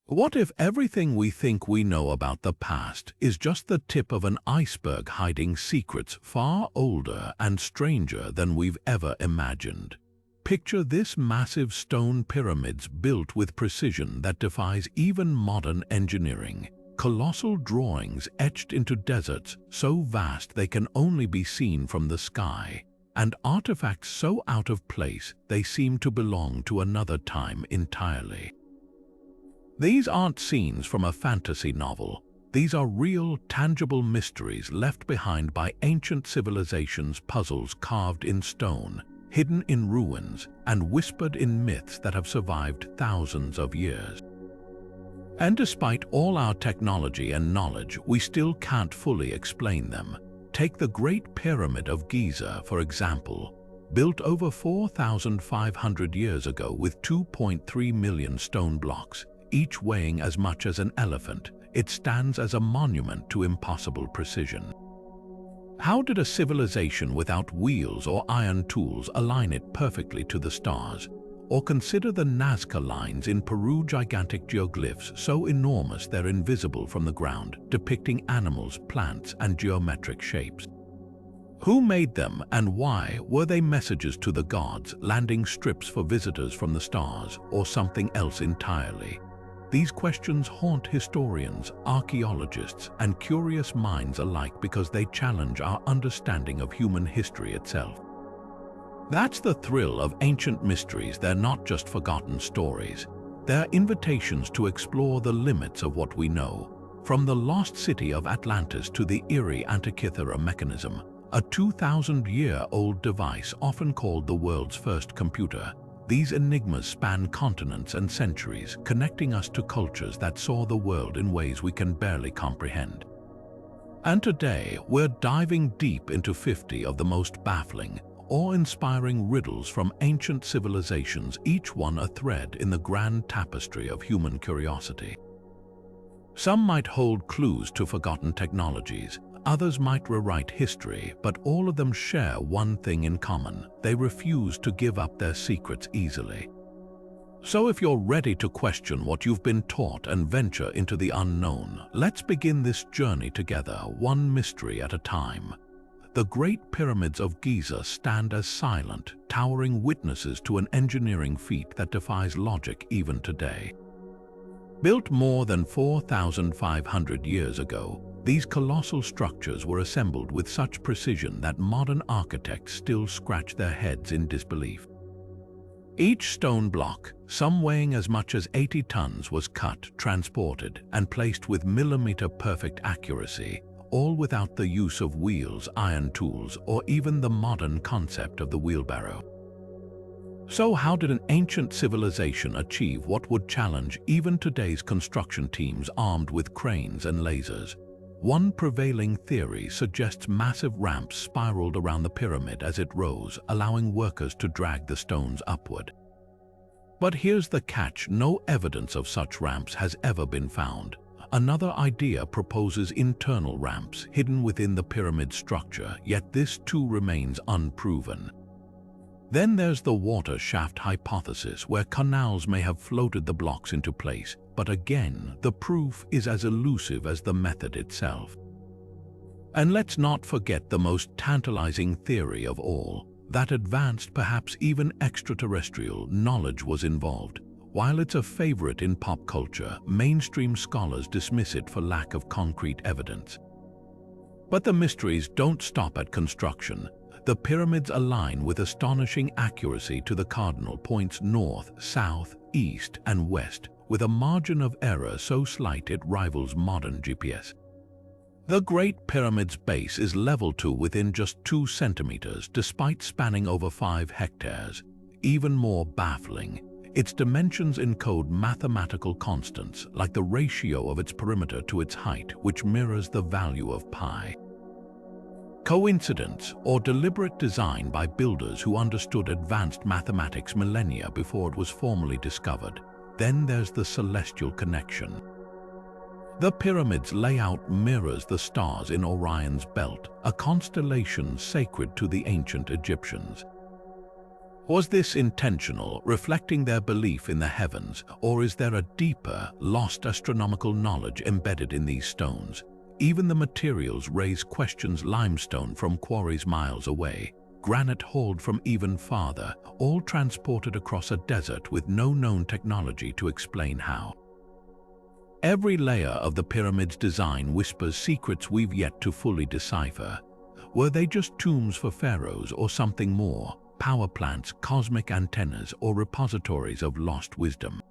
What if everything we think we know about the past is just the tip of an iceberg hiding secrets far older and stranger than we've ever imagined? Picture this: massive stone pyramids built with precision that defies even modern engineering. Colossal drawings etched into deserts so vast they can only be seen from the sky, and artifacts so out of place they seem to belong to another time entirely. These aren't scenes from a fantasy novel. These are real, tangible mysteries left behind by ancient civilizations, puzzles carved in stone, hidden in ruins, and whispered in myths that have survived thousands of years. And despite all our technology and knowledge, we still can't fully explain them. Take the Great Pyramid of Giza, for example. Built over 4,500 years ago with 2.3 million stone blocks, each weighing as much as an elephant, it stands as a monument to impossible precision. How did a civilization without wheels or iron tools align it perfectly to the stars? Or consider the Nazca Lines in Peru, gigantic geoglyphs so enormous they're invisible from the ground, depicting animals, plants, and geometric shapes. Who made them, and why? Were they messages to the gods, landing strips for visitors from the stars, or something else entirely? These questions haunt historians, archaeologists, and curious minds alike because they challenge our understanding of human history itself. That's the thrill of ancient mysteries. They're not just forgotten stories. They're invitations to explore the limits of what we know. From the lost city of Atlantis to the eerie Antikythera Mechanism, a 2,000-year-old device often called the world's first computer. These enigmas span continents and centuries, connecting us to cultures that saw the world in ways we can barely comprehend. And today, we're diving deep into 50 of the most baffling, awe-inspiring riddles from ancient civilizations, each one a thread in the grand tapestry of human curiosity. Some might hold clues to forgotten technologies, others might rewrite history, but all of them share one thing in common: they refuse to give up their secrets easily. So if you're ready to question what you've been taught and venture into the unknown, let's begin this journey together, one mystery at a time. The Great Pyramids of Giza stand as silent, towering witnesses to an engineering feat that defies logic even today. Built more than 4,500 years ago, these colossal structures were assembled with such precision that modern architects still scratch their heads in disbelief. Each stone block, some weighing as much as 80 tons, was cut, transported, and placed with millimeter-perfect accuracy, all without the use of wheels, iron tools, or even the modern concept of the wheelbarrow. So how did an ancient civilization achieve what would challenge even today's construction teams armed with cranes and lasers? One prevailing theory suggests massive ramps spiraled around the pyramid as it rose, allowing workers to drag the stones upward. But here's the catch: no evidence of such ramps has ever been found. Another idea proposes internal ramps hidden within the pyramid structure, yet this too remains unproven. Then there's the water shaft hypothesis, where canals may have floated the blocks into place, but again, the proof is as elusive as the method itself. And let's not forget the most tantalizing theory of all, that advanced, perhaps even extraterrestrial, knowledge was involved. While it's a favorite in pop culture, mainstream scholars dismiss it for lack of concrete evidence. But the mysteries don't stop at construction. The pyramids align with astonishing accuracy to the cardinal points north, south, east, and west, with a margin of error so slight it rivals modern GPS. The Great Pyramid's base is leveled to within just 2 centimeters, despite spanning over 5 hectares. Even more baffling, its dimensions encode mathematical constants, like the ratio of its perimeter to its height, which mirrors the value of pi. Coincidence, or deliberate design by builders who understood advanced mathematics millennia before it was formally discovered? Then there's the celestial connection. The pyramid's layout mirrors the stars in Orion's belt, a constellation sacred to the ancient Egyptians. Was this intentional, reflecting their belief in the heavens, or is there a deeper, lost astronomical knowledge embedded in these stones? Even the materials raise questions: limestone from quarries miles away, granite hauled from even farther, all transported across a desert with no known technology to explain how. Every layer of the pyramid's design whispers secrets we've yet to fully decipher. Were they just tombs for pharaohs or something more? Power plants, cosmic antennas, or repositories of lost wisdom?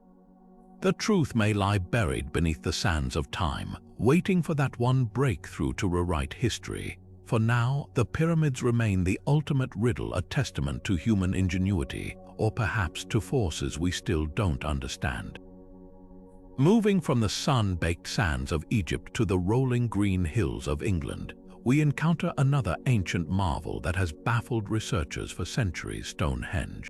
The truth may lie buried beneath the sands of time, waiting for that one breakthrough to rewrite history. For now, the pyramids remain the ultimate riddle, a testament to human ingenuity, or perhaps to forces we still don't understand. Moving from the sun-baked sands of Egypt to the rolling green hills of England, we encounter another ancient marvel that has baffled researchers for centuries: Stonehenge.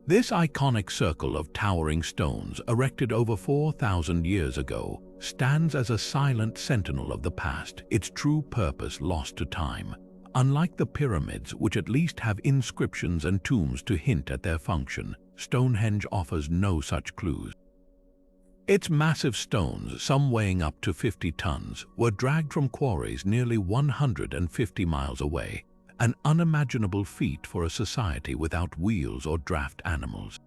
This iconic circle of towering stones, erected over 4,000 years ago, stands as a silent sentinel of the past, its true purpose lost to time. Unlike the pyramids, which at least have inscriptions and tombs to hint at their function, Stonehenge offers no such clues. Its massive stones, some weighing up to 50 tons, were dragged from quarries nearly 150 miles away, an unimaginable feat for a society without wheels or draft animals.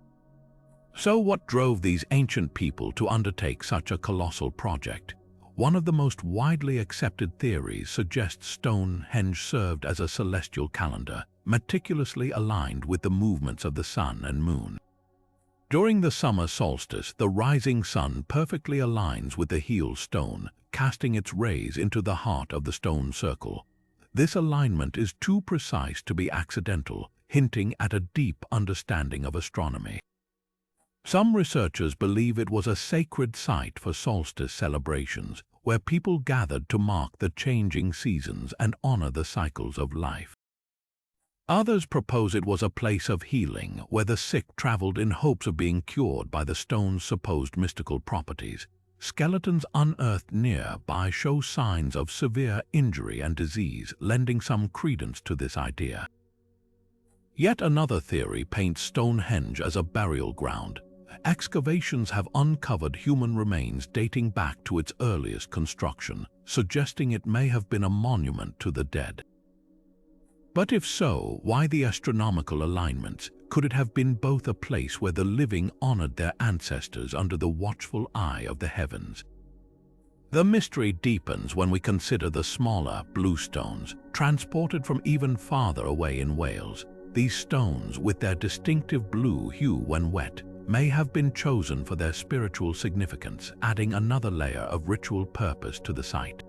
So what drove these ancient people to undertake such a colossal project? One of the most widely accepted theories suggests Stonehenge served as a celestial calendar, meticulously aligned with the movements of the sun and moon. During the summer solstice, the rising sun perfectly aligns with the heel stone, casting its rays into the heart of the stone circle. This alignment is too precise to be accidental, hinting at a deep understanding of astronomy. Some researchers believe it was a sacred site for solstice celebrations, where people gathered to mark the changing seasons and honor the cycles of life. Others propose it was a place of healing, where the sick traveled in hopes of being cured by the stone's supposed mystical properties. Skeletons unearthed nearby show signs of severe injury and disease, lending some credence to this idea. Yet another theory paints Stonehenge as a burial ground. Excavations have uncovered human remains dating back to its earliest construction, suggesting it may have been a monument to the dead. But if so, why the astronomical alignments? Could it have been both a place where the living honored their ancestors under the watchful eye of the heavens? The mystery deepens when we consider the smaller blue stones, transported from even farther away in Wales. These stones, with their distinctive blue hue when wet, may have been chosen for their spiritual significance, adding another layer of ritual purpose to the site.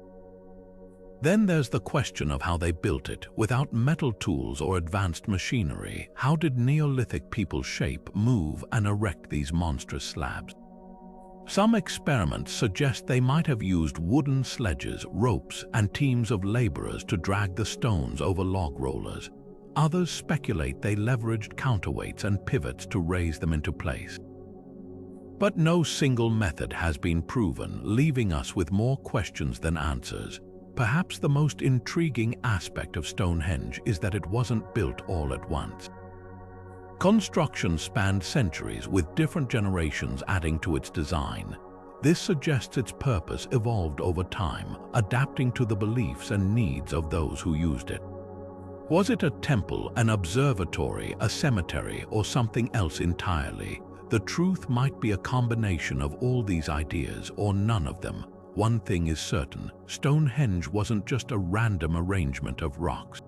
Then there's the question of how they built it. Without metal tools or advanced machinery, how did Neolithic people shape, move, and erect these monstrous slabs? Some experiments suggest they might have used wooden sledges, ropes, and teams of laborers to drag the stones over log rollers. Others speculate they leveraged counterweights and pivots to raise them into place. But no single method has been proven, leaving us with more questions than answers. Perhaps the most intriguing aspect of Stonehenge is that it wasn't built all at once. Construction spanned centuries, with different generations adding to its design. This suggests its purpose evolved over time, adapting to the beliefs and needs of those who used it. Was it a temple, an observatory, a cemetery, or something else entirely? The truth might be a combination of all these ideas, or none of them. One thing is certain: Stonehenge wasn't just a random arrangement of rocks.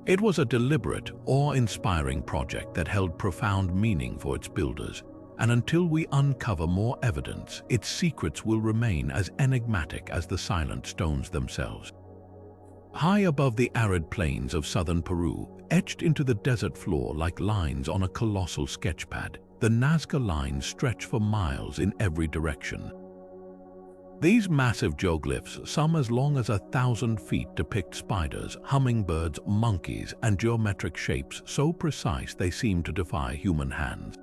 It was a deliberate, awe-inspiring project that held profound meaning for its builders, and until we uncover more evidence, its secrets will remain as enigmatic as the silent stones themselves. High above the arid plains of southern Peru, etched into the desert floor like lines on a colossal sketchpad, the Nazca Lines stretch for miles in every direction. These massive geoglyphs, some as long as 1,000 feet, depict spiders, hummingbirds, monkeys, and geometric shapes so precise they seem to defy human hands.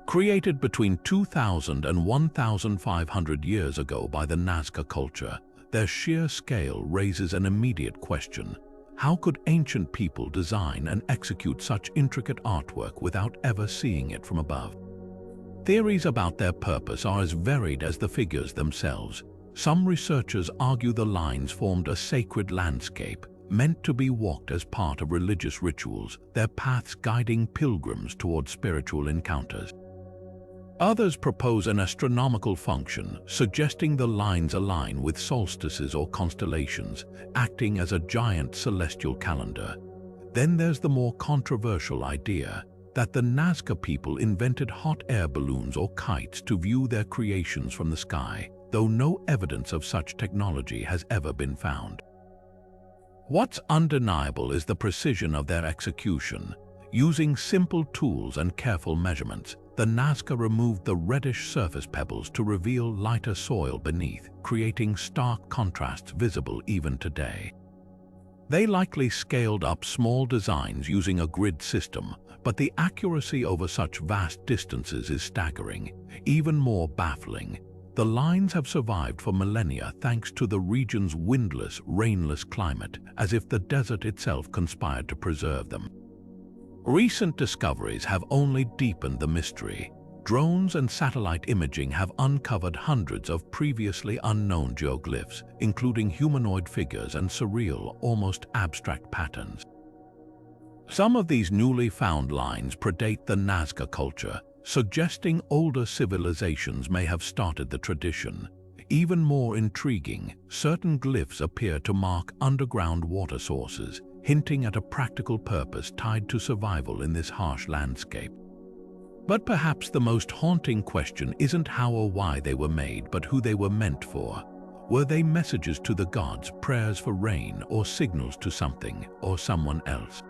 Created between 2,000 and 1,500 years ago by the Nazca culture, their sheer scale raises an immediate question: How could ancient people design and execute such intricate artwork without ever seeing it from above? Theories about their purpose are as varied as the figures themselves. Some researchers argue the lines formed a sacred landscape, meant to be walked as part of religious rituals, their paths guiding pilgrims toward spiritual encounters. Others propose an astronomical function, suggesting the lines align with solstices or constellations, acting as a giant celestial calendar. Then there's the more controversial idea that the Nazca people invented hot air balloons or kites to view their creations from the sky, though no evidence of such technology has ever been found. What's undeniable is the precision of their execution. Using simple tools and careful measurements, the Nazca removed the reddish surface pebbles to reveal lighter soil beneath, creating stark contrasts visible even today. They likely scaled up small designs using a grid system, but the accuracy over such vast distances is staggering. Even more baffling, the lines have survived for millennia thanks to the region's windless, rainless climate, as if the desert itself conspired to preserve them. Recent discoveries have only deepened the mystery. Drones and satellite imaging have uncovered hundreds of previously unknown geoglyphs, including humanoid figures and surreal, almost abstract patterns. Some of these newly found lines predate the Nazca culture, suggesting older civilizations may have started the tradition. Even more intriguing, certain glyphs appear to mark underground water sources, hinting at a practical purpose tied to survival in this harsh landscape. But perhaps the most haunting question isn't how or why they were made, but who they were meant for. Were they messages to the gods, prayers for rain, or signals to something or someone else?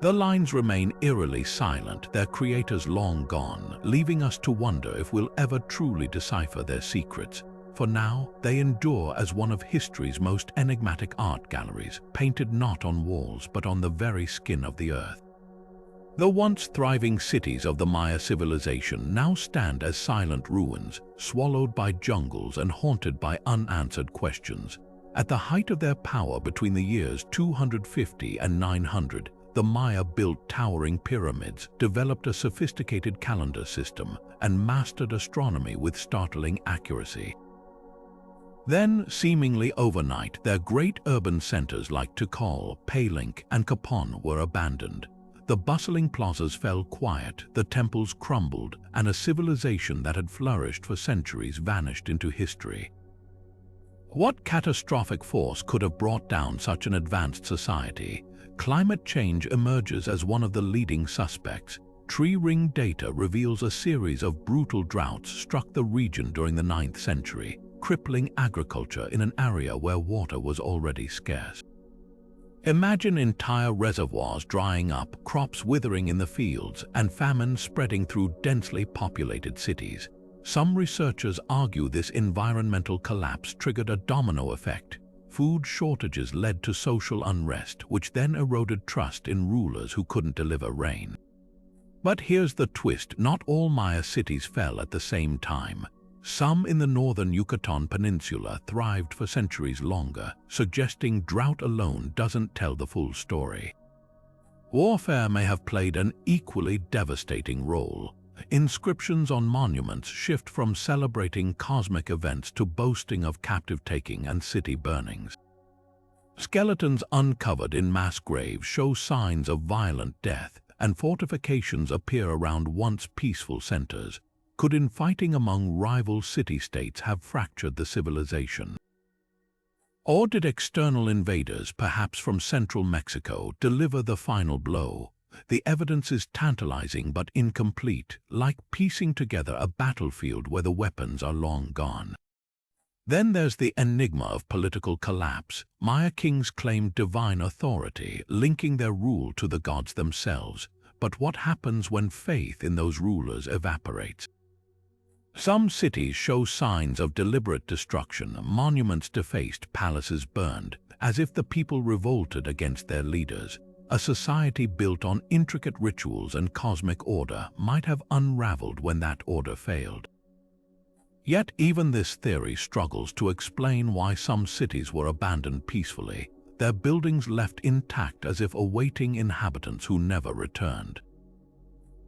The lines remain eerily silent, their creators long gone, leaving us to wonder if we'll ever truly decipher their secrets. For now, they endure as one of history's most enigmatic art galleries, painted not on walls but on the very skin of the earth. The once thriving cities of the Maya civilization now stand as silent ruins, swallowed by jungles and haunted by unanswered questions. At the height of their power between the years 250 and 900, the Maya built towering pyramids, developed a sophisticated calendar system, and mastered astronomy with startling accuracy. Then, seemingly overnight, their great urban centers like Tikal, Palenque, and Kapon were abandoned. The bustling plazas fell quiet, the temples crumbled, and a civilization that had flourished for centuries vanished into history. What catastrophic force could have brought down such an advanced society? Climate change emerges as one of the leading suspects. Tree ring data reveals a series of brutal droughts struck the region during the 9th century, crippling agriculture in an area where water was already scarce. Imagine entire reservoirs drying up, crops withering in the fields, and famine spreading through densely populated cities. Some researchers argue this environmental collapse triggered a domino effect. Food shortages led to social unrest, which then eroded trust in rulers who couldn't deliver rain. But here's the twist: not all Maya cities fell at the same time. Some in the northern Yucatan Peninsula thrived for centuries longer, suggesting drought alone doesn't tell the full story. Warfare may have played an equally devastating role. Inscriptions on monuments shift from celebrating cosmic events to boasting of captive taking and city burnings. Skeletons uncovered in mass graves show signs of violent death, and fortifications appear around once peaceful centers. Could infighting among rival city-states have fractured the civilization? Or did external invaders, perhaps from central Mexico, deliver the final blow? The evidence is tantalizing but incomplete, like piecing together a battlefield where the weapons are long gone. Then there's the enigma of political collapse. Maya kings claimed divine authority, linking their rule to the gods themselves. But what happens when faith in those rulers evaporates? Some cities show signs of deliberate destruction, monuments defaced, palaces burned, as if the people revolted against their leaders. A society built on intricate rituals and cosmic order might have unraveled when that order failed. Yet even this theory struggles to explain why some cities were abandoned peacefully. their buildings left intact as if awaiting inhabitants who never returned.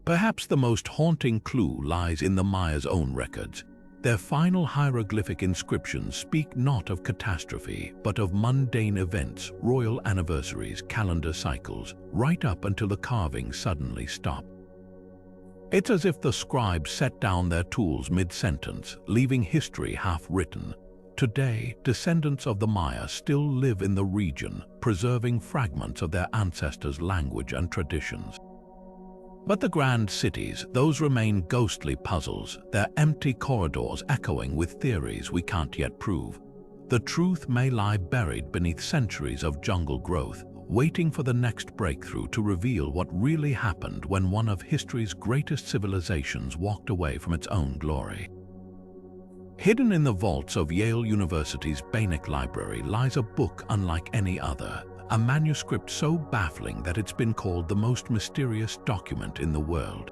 Perhaps the most haunting clue lies in the Maya's own records. Their final hieroglyphic inscriptions speak not of catastrophe, but of mundane events, royal anniversaries, calendar cycles, right up until the carvings suddenly stop. It's as if the scribes set down their tools mid-sentence, leaving history half-written. Today, descendants of the Maya still live in the region, preserving fragments of their ancestors' language and traditions. But the grand cities, those remain ghostly puzzles, their empty corridors echoing with theories we can't yet prove. The truth may lie buried beneath centuries of jungle growth, waiting for the next breakthrough to reveal what really happened when one of history's greatest civilizations walked away from its own glory. Hidden in the vaults of Yale University's Voynich Library lies a book unlike any other, a manuscript so baffling that it's been called the most mysterious document in the world.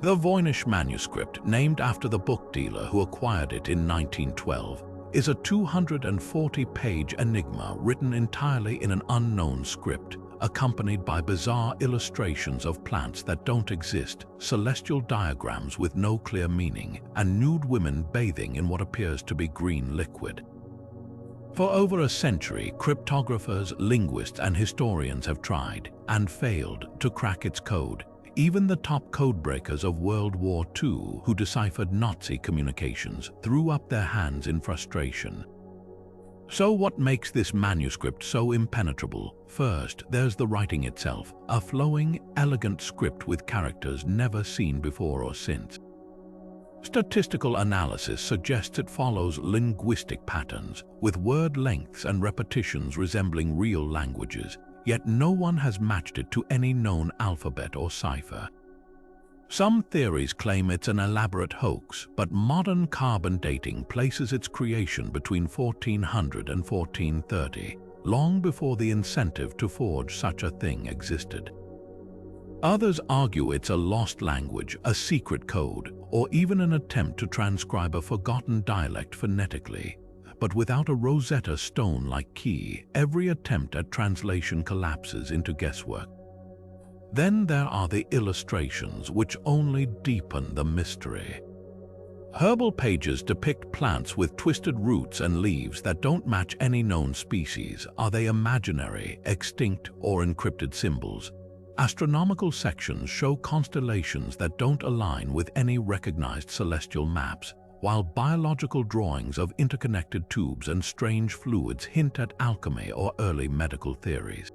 The Voynich Manuscript, named after the book dealer who acquired it in 1912, is a 240-page enigma written entirely in an unknown script, accompanied by bizarre illustrations of plants that don't exist, celestial diagrams with no clear meaning, and nude women bathing in what appears to be green liquid. For over a century, cryptographers, linguists, and historians have tried, and failed, to crack its code. Even the top codebreakers of World War II, who deciphered Nazi communications, threw up their hands in frustration. So what makes this manuscript so impenetrable? First, there's the writing itself, a flowing, elegant script with characters never seen before or since. Statistical analysis suggests it follows linguistic patterns, with word lengths and repetitions resembling real languages, yet no one has matched it to any known alphabet or cipher. Some theories claim it's an elaborate hoax, but modern carbon dating places its creation between 1400 and 1430, long before the incentive to forge such a thing existed. Others argue it's a lost language, a secret code, or even an attempt to transcribe a forgotten dialect phonetically. But without a Rosetta Stone-like key, every attempt at translation collapses into guesswork. Then there are the illustrations, which only deepen the mystery. Herbal pages depict plants with twisted roots and leaves that don't match any known species. Are they imaginary, extinct, or encrypted symbols? Astronomical sections show constellations that don't align with any recognized celestial maps, while biological drawings of interconnected tubes and strange fluids hint at alchemy or early medical theories.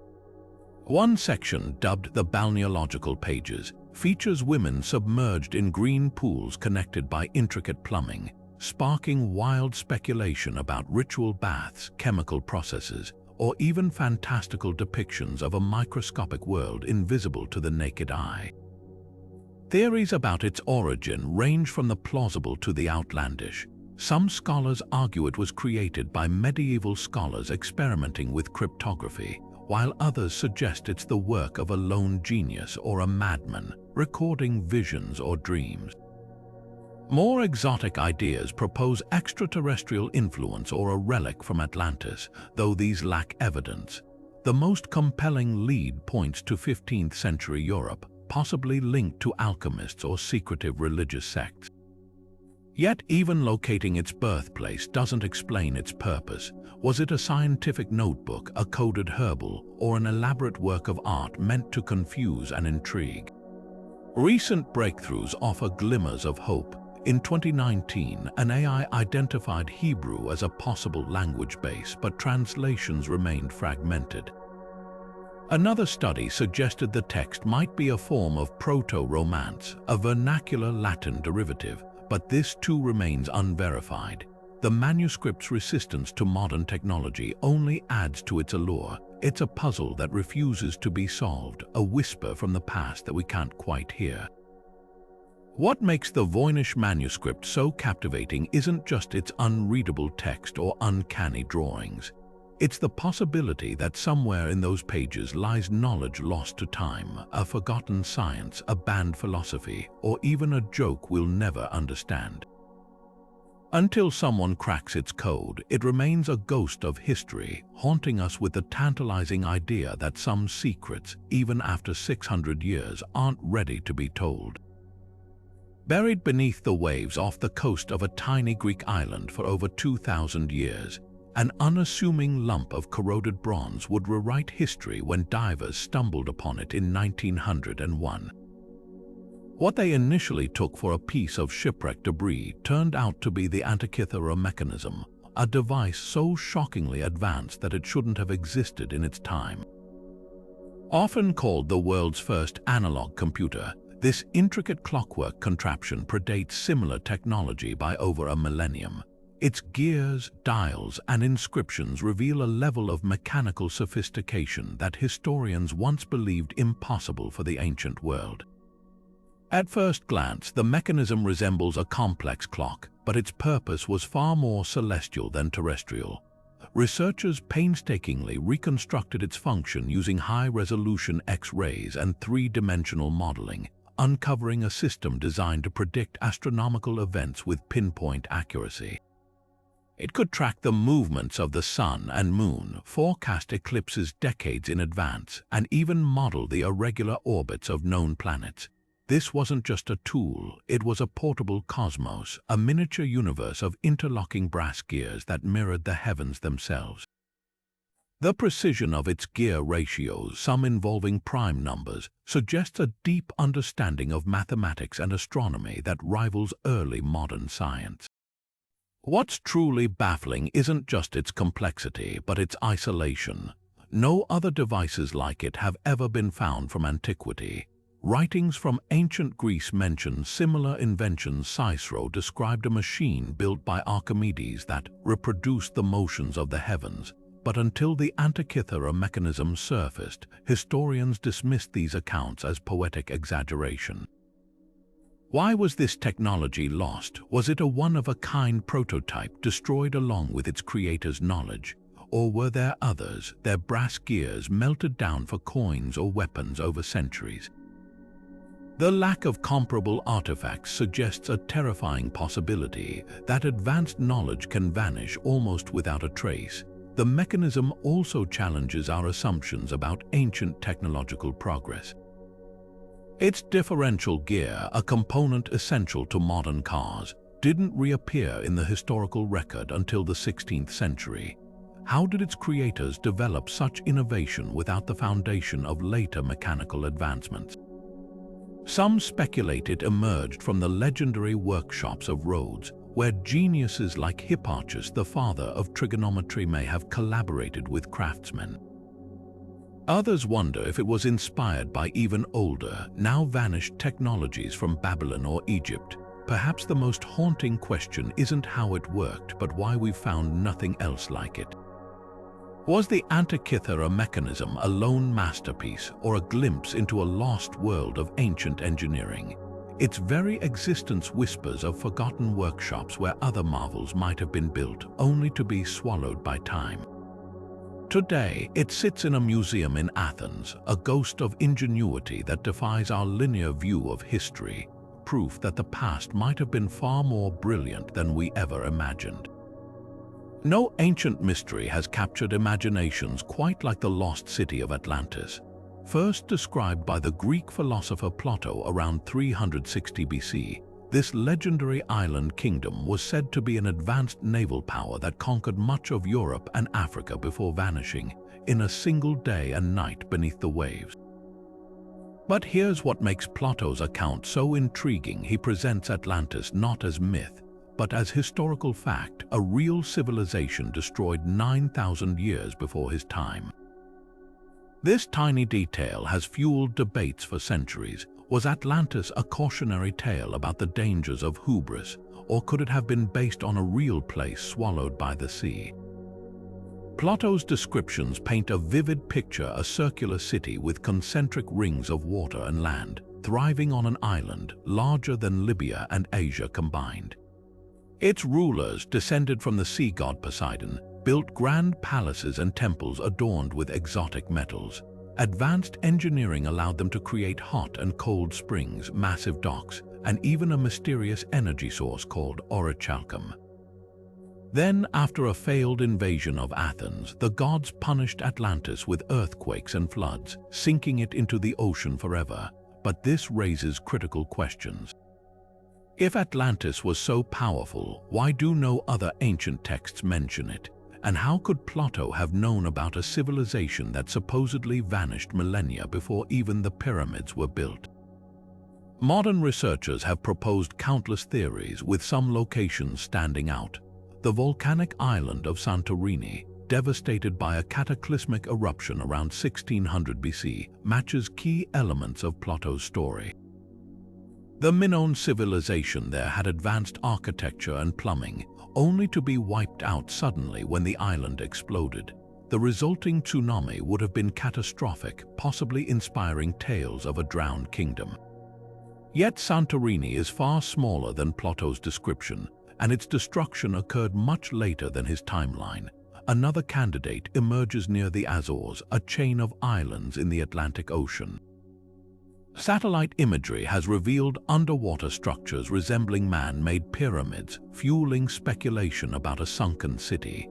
One section, dubbed the balneological pages, features women submerged in green pools connected by intricate plumbing, sparking wild speculation about ritual baths, chemical processes, or even fantastical depictions of a microscopic world invisible to the naked eye. Theories about its origin range from the plausible to the outlandish. Some scholars argue it was created by medieval scholars experimenting with cryptography, while others suggest it's the work of a lone genius or a madman, recording visions or dreams. More exotic ideas propose extraterrestrial influence or a relic from Atlantis, though these lack evidence. The most compelling lead points to 15th century Europe, possibly linked to alchemists or secretive religious sects. Yet even locating its birthplace doesn't explain its purpose. Was it a scientific notebook, a coded herbal, or an elaborate work of art meant to confuse and intrigue? Recent breakthroughs offer glimmers of hope. In 2019, an AI identified Hebrew as a possible language base, but translations remained fragmented. Another study suggested the text might be a form of Proto-Romance, a vernacular Latin derivative, but this too remains unverified. The manuscript's resistance to modern technology only adds to its allure. It's a puzzle that refuses to be solved, a whisper from the past that we can't quite hear. What makes the Voynich Manuscript so captivating isn't just its unreadable text or uncanny drawings. It's the possibility that somewhere in those pages lies knowledge lost to time, a forgotten science, a banned philosophy, or even a joke we'll never understand. Until someone cracks its code, it remains a ghost of history, haunting us with the tantalizing idea that some secrets, even after 600 years, aren't ready to be told. Buried beneath the waves off the coast of a tiny Greek island for over 2,000 years, an unassuming lump of corroded bronze would rewrite history when divers stumbled upon it in 1901. What they initially took for a piece of shipwreck debris turned out to be the Antikythera Mechanism, a device so shockingly advanced that it shouldn't have existed in its time. Often called the world's first analog computer, this intricate clockwork contraption predates similar technology by over a millennium. Its gears, dials, and inscriptions reveal a level of mechanical sophistication that historians once believed impossible for the ancient world. At first glance, the mechanism resembles a complex clock, but its purpose was far more celestial than terrestrial. Researchers painstakingly reconstructed its function using high-resolution X-rays and three-dimensional modeling, uncovering a system designed to predict astronomical events with pinpoint accuracy. It could track the movements of the sun and moon, forecast eclipses decades in advance, and even model the irregular orbits of known planets. This wasn't just a tool, it was a portable cosmos, a miniature universe of interlocking brass gears that mirrored the heavens themselves. The precision of its gear ratios, some involving prime numbers, suggests a deep understanding of mathematics and astronomy that rivals early modern science. What's truly baffling isn't just its complexity, but its isolation. No other devices like it have ever been found from antiquity. Writings from ancient Greece mention similar inventions. Cicero described a machine built by Archimedes that reproduced the motions of the heavens, but until the Antikythera Mechanism surfaced, historians dismissed these accounts as poetic exaggeration. Why was this technology lost? Was it a one-of-a-kind prototype destroyed along with its creator's knowledge? Or were there others, their brass gears melted down for coins or weapons over centuries? The lack of comparable artifacts suggests a terrifying possibility that advanced knowledge can vanish almost without a trace. The mechanism also challenges our assumptions about ancient technological progress. Its differential gear, a component essential to modern cars, didn't reappear in the historical record until the 16th century. How did its creators develop such innovation without the foundation of later mechanical advancements? Some speculate it emerged from the legendary workshops of Rhodes, where geniuses like Hipparchus, the father of trigonometry, may have collaborated with craftsmen. Others wonder if it was inspired by even older, now vanished technologies from Babylon or Egypt. Perhaps the most haunting question isn't how it worked, but why we found nothing else like it. Was the Antikythera Mechanism a lone masterpiece or a glimpse into a lost world of ancient engineering? Its very existence whispers of forgotten workshops where other marvels might have been built, only to be swallowed by time. Today, it sits in a museum in Athens, a ghost of ingenuity that defies our linear view of history, proof that the past might have been far more brilliant than we ever imagined. No ancient mystery has captured imaginations quite like the lost city of Atlantis. First described by the Greek philosopher Plato around 360 BC, this legendary island kingdom was said to be an advanced naval power that conquered much of Europe and Africa before vanishing in a single day and night beneath the waves. But here's what makes Plato's account so intriguing. He presents Atlantis not as myth, but as historical fact, a real civilization destroyed 9,000 years before his time. This tiny detail has fueled debates for centuries. Was Atlantis a cautionary tale about the dangers of hubris, or could it have been based on a real place swallowed by the sea? Plato's descriptions paint a vivid picture: a circular city with concentric rings of water and land, thriving on an island larger than Libya and Asia combined. Its rulers, descended from the sea god Poseidon, built grand palaces and temples adorned with exotic metals. Advanced engineering allowed them to create hot and cold springs, massive docks, and even a mysterious energy source called orichalcum. Then, after a failed invasion of Athens, the gods punished Atlantis with earthquakes and floods, sinking it into the ocean forever. But this raises critical questions. If Atlantis was so powerful, why do no other ancient texts mention it? And how could Plato have known about a civilization that supposedly vanished millennia before even the pyramids were built? Modern researchers have proposed countless theories, with some locations standing out. The volcanic island of Santorini, devastated by a cataclysmic eruption around 1600 BC, matches key elements of Plato's story. The Minoan civilization there had advanced architecture and plumbing, only to be wiped out suddenly when the island exploded. The resulting tsunami would have been catastrophic, possibly inspiring tales of a drowned kingdom. Yet Santorini is far smaller than Plato's description, and its destruction occurred much later than his timeline. Another candidate emerges near the Azores, a chain of islands in the Atlantic Ocean. Satellite imagery has revealed underwater structures resembling man-made pyramids, fueling speculation about a sunken city.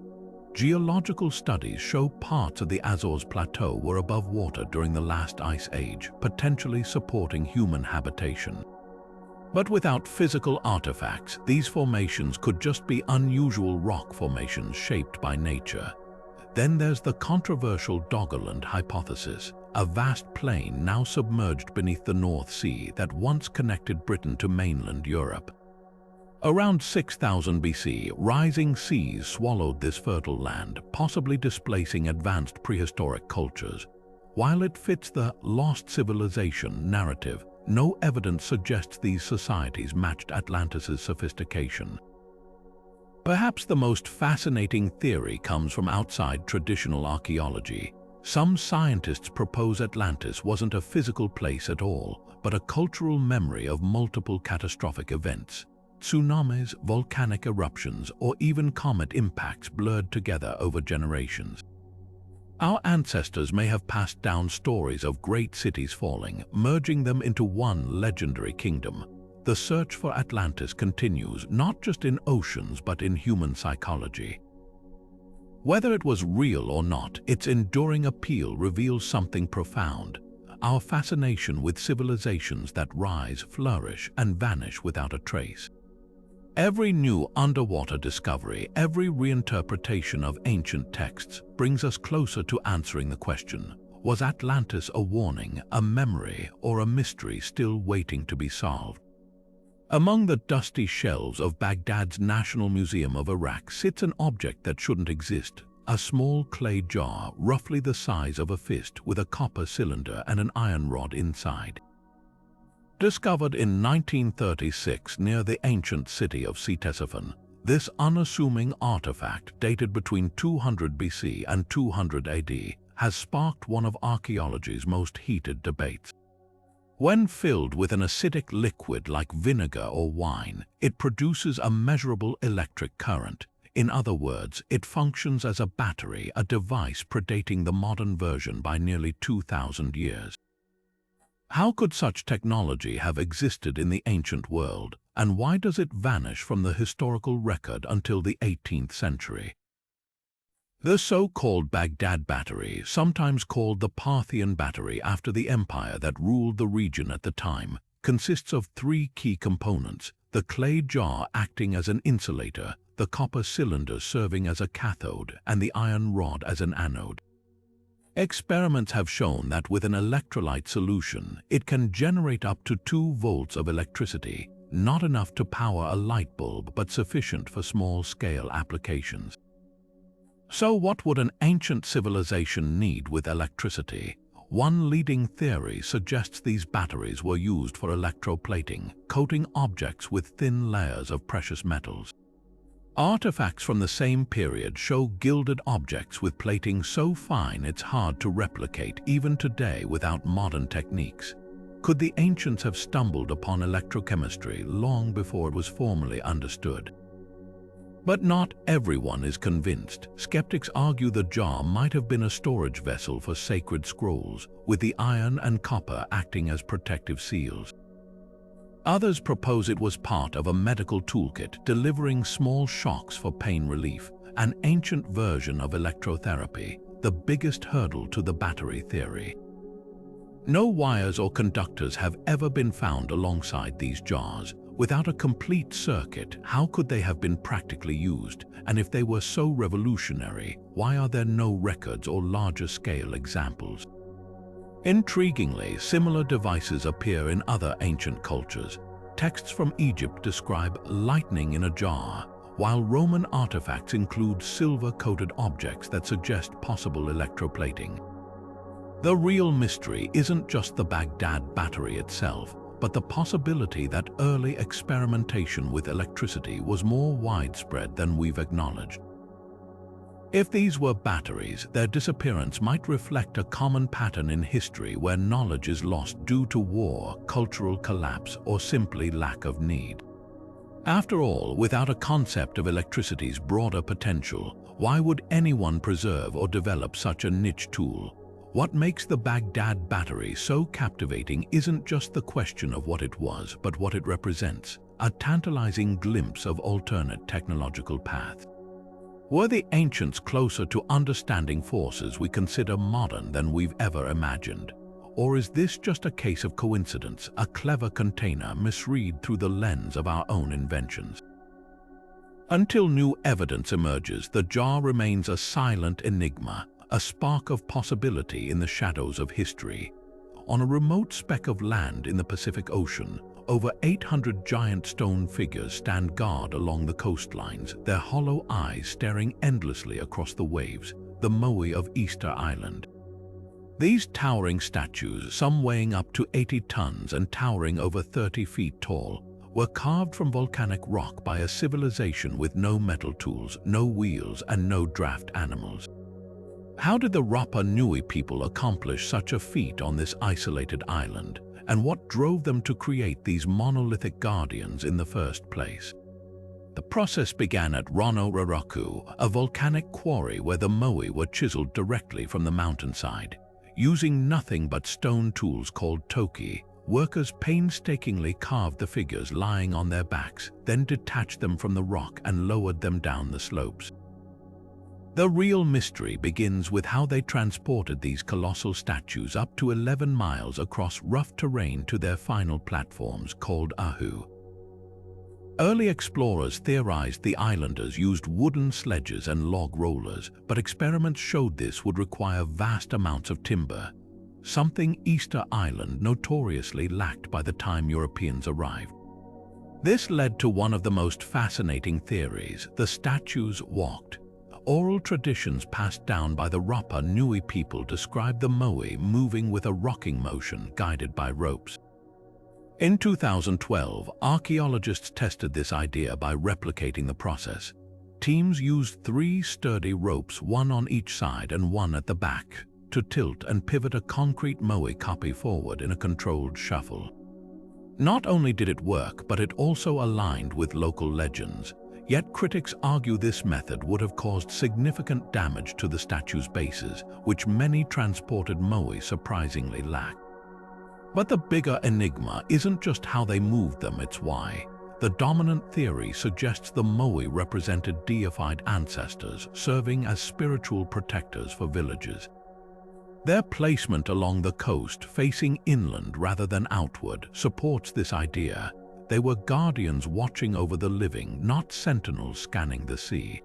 Geological studies show parts of the Azores Plateau were above water during the last ice age, potentially supporting human habitation. But without physical artifacts, these formations could just be unusual rock formations shaped by nature. Then there's the controversial Doggerland hypothesis, a vast plain now submerged beneath the North Sea that once connected Britain to mainland Europe. Around 6000 BC, rising seas swallowed this fertile land, possibly displacing advanced prehistoric cultures. While it fits the lost civilization narrative, no evidence suggests these societies matched Atlantis' sophistication. Perhaps the most fascinating theory comes from outside traditional archaeology. Some scientists propose Atlantis wasn't a physical place at all, but a cultural memory of multiple catastrophic events. Tsunamis, volcanic eruptions, or even comet impacts blurred together over generations. Our ancestors may have passed down stories of great cities falling, merging them into one legendary kingdom. The search for Atlantis continues, not just in oceans but in human psychology. Whether it was real or not, its enduring appeal reveals something profound: our fascination with civilizations that rise, flourish, and vanish without a trace. Every new underwater discovery, every reinterpretation of ancient texts brings us closer to answering the question: was Atlantis a warning, a memory, or a mystery still waiting to be solved? Among the dusty shelves of Baghdad's National Museum of Iraq sits an object that shouldn't exist: a small clay jar roughly the size of a fist with a copper cylinder and an iron rod inside. Discovered in 1936 near the ancient city of Ctesiphon, this unassuming artifact, dated between 200 BC and 200 AD, has sparked one of archaeology's most heated debates. When filled with an acidic liquid like vinegar or wine, it produces a measurable electric current. In other words, it functions as a battery, a device predating the modern version by nearly 2,000 years. How could such technology have existed in the ancient world, and why does it vanish from the historical record until the 18th century? The so-called Baghdad Battery, sometimes called the Parthian Battery after the empire that ruled the region at the time, consists of three key components: the clay jar acting as an insulator, the copper cylinder serving as a cathode, and the iron rod as an anode. Experiments have shown that with an electrolyte solution, it can generate up to 2 volts of electricity, not enough to power a light bulb but sufficient for small-scale applications. So what would an ancient civilization need with electricity? One leading theory suggests these batteries were used for electroplating, coating objects with thin layers of precious metals. Artifacts from the same period show gilded objects with plating so fine it's hard to replicate even today without modern techniques. Could the ancients have stumbled upon electrochemistry long before it was formally understood? But not everyone is convinced. Skeptics argue the jar might have been a storage vessel for sacred scrolls, with the iron and copper acting as protective seals. Others propose it was part of a medical toolkit delivering small shocks for pain relief, an ancient version of electrotherapy, the biggest hurdle to the battery theory. No wires or conductors have ever been found alongside these jars. Without a complete circuit, how could they have been practically used? And if they were so revolutionary, why are there no records or larger-scale examples? Intriguingly, similar devices appear in other ancient cultures. Texts from Egypt describe lightning in a jar, while Roman artifacts include silver-coated objects that suggest possible electroplating. The real mystery isn't just the Baghdad battery itself, but the possibility that early experimentation with electricity was more widespread than we've acknowledged. If these were batteries, their disappearance might reflect a common pattern in history where knowledge is lost due to war, cultural collapse, or simply lack of need. After all, without a concept of electricity's broader potential, why would anyone preserve or develop such a niche tool? What makes the Baghdad battery so captivating isn't just the question of what it was, but what it represents, a tantalizing glimpse of alternate technological paths. Were the ancients closer to understanding forces we consider modern than we've ever imagined? Or is this just a case of coincidence, a clever container misread through the lens of our own inventions? Until new evidence emerges, the jar remains a silent enigma, a spark of possibility in the shadows of history. On a remote speck of land in the Pacific Ocean, over 800 giant stone figures stand guard along the coastlines, their hollow eyes staring endlessly across the waves, the Moai of Easter Island. These towering statues, some weighing up to 80 tons and towering over 30 feet tall, were carved from volcanic rock by a civilization with no metal tools, no wheels, and no draft animals. How did the Rapa Nui people accomplish such a feat on this isolated island, and what drove them to create these monolithic guardians in the first place? The process began at Roanoke, a volcanic quarry where the Moai were chiseled directly from the mountainside. Using nothing but stone tools called toki, workers painstakingly carved the figures lying on their backs, then detached them from the rock and lowered them down the slopes. The real mystery begins with how they transported these colossal statues up to 11 miles across rough terrain to their final platforms called ahu. Early explorers theorized the islanders used wooden sledges and log rollers, but experiments showed this would require vast amounts of timber, something Easter Island notoriously lacked by the time Europeans arrived. This led to one of the most fascinating theories: the statues walked. Oral traditions passed down by the Rapa Nui people describe the Moai moving with a rocking motion guided by ropes. In 2012, archaeologists tested this idea by replicating the process. Teams used 3 sturdy ropes, one on each side and one at the back, to tilt and pivot a concrete Moai copy forward in a controlled shuffle. Not only did it work, but it also aligned with local legends. Yet critics argue this method would have caused significant damage to the statue's bases, which many transported Moai surprisingly lacked. But the bigger enigma isn't just how they moved them, it's why. The dominant theory suggests the Moai represented deified ancestors, serving as spiritual protectors for villages. Their placement along the coast, facing inland rather than outward, supports this idea. They were guardians watching over the living, not sentinels scanning the sea.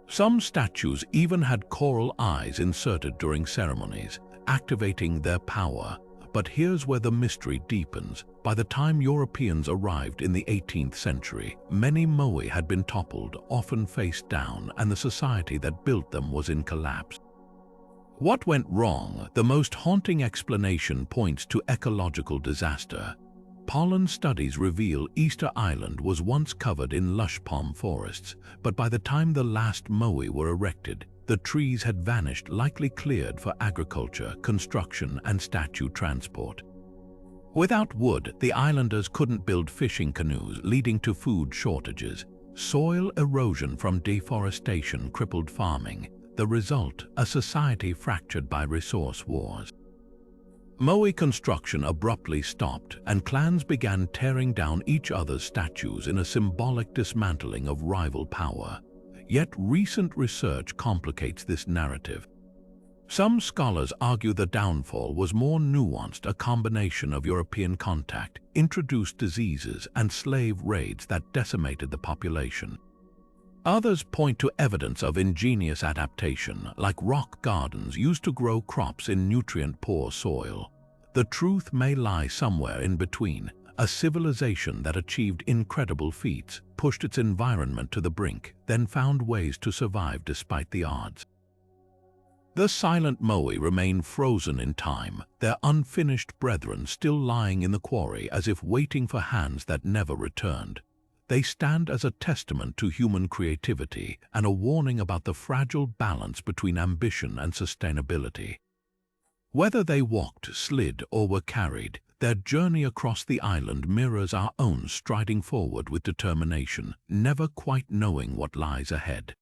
Some statues even had coral eyes inserted during ceremonies, activating their power. But here's where the mystery deepens. By the time Europeans arrived in the 18th century, many Moai had been toppled, often face down, and the society that built them was in collapse. What went wrong? The most haunting explanation points to ecological disaster. Pollen studies reveal Easter Island was once covered in lush palm forests, but by the time the last Moai were erected, the trees had vanished, likely cleared for agriculture, construction, and statue transport. Without wood, the islanders couldn't build fishing canoes, leading to food shortages. Soil erosion from deforestation crippled farming. The result, a society fractured by resource wars. Moai construction abruptly stopped, and clans began tearing down each other's statues in a symbolic dismantling of rival power. Yet recent research complicates this narrative. Some scholars argue the downfall was more nuanced, a combination of European contact, introduced diseases, and slave raids that decimated the population. Others point to evidence of ingenious adaptation, like rock gardens used to grow crops in nutrient-poor soil. The truth may lie somewhere in between, a civilization that achieved incredible feats, pushed its environment to the brink, then found ways to survive despite the odds. The silent Moai remain frozen in time, their unfinished brethren still lying in the quarry as if waiting for hands that never returned. They stand as a testament to human creativity and a warning about the fragile balance between ambition and sustainability. Whether they walked, slid, or were carried, their journey across the island mirrors our own, striding forward with determination, never quite knowing what lies ahead.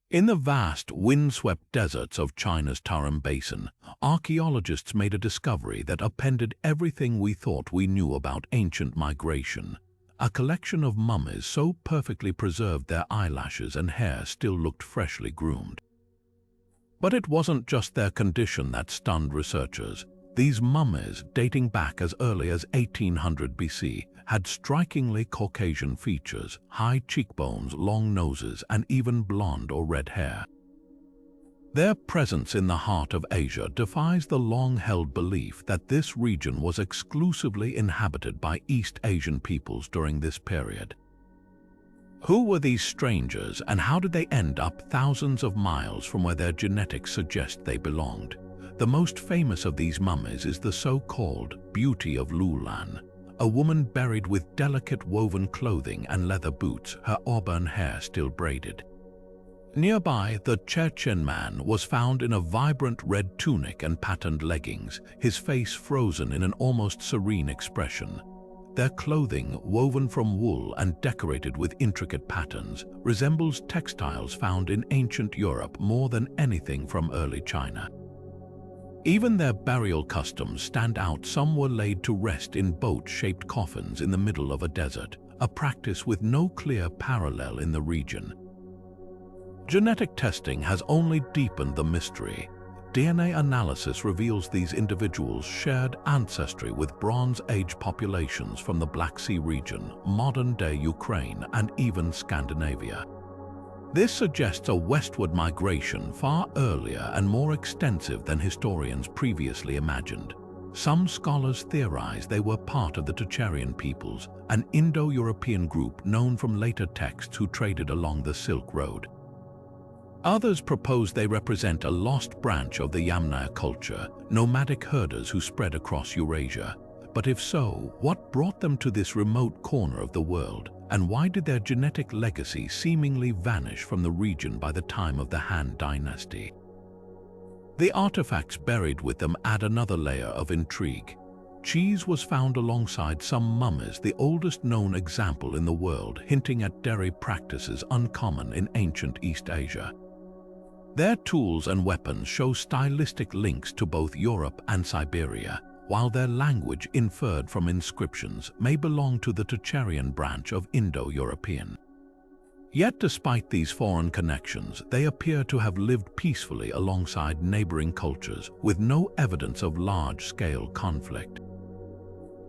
In the vast, windswept deserts of China's Tarim Basin, archaeologists made a discovery that upended everything we thought we knew about ancient migration. A collection of mummies so perfectly preserved their eyelashes and hair still looked freshly groomed. But it wasn't just their condition that stunned researchers. These mummies, dating back as early as 1800 BC, had strikingly Caucasian features, high cheekbones, long noses, and even blonde or red hair. Their presence in the heart of Asia defies the long-held belief that this region was exclusively inhabited by East Asian peoples during this period. Who were these strangers, and how did they end up thousands of miles from where their genetics suggest they belonged? The most famous of these mummies is the so-called Beauty of Lulan, a woman buried with delicate woven clothing and leather boots, her auburn hair still braided. Nearby, the Chechen man was found in a vibrant red tunic and patterned leggings, his face frozen in an almost serene expression. Their clothing, woven from wool and decorated with intricate patterns, resembles textiles found in ancient Europe more than anything from early China. Even their burial customs stand out. Some were laid to rest in boat-shaped coffins in the middle of a desert, a practice with no clear parallel in the region. Genetic testing has only deepened the mystery. DNA analysis reveals these individuals shared ancestry with Bronze Age populations from the Black Sea region, modern-day Ukraine, and even Scandinavia. This suggests a westward migration far earlier and more extensive than historians previously imagined. Some scholars theorize they were part of the Tocharian peoples, an Indo-European group known from later texts who traded along the Silk Road. Others propose they represent a lost branch of the Yamnaya culture, nomadic herders who spread across Eurasia. But if so, what brought them to this remote corner of the world? And why did their genetic legacy seemingly vanish from the region by the time of the Han Dynasty? The artifacts buried with them add another layer of intrigue. Cheese was found alongside some mummies, the oldest known example in the world, hinting at dairy practices uncommon in ancient East Asia. Their tools and weapons show stylistic links to both Europe and Siberia, while their language, inferred from inscriptions, may belong to the Tocharian branch of Indo-European. Yet despite these foreign connections, they appear to have lived peacefully alongside neighboring cultures, with no evidence of large-scale conflict.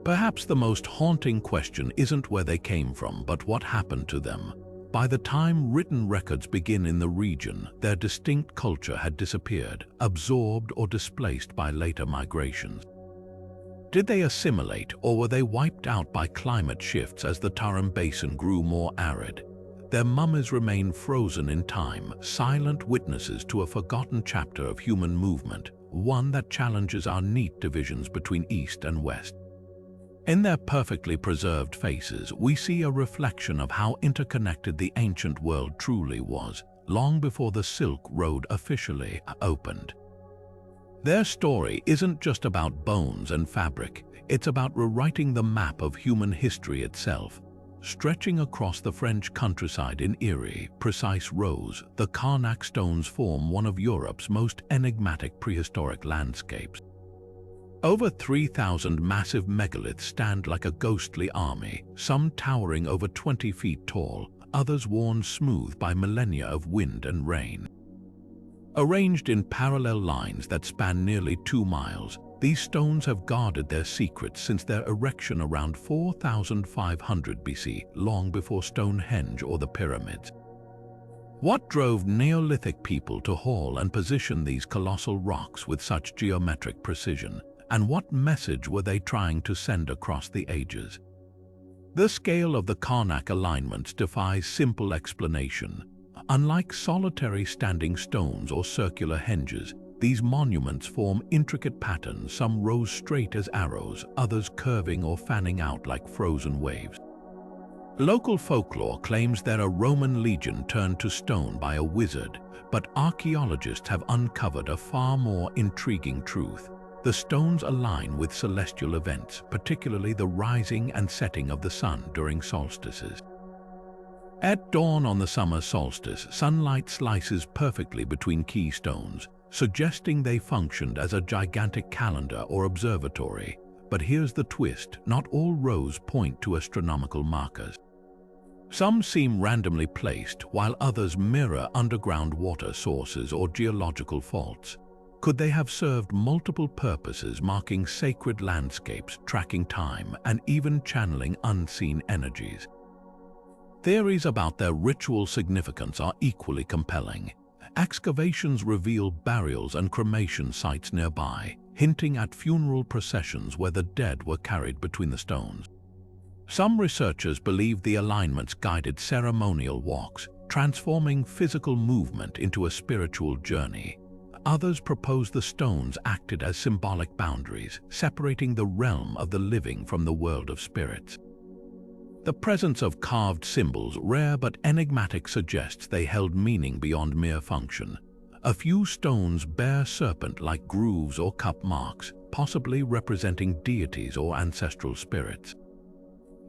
Perhaps the most haunting question isn't where they came from, but what happened to them. By the time written records begin in the region, their distinct culture had disappeared, absorbed or displaced by later migrations. Did they assimilate, or were they wiped out by climate shifts as the Tarim Basin grew more arid? Their mummies remain frozen in time, silent witnesses to a forgotten chapter of human movement, one that challenges our neat divisions between East and West. In their perfectly preserved faces, we see a reflection of how interconnected the ancient world truly was, long before the Silk Road officially opened. Their story isn't just about bones and fabric, it's about rewriting the map of human history itself. Stretching across the French countryside in eerie, precise rows, the Karnak stones form one of Europe's most enigmatic prehistoric landscapes. Over 3,000 massive megaliths stand like a ghostly army, some towering over 20 feet tall, others worn smooth by millennia of wind and rain. Arranged in parallel lines that span nearly 2 miles, these stones have guarded their secrets since their erection around 4,500 BC, long before Stonehenge or the Pyramids. What drove Neolithic people to haul and position these colossal rocks with such geometric precision? And what message were they trying to send across the ages? The scale of the Karnak alignments defies simple explanation. Unlike solitary standing stones or circular henges, these monuments form intricate patterns, some rows straight as arrows, others curving or fanning out like frozen waves. Local folklore claims that a Roman legion turned to stone by a wizard, but archaeologists have uncovered a far more intriguing truth. The stones align with celestial events, particularly the rising and setting of the sun during solstices. At dawn on the summer solstice, sunlight slices perfectly between key stones, suggesting they functioned as a gigantic calendar or observatory. But here's the twist: not all rows point to astronomical markers. Some seem randomly placed, while others mirror underground water sources or geological faults. Could they have served multiple purposes, marking sacred landscapes, tracking time, and even channeling unseen energies? Theories about their ritual significance are equally compelling. Excavations reveal burials and cremation sites nearby, hinting at funeral processions where the dead were carried between the stones. Some researchers believe the alignments guided ceremonial walks, transforming physical movement into a spiritual journey. Others propose the stones acted as symbolic boundaries, separating the realm of the living from the world of spirits. The presence of carved symbols, rare but enigmatic, suggests they held meaning beyond mere function. A few stones bear serpent-like grooves or cup marks, possibly representing deities or ancestral spirits.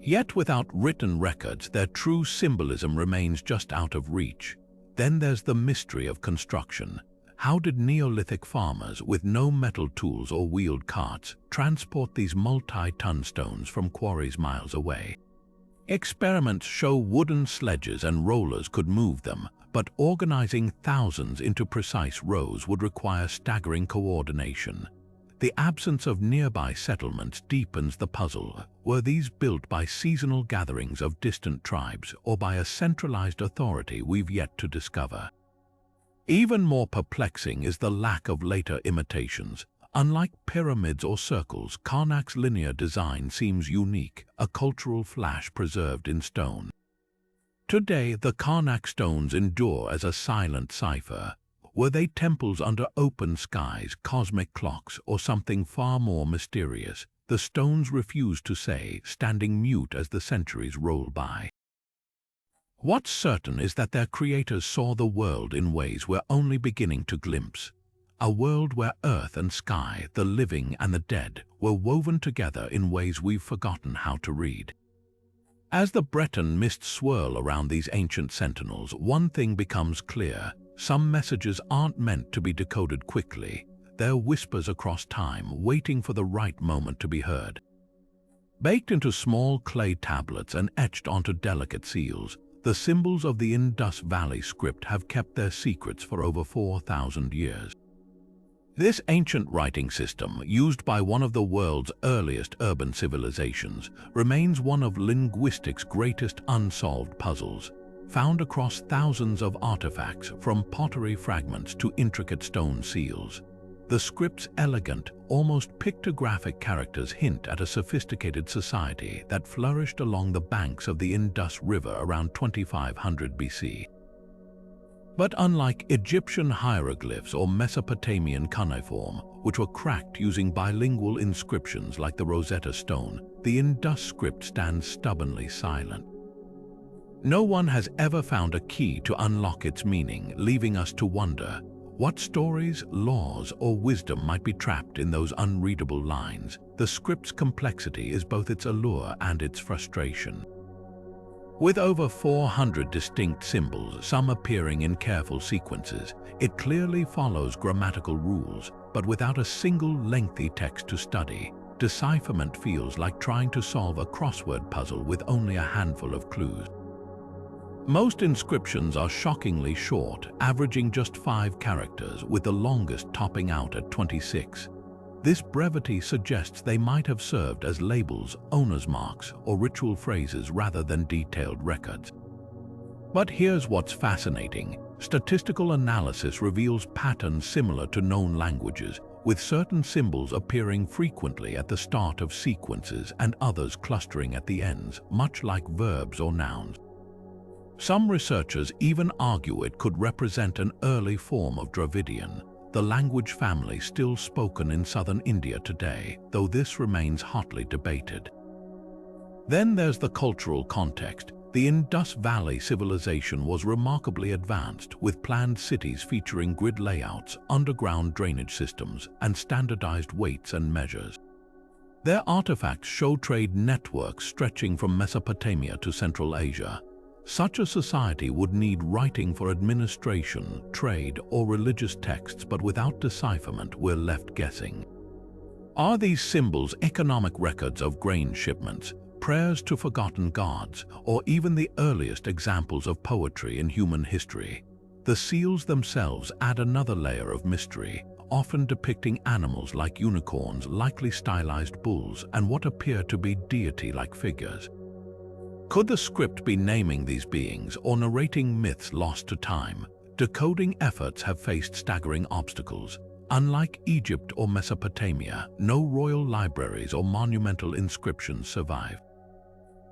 Yet without written records, their true symbolism remains just out of reach. Then there's the mystery of construction. How did Neolithic farmers, with no metal tools or wheeled carts, transport these multi-ton stones from quarries miles away? Experiments show wooden sledges and rollers could move them, but organizing thousands into precise rows would require staggering coordination. The absence of nearby settlements deepens the puzzle. Were these built by seasonal gatherings of distant tribes or by a centralized authority we've yet to discover? Even more perplexing is the lack of later imitations. Unlike pyramids or circles, Karnak's linear design seems unique, a cultural flash preserved in stone. Today, the Karnak stones endure as a silent cipher. Were they temples under open skies, cosmic clocks, or something far more mysterious? The stones refuse to say, standing mute as the centuries roll by. What's certain is that their creators saw the world in ways we're only beginning to glimpse. A world where earth and sky, the living and the dead, were woven together in ways we've forgotten how to read. As the Breton mists swirl around these ancient sentinels, one thing becomes clear. Some messages aren't meant to be decoded quickly. They're whispers across time, waiting for the right moment to be heard. Baked into small clay tablets and etched onto delicate seals, the symbols of the Indus Valley Script have kept their secrets for over 4,000 years. This ancient writing system, used by one of the world's earliest urban civilizations, remains one of linguistics' greatest unsolved puzzles. Found across thousands of artifacts, from pottery fragments to intricate stone seals, the script's elegant, almost pictographic characters hint at a sophisticated society that flourished along the banks of the Indus River around 2500 BC. But unlike Egyptian hieroglyphs or Mesopotamian cuneiform, which were cracked using bilingual inscriptions like the Rosetta Stone, the Indus script stands stubbornly silent. No one has ever found a key to unlock its meaning, leaving us to wonder what stories, laws, or wisdom might be trapped in those unreadable lines. The script's complexity is both its allure and its frustration. With over 400 distinct symbols, some appearing in careful sequences, it clearly follows grammatical rules. but without a single lengthy text to study, decipherment feels like trying to solve a crossword puzzle with only a handful of clues. Most inscriptions are shockingly short, averaging just 5 characters, with the longest topping out at 26. This brevity suggests they might have served as labels, owner's marks, or ritual phrases rather than detailed records. But here's what's fascinating. Statistical analysis reveals patterns similar to known languages, with certain symbols appearing frequently at the start of sequences and others clustering at the ends, much like verbs or nouns. Some researchers even argue it could represent an early form of Dravidian, the language family still spoken in southern India today, though this remains hotly debated. Then there's the cultural context. The Indus Valley civilization was remarkably advanced, with planned cities featuring grid layouts, underground drainage systems, and standardized weights and measures. Their artifacts show trade networks stretching from Mesopotamia to Central Asia. Such a society would need writing for administration, trade, or religious texts, but without decipherment, we're left guessing. Are these symbols economic records of grain shipments, prayers to forgotten gods, or even the earliest examples of poetry in human history? The seals themselves add another layer of mystery, often depicting animals like unicorns, likely stylized bulls, and what appear to be deity-like figures. Could the script be naming these beings or narrating myths lost to time? Decoding efforts have faced staggering obstacles. Unlike Egypt or Mesopotamia, no royal libraries or monumental inscriptions survive.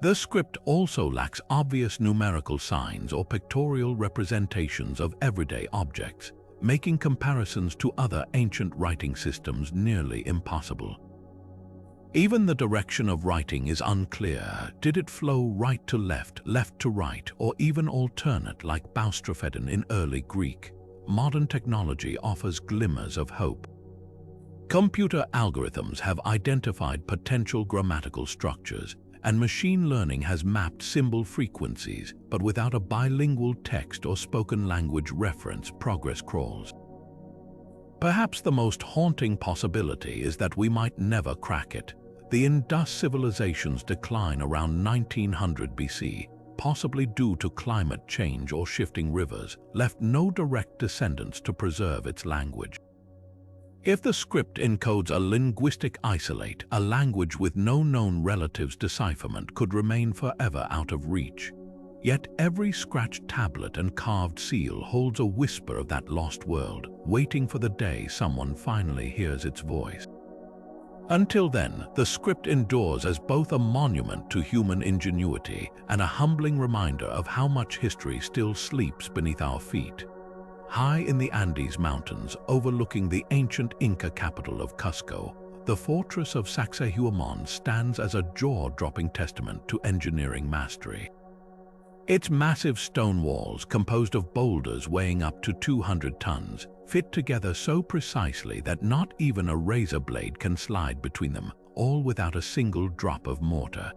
The script also lacks obvious numerical signs or pictorial representations of everyday objects, making comparisons to other ancient writing systems nearly impossible. Even the direction of writing is unclear. Did it flow right to left, left to right, or even alternate like Boustrophedon in early Greek? Modern technology offers glimmers of hope. Computer algorithms have identified potential grammatical structures, and machine learning has mapped symbol frequencies, but without a bilingual text or spoken language reference, progress crawls. Perhaps the most haunting possibility is that we might never crack it. The Indus civilization's decline around 1900 BC, possibly due to climate change or shifting rivers, left no direct descendants to preserve its language. If the script encodes a linguistic isolate, a language with no known relatives, decipherment could remain forever out of reach. Yet every scratched tablet and carved seal holds a whisper of that lost world, waiting for the day someone finally hears its voice. Until then, the script endures as both a monument to human ingenuity and a humbling reminder of how much history still sleeps beneath our feet. High in the Andes Mountains, overlooking the ancient Inca capital of Cusco, the fortress of Sacsayhuaman stands as a jaw-dropping testament to engineering mastery. Its massive stone walls, composed of boulders weighing up to 200 tons, fit together so precisely that not even a razor blade can slide between them, all without a single drop of mortar.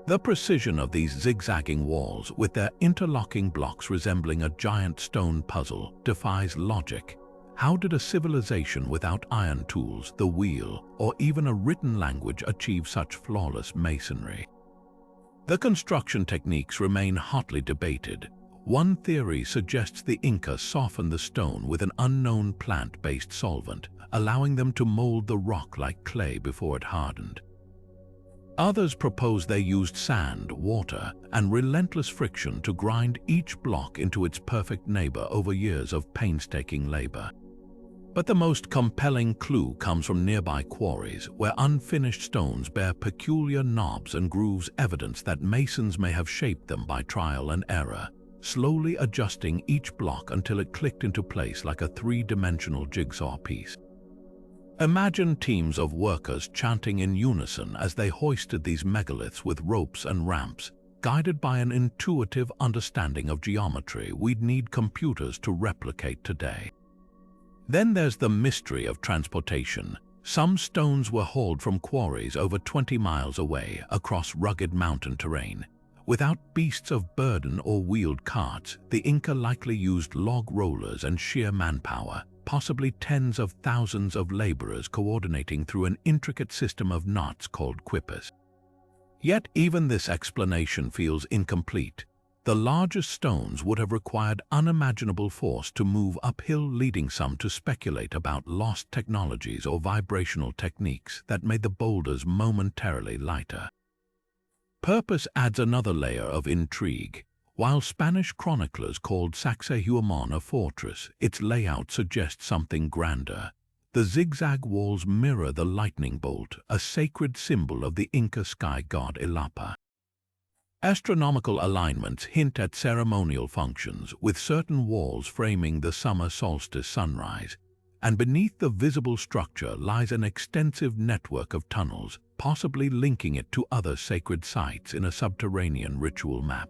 The precision of these zigzagging walls, with their interlocking blocks resembling a giant stone puzzle, defies logic. How did a civilization without iron tools, the wheel, or even a written language achieve such flawless masonry? The construction techniques remain hotly debated. One theory suggests the Inca softened the stone with an unknown plant-based solvent, allowing them to mold the rock like clay before it hardened. Others propose they used sand, water, and relentless friction to grind each block into its perfect neighbor over years of painstaking labor. But the most compelling clue comes from nearby quarries, where unfinished stones bear peculiar knobs and grooves, evidence that masons may have shaped them by trial and error, slowly adjusting each block until it clicked into place like a three-dimensional jigsaw piece. Imagine teams of workers chanting in unison as they hoisted these megaliths with ropes and ramps, guided by an intuitive understanding of geometry we'd need computers to replicate today. Then there's the mystery of transportation. Some stones were hauled from quarries over 20 miles away across rugged mountain terrain. Without beasts of burden or wheeled carts, the Inca likely used log rollers and sheer manpower, possibly tens of thousands of laborers coordinating through an intricate system of knots called quippers. Yet even this explanation feels incomplete. The largest stones would have required unimaginable force to move uphill, leading some to speculate about lost technologies or vibrational techniques that made the boulders momentarily lighter. Purpose adds another layer of intrigue. While Spanish chroniclers called Sacsayhuaman a fortress, its layout suggests something grander. The zigzag walls mirror the lightning bolt, a sacred symbol of the Inca sky god Illapa. Astronomical alignments hint at ceremonial functions, with certain walls framing the summer solstice sunrise, and beneath the visible structure lies an extensive network of tunnels, possibly linking it to other sacred sites in a subterranean ritual map.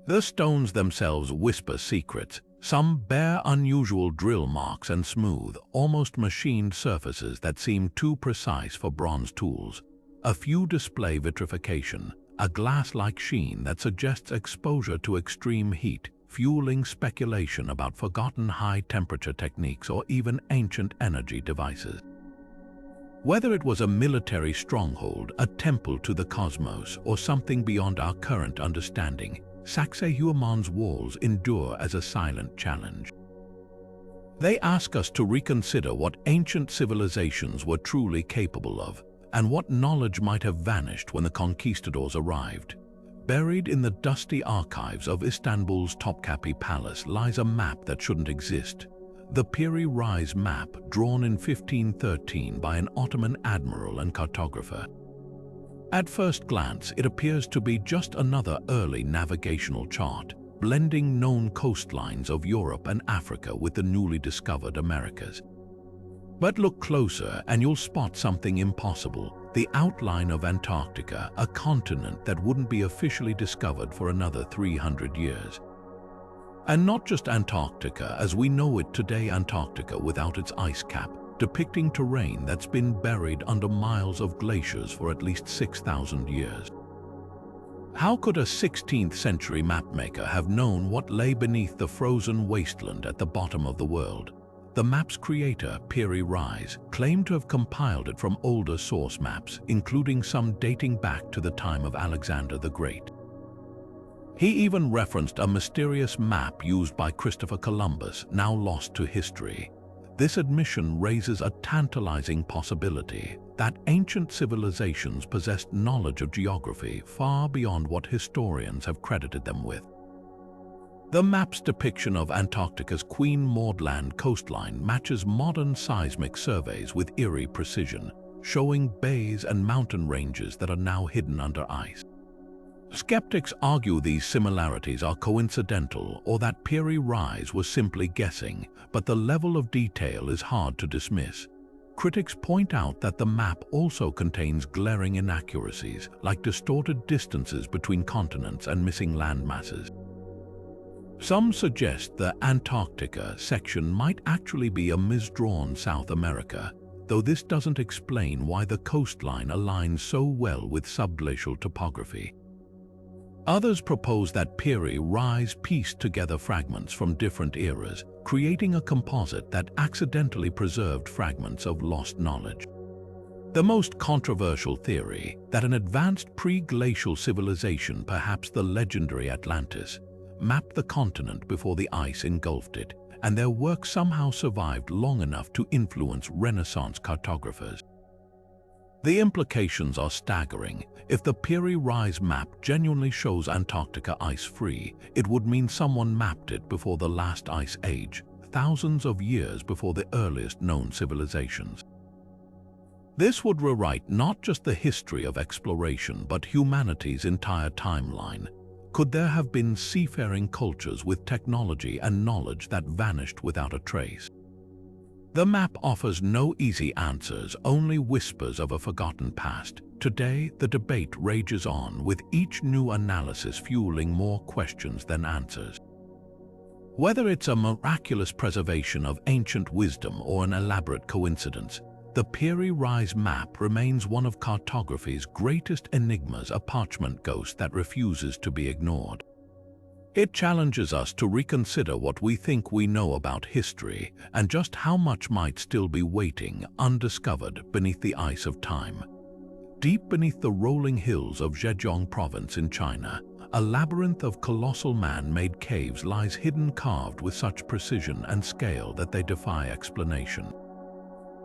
The stones themselves whisper secrets. Some bear unusual drill marks and smooth, almost machined surfaces that seem too precise for bronze tools. A few display vitrification, a glass-like sheen that suggests exposure to extreme heat, fueling speculation about forgotten high-temperature techniques or even ancient energy devices. Whether it was a military stronghold, a temple to the cosmos, or something beyond our current understanding, Sacsayhuaman's walls endure as a silent challenge. They ask us to reconsider what ancient civilizations were truly capable of, and what knowledge might have vanished when the conquistadors arrived. Buried in the dusty archives of Istanbul's Topkapi Palace lies a map that shouldn't exist. The Piri Reis Map, drawn in 1513 by an Ottoman admiral and cartographer. At first glance, it appears to be just another early navigational chart, blending known coastlines of Europe and Africa with the newly discovered Americas. But look closer and you'll spot something impossible: the outline of Antarctica, a continent that wouldn't be officially discovered for another 300 years. And not just Antarctica as we know it today, Antarctica without its ice cap, depicting terrain that's been buried under miles of glaciers for at least 6,000 years. How could a 16th century mapmaker have known what lay beneath the frozen wasteland at the bottom of the world? The map's creator, Piri Reis, claimed to have compiled it from older source maps, including some dating back to the time of Alexander the Great. He even referenced a mysterious map used by Christopher Columbus, now lost to history. This admission raises a tantalizing possibility that ancient civilizations possessed knowledge of geography far beyond what historians have credited them with. The map's depiction of Antarctica's Queen Maud Land coastline matches modern seismic surveys with eerie precision, showing bays and mountain ranges that are now hidden under ice. Skeptics argue these similarities are coincidental or that Piri Reis was simply guessing, but the level of detail is hard to dismiss. Critics point out that the map also contains glaring inaccuracies, like distorted distances between continents and missing landmasses. Some suggest the Antarctica section might actually be a misdrawn South America, though this doesn't explain why the coastline aligns so well with subglacial topography. Others propose that Piri Reis pieced together fragments from different eras, creating a composite that accidentally preserved fragments of lost knowledge. The most controversial theory, that an advanced pre-glacial civilization, perhaps the legendary Atlantis, mapped the continent before the ice engulfed it, and their work somehow survived long enough to influence Renaissance cartographers. The implications are staggering. If the Piri Reis map genuinely shows Antarctica ice-free, it would mean someone mapped it before the last ice age, thousands of years before the earliest known civilizations. This would rewrite not just the history of exploration, but humanity's entire timeline. Could there have been seafaring cultures with technology and knowledge that vanished without a trace? The map offers no easy answers, only whispers of a forgotten past. Today, the debate rages on, with each new analysis fueling more questions than answers. Whether it's a miraculous preservation of ancient wisdom or an elaborate coincidence, the Piri Reis map remains one of cartography's greatest enigmas, a parchment ghost that refuses to be ignored. It challenges us to reconsider what we think we know about history and just how much might still be waiting undiscovered beneath the ice of time. Deep beneath the rolling hills of Zhejiang province in China, a labyrinth of colossal man-made caves lies hidden, carved with such precision and scale that they defy explanation.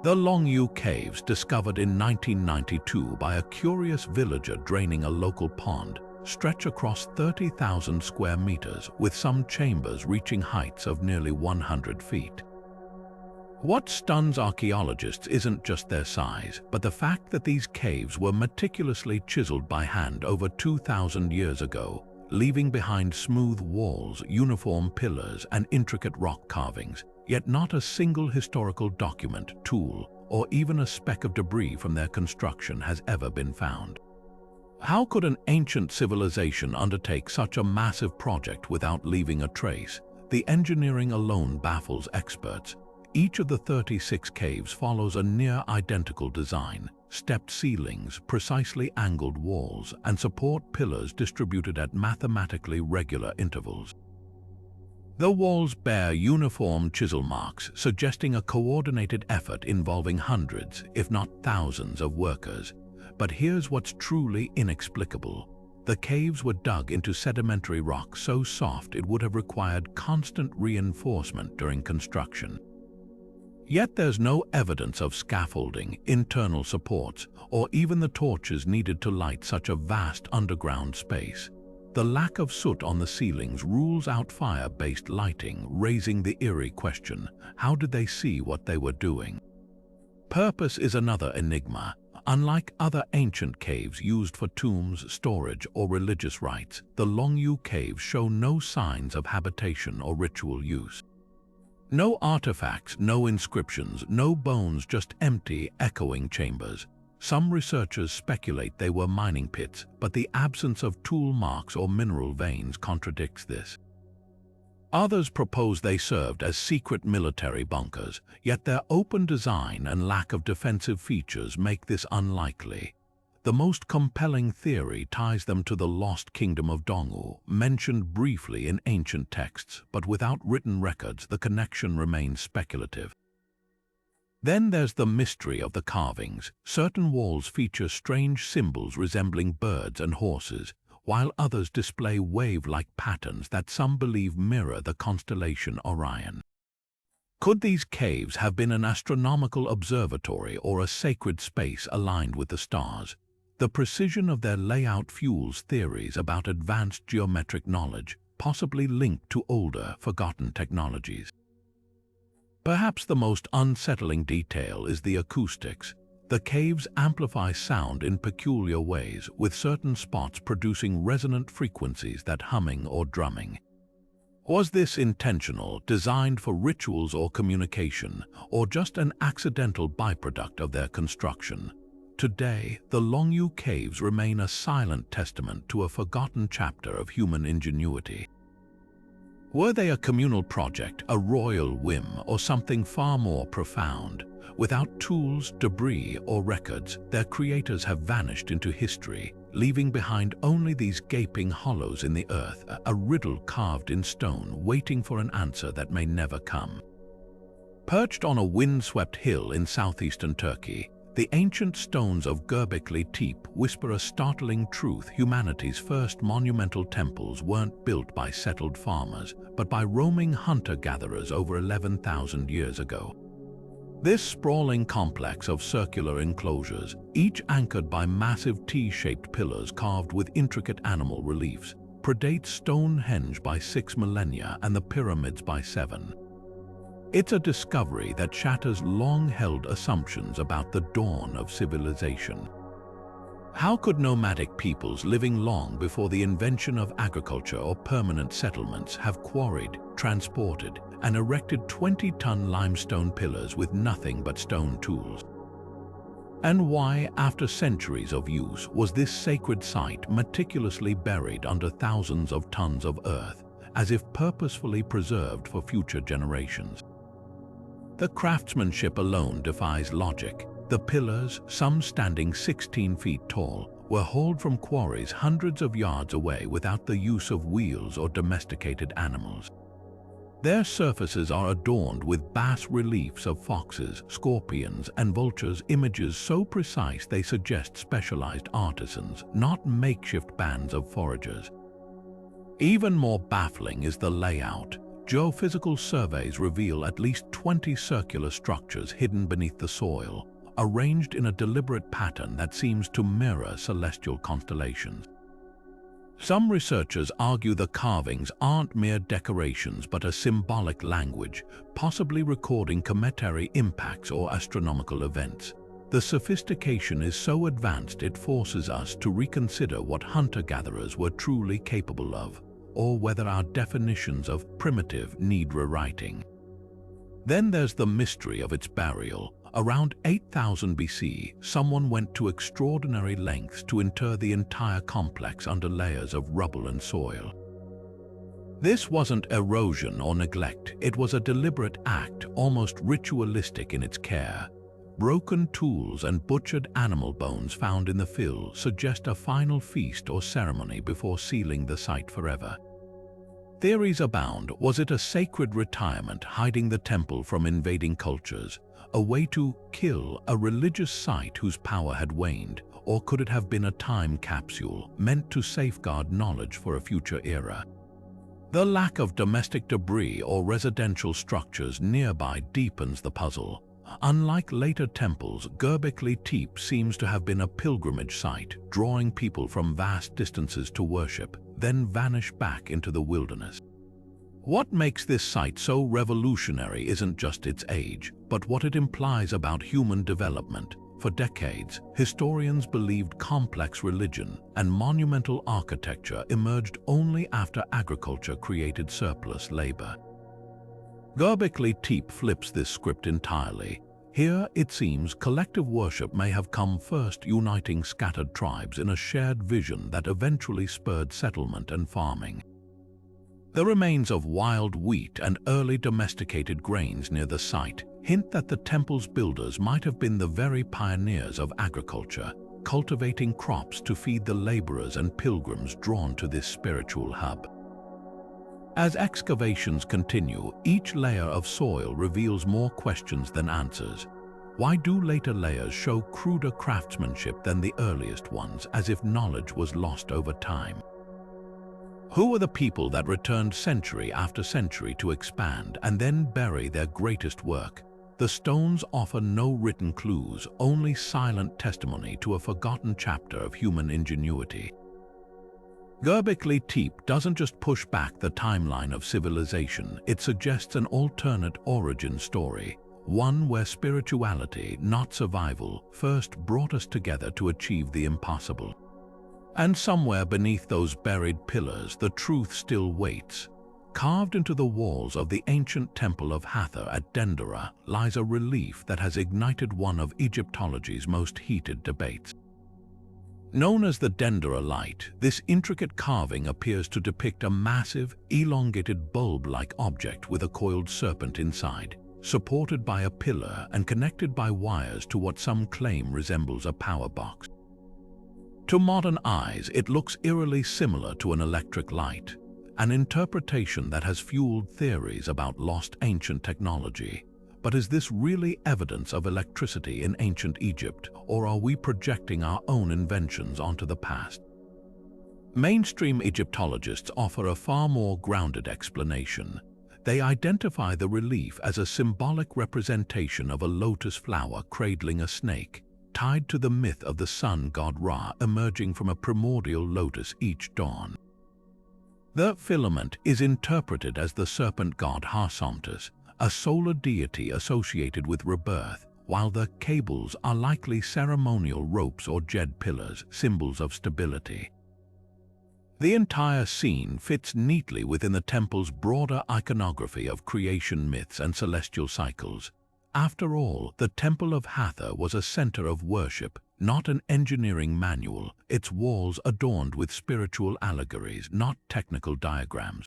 The Longyu Caves, discovered in 1992 by a curious villager draining a local pond, stretch across 30,000 square meters, with some chambers reaching heights of nearly 100 feet. What stuns archaeologists isn't just their size, but the fact that these caves were meticulously chiseled by hand over 2,000 years ago, leaving behind smooth walls, uniform pillars, and intricate rock carvings, yet not a single historical document, tool, or even a speck of debris from their construction has ever been found. How could an ancient civilization undertake such a massive project without leaving a trace? The engineering alone baffles experts. Each of the 36 caves follows a near-identical design: stepped ceilings, precisely angled walls, and support pillars distributed at mathematically regular intervals. The walls bear uniform chisel marks, suggesting a coordinated effort involving hundreds, if not thousands, of workers. But here's what's truly inexplicable. The caves were dug into sedimentary rock so soft it would have required constant reinforcement during construction. Yet there's no evidence of scaffolding, internal supports, or even the torches needed to light such a vast underground space. The lack of soot on the ceilings rules out fire-based lighting, raising the eerie question: how did they see what they were doing? Purpose is another enigma. Unlike other ancient caves used for tombs, storage, or religious rites, the Longyu caves show no signs of habitation or ritual use. No artifacts, no inscriptions, no bones, just empty, echoing chambers. Some researchers speculate they were mining pits, but the absence of tool marks or mineral veins contradicts this. Others propose they served as secret military bunkers, yet their open design and lack of defensive features make this unlikely. The most compelling theory ties them to the lost kingdom of Dongwu, mentioned briefly in ancient texts, but without written records, the connection remains speculative. Then there's the mystery of the carvings. Certain walls feature strange symbols resembling birds and horses, while others display wave-like patterns that some believe mirror the constellation Orion. Could these caves have been an astronomical observatory or a sacred space aligned with the stars? The precision of their layout fuels theories about advanced geometric knowledge, possibly linked to older, forgotten technologies. Perhaps the most unsettling detail is the acoustics. The caves amplify sound in peculiar ways, with certain spots producing resonant frequencies that humming or drumming. Was this intentional, designed for rituals or communication, or just an accidental byproduct of their construction? Today, the Longyu Caves remain a silent testament to a forgotten chapter of human ingenuity. Were they a communal project, a royal whim, or something far more profound? Without tools, debris, or records, their creators have vanished into history, leaving behind only these gaping hollows in the earth, a riddle carved in stone, waiting for an answer that may never come. Perched on a windswept hill in southeastern Turkey, the ancient stones of Gobekli Tepe whisper a startling truth: humanity's first monumental temples weren't built by settled farmers, but by roaming hunter-gatherers over 11,000 years ago. This sprawling complex of circular enclosures, each anchored by massive T-shaped pillars carved with intricate animal reliefs, predates Stonehenge by 6 millennia and the Pyramids by 7. It's a discovery that shatters long-held assumptions about the dawn of civilization. How could nomadic peoples living long before the invention of agriculture or permanent settlements have quarried, transported, and erected 20-ton limestone pillars with nothing but stone tools? And why, after centuries of use, was this sacred site meticulously buried under thousands of tons of earth, as if purposefully preserved for future generations? The craftsmanship alone defies logic. The pillars, some standing 16 feet tall, were hauled from quarries hundreds of yards away without the use of wheels or domesticated animals. Their surfaces are adorned with bas-reliefs of foxes, scorpions, and vultures, images so precise they suggest specialized artisans, not makeshift bands of foragers. Even more baffling is the layout. Geophysical surveys reveal at least 20 circular structures hidden beneath the soil, arranged in a deliberate pattern that seems to mirror celestial constellations. Some researchers argue the carvings aren't mere decorations but a symbolic language, possibly recording cometary impacts or astronomical events. The sophistication is so advanced it forces us to reconsider what hunter-gatherers were truly capable of, or whether our definitions of primitive need rewriting. Then there's the mystery of its burial. Around 8000 BC, someone went to extraordinary lengths to inter the entire complex under layers of rubble and soil. This wasn't erosion or neglect, it was a deliberate act, almost ritualistic in its care. Broken tools and butchered animal bones found in the fill suggest a final feast or ceremony before sealing the site forever. Theories abound. Was it a sacred retirement hiding the temple from invading cultures? A way to kill a religious site whose power had waned? Or could it have been a time capsule meant to safeguard knowledge for a future era? The lack of domestic debris or residential structures nearby deepens the puzzle. Unlike later temples, Gobekli Tepe seems to have been a pilgrimage site, drawing people from vast distances to worship, then vanish back into the wilderness. What makes this site so revolutionary isn't just its age, but what it implies about human development. For decades, historians believed complex religion and monumental architecture emerged only after agriculture created surplus labor. Gobekli Tepe flips this script entirely. Here, it seems, collective worship may have come first, uniting scattered tribes in a shared vision that eventually spurred settlement and farming. The remains of wild wheat and early domesticated grains near the site hint that the temple's builders might have been the very pioneers of agriculture, cultivating crops to feed the laborers and pilgrims drawn to this spiritual hub. As excavations continue, each layer of soil reveals more questions than answers. Why do later layers show cruder craftsmanship than the earliest ones, as if knowledge was lost over time? Who were the people that returned century after century to expand and then bury their greatest work? The stones offer no written clues, only silent testimony to a forgotten chapter of human ingenuity. Gobekli Tepe doesn't just push back the timeline of civilization, it suggests an alternate origin story, one where spirituality, not survival, first brought us together to achieve the impossible. And somewhere beneath those buried pillars, the truth still waits. Carved into the walls of the ancient temple of Hathor at Dendera lies a relief that has ignited one of Egyptology's most heated debates. Known as the Dendera Light, this intricate carving appears to depict a massive, elongated bulb-like object with a coiled serpent inside, supported by a pillar and connected by wires to what some claim resembles a power box. To modern eyes, it looks eerily similar to an electric light, an interpretation that has fueled theories about lost ancient technology. But is this really evidence of electricity in ancient Egypt, or are we projecting our own inventions onto the past? Mainstream Egyptologists offer a far more grounded explanation. They identify the relief as a symbolic representation of a lotus flower cradling a snake, tied to the myth of the sun god Ra emerging from a primordial lotus each dawn. The filament is interpreted as the serpent god Harsomptus, a solar deity associated with rebirth, while the cables are likely ceremonial ropes or jed pillars, symbols of stability. The entire scene fits neatly within the temple's broader iconography of creation myths and celestial cycles. After all, the Temple of Hathor was a center of worship, not an engineering manual, its walls adorned with spiritual allegories, not technical diagrams.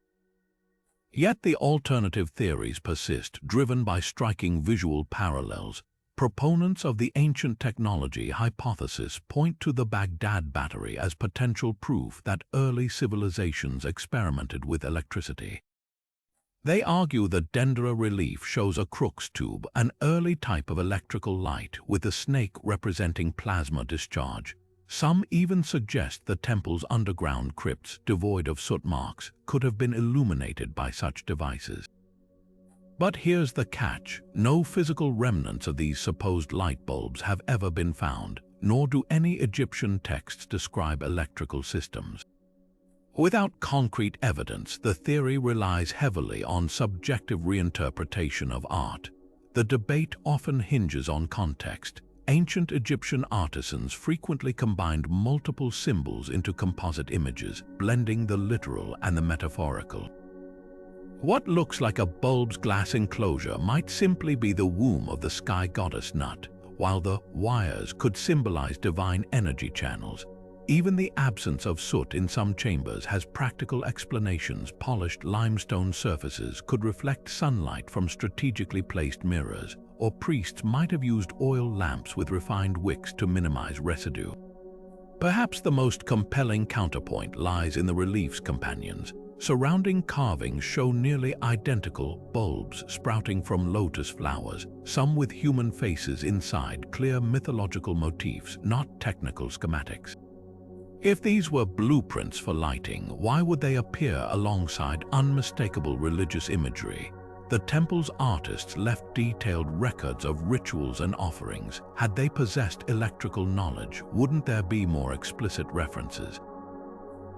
Yet the alternative theories persist, driven by striking visual parallels. Proponents of the ancient technology hypothesis point to the Baghdad battery as potential proof that early civilizations experimented with electricity. They argue the Dendera relief shows a Crookes tube, an early type of electrical light with a snake representing plasma discharge. Some even suggest the temple's underground crypts, devoid of soot marks, could have been illuminated by such devices. But here's the catch: no physical remnants of these supposed light bulbs have ever been found, nor do any Egyptian texts describe electrical systems. Without concrete evidence, the theory relies heavily on subjective reinterpretation of art. The debate often hinges on context. Ancient Egyptian artisans frequently combined multiple symbols into composite images, blending the literal and the metaphorical. What looks like a bulb's glass enclosure might simply be the womb of the sky goddess Nut, while the wires could symbolize divine energy channels. Even the absence of soot in some chambers has practical explanations. Polished limestone surfaces could reflect sunlight from strategically placed mirrors, or priests might have used oil lamps with refined wicks to minimize residue. Perhaps the most compelling counterpoint lies in the relief's companions. Surrounding carvings show nearly identical bulbs sprouting from lotus flowers, some with human faces inside, clear mythological motifs, not technical schematics. If these were blueprints for lighting, why would they appear alongside unmistakable religious imagery? The temple's artists left detailed records of rituals and offerings. Had they possessed electrical knowledge, wouldn't there be more explicit references?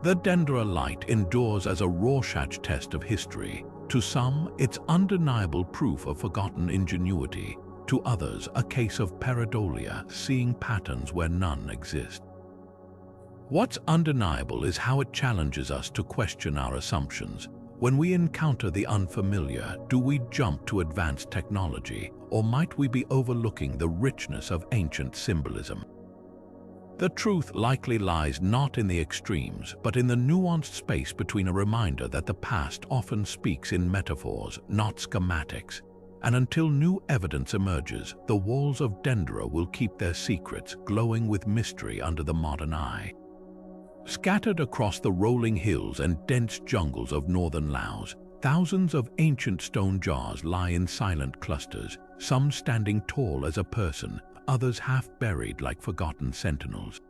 The Dendera light endures as a Rorschach test of history. To some, it's undeniable proof of forgotten ingenuity. To others, a case of pareidolia, seeing patterns where none exist. What's undeniable is how it challenges us to question our assumptions. When we encounter the unfamiliar, do we jump to advanced technology, or might we be overlooking the richness of ancient symbolism? The truth likely lies not in the extremes, but in the nuanced space between a reminder that the past often speaks in metaphors, not schematics. And until new evidence emerges, the walls of Dendera will keep their secrets glowing with mystery under the modern eye. Scattered across the rolling hills and dense jungles of northern Laos, thousands of ancient stone jars lie in silent clusters, some standing tall as a person, others half-buried like forgotten sentinels.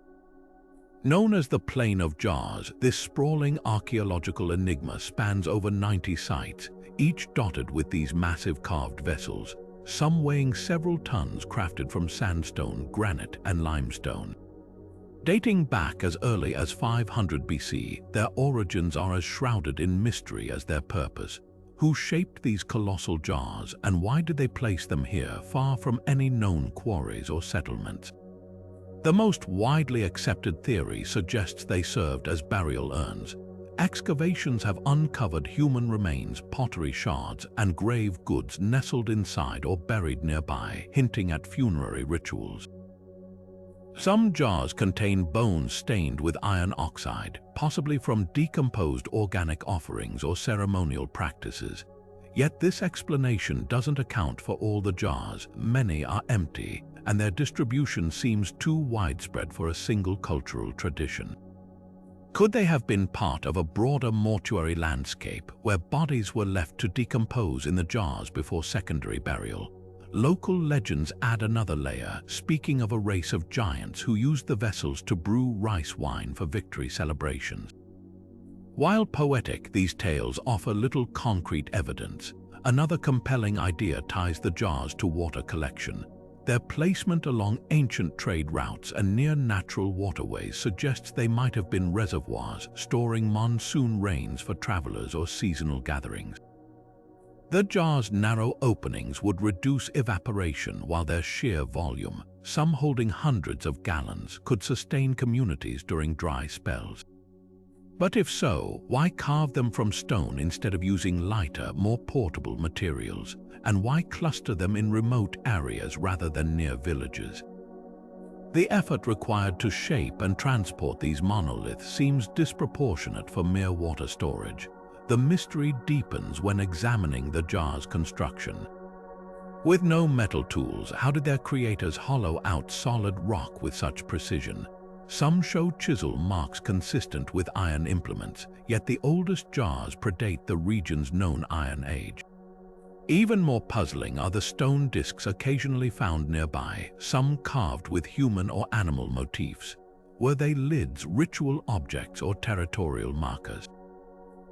Known as the Plain of Jars, this sprawling archaeological enigma spans over 90 sites, each dotted with these massive carved vessels, some weighing several tons, crafted from sandstone, granite, and limestone. Dating back as early as 500 BC, their origins are as shrouded in mystery as their purpose. Who shaped these colossal jars, and why did they place them here, far from any known quarries or settlements? The most widely accepted theory suggests they served as burial urns. Excavations have uncovered human remains, pottery shards, and grave goods nestled inside or buried nearby, hinting at funerary rituals. Some jars contain bones stained with iron oxide, possibly from decomposed organic offerings or ceremonial practices. Yet this explanation doesn't account for all the jars. Many are empty, and their distribution seems too widespread for a single cultural tradition. Could they have been part of a broader mortuary landscape where bodies were left to decompose in the jars before secondary burial? Local legends add another layer, speaking of a race of giants who used the vessels to brew rice wine for victory celebrations. While poetic, these tales offer little concrete evidence. Another compelling idea ties the jars to water collection. Their placement along ancient trade routes and near natural waterways suggests they might have been reservoirs, storing monsoon rains for travelers or seasonal gatherings. The jars' narrow openings would reduce evaporation, while their sheer volume, some holding hundreds of gallons, could sustain communities during dry spells. But if so, why carve them from stone instead of using lighter, more portable materials? And why cluster them in remote areas rather than near villages? The effort required to shape and transport these monoliths seems disproportionate for mere water storage. The mystery deepens when examining the jar's construction. With no metal tools, how did their creators hollow out solid rock with such precision? Some show chisel marks consistent with iron implements, yet the oldest jars predate the region's known Iron Age. Even more puzzling are the stone discs occasionally found nearby, some carved with human or animal motifs. Were they lids, ritual objects, or territorial markers?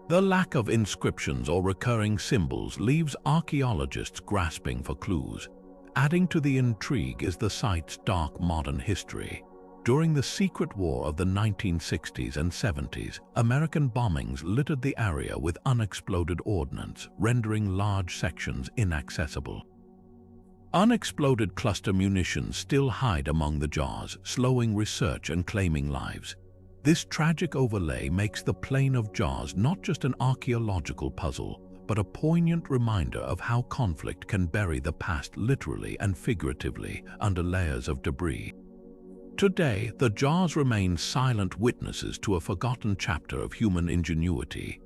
The lack of inscriptions or recurring symbols leaves archaeologists grasping for clues. Adding to the intrigue is the site's dark modern history. During the secret war of the 1960s and 70s, American bombings littered the area with unexploded ordnance, rendering large sections inaccessible. Unexploded cluster munitions still hide among the jars, slowing research and claiming lives. This tragic overlay makes the Plain of Jars not just an archaeological puzzle, but a poignant reminder of how conflict can bury the past literally and figuratively under layers of debris. Today, the jars remain silent witnesses to a forgotten chapter of human ingenuity.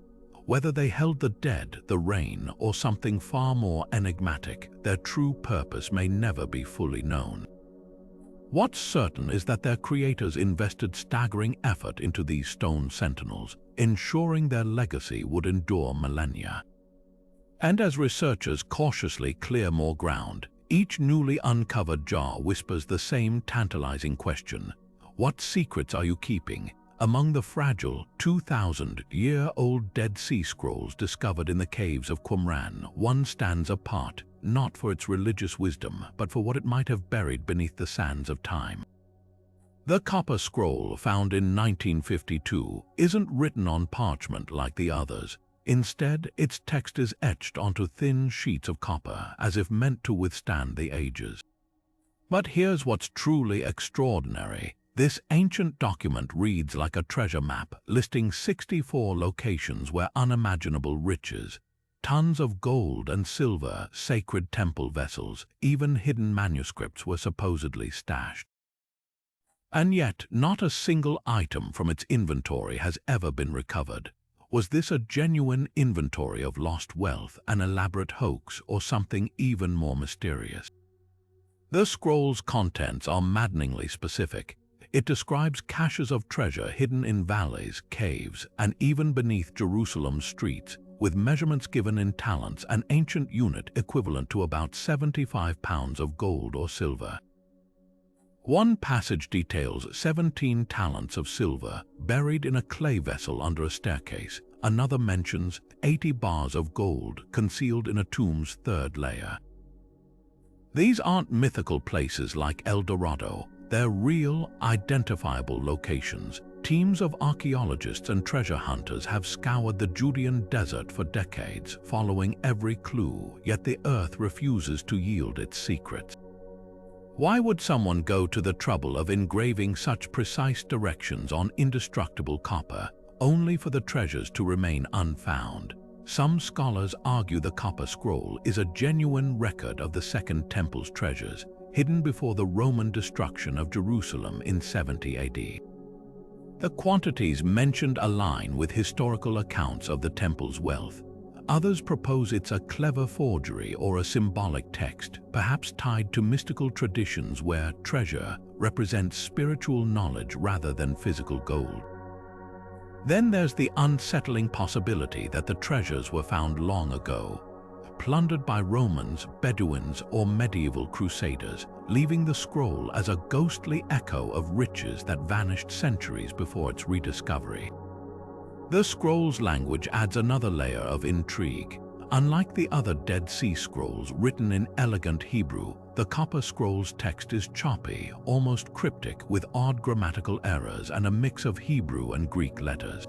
Whether they held the dead, the rain, or something far more enigmatic, their true purpose may never be fully known. What's certain is that their creators invested staggering effort into these stone sentinels, ensuring their legacy would endure millennia. And as researchers cautiously clear more ground, each newly uncovered jar whispers the same tantalizing question: what secrets are you keeping? Among the fragile 2,000-year-old Dead Sea Scrolls discovered in the caves of Qumran, one stands apart, not for its religious wisdom, but for what it might have buried beneath the sands of time. The copper scroll, found in 1952, isn't written on parchment like the others. Instead, its text is etched onto thin sheets of copper, as if meant to withstand the ages. But here's what's truly extraordinary. This ancient document reads like a treasure map, listing 64 locations where unimaginable riches, tons of gold and silver, sacred temple vessels, even hidden manuscripts were supposedly stashed. And yet, not a single item from its inventory has ever been recovered. Was this a genuine inventory of lost wealth, an elaborate hoax, or something even more mysterious? The scroll's contents are maddeningly specific. It describes caches of treasure hidden in valleys, caves, and even beneath Jerusalem's streets, with measurements given in talents, an ancient unit equivalent to about 75 pounds of gold or silver. One passage details 17 talents of silver buried in a clay vessel under a staircase. Another mentions 80 bars of gold concealed in a tomb's third layer. These aren't mythical places like El Dorado. They're real, identifiable locations. Teams of archaeologists and treasure hunters have scoured the Judean desert for decades, following every clue, yet the earth refuses to yield its secrets. Why would someone go to the trouble of engraving such precise directions on indestructible copper, only for the treasures to remain unfound? Some scholars argue the copper scroll is a genuine record of the Second Temple's treasures, hidden before the Roman destruction of Jerusalem in 70 AD. The quantities mentioned align with historical accounts of the temple's wealth. Others propose it's a clever forgery or a symbolic text, perhaps tied to mystical traditions where treasure represents spiritual knowledge rather than physical gold. Then there's the unsettling possibility that the treasures were found long ago, plundered by Romans, Bedouins, or medieval crusaders, leaving the scroll as a ghostly echo of riches that vanished centuries before its rediscovery. The scroll's language adds another layer of intrigue. Unlike the other Dead Sea Scrolls written in elegant Hebrew, the copper scroll's text is choppy, almost cryptic, with odd grammatical errors and a mix of Hebrew and Greek letters.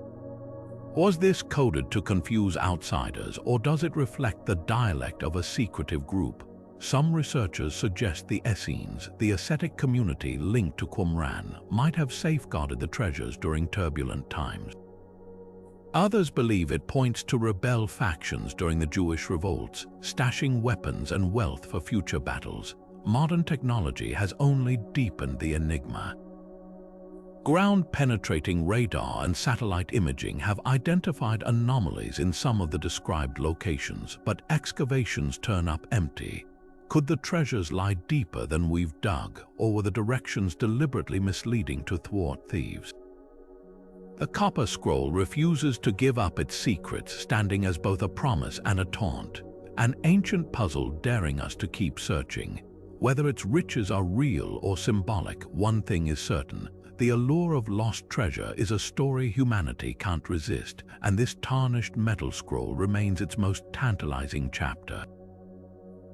Was this coded to confuse outsiders, or does it reflect the dialect of a secretive group? Some researchers suggest the Essenes, the ascetic community linked to Qumran, might have safeguarded the treasures during turbulent times. Others believe it points to rebel factions during the Jewish revolts, stashing weapons and wealth for future battles. Modern technology has only deepened the enigma. Ground-penetrating radar and satellite imaging have identified anomalies in some of the described locations, but excavations turn up empty. Could the treasures lie deeper than we've dug, or were the directions deliberately misleading to thwart thieves? The copper scroll refuses to give up its secrets, standing as both a promise and a taunt, an ancient puzzle daring us to keep searching. Whether its riches are real or symbolic, one thing is certain: the allure of lost treasure is a story humanity can't resist, and this tarnished metal scroll remains its most tantalizing chapter.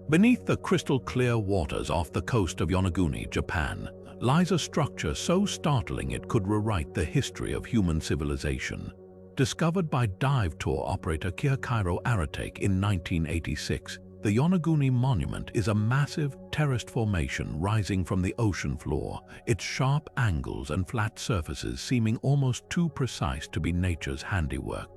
Beneath the crystal-clear waters off the coast of Yonaguni, Japan, lies a structure so startling it could rewrite the history of human civilization. Discovered by dive tour operator Kihachiro Aratake in 1986, the Yonaguni Monument is a massive, terraced formation rising from the ocean floor, its sharp angles and flat surfaces seeming almost too precise to be nature's handiwork.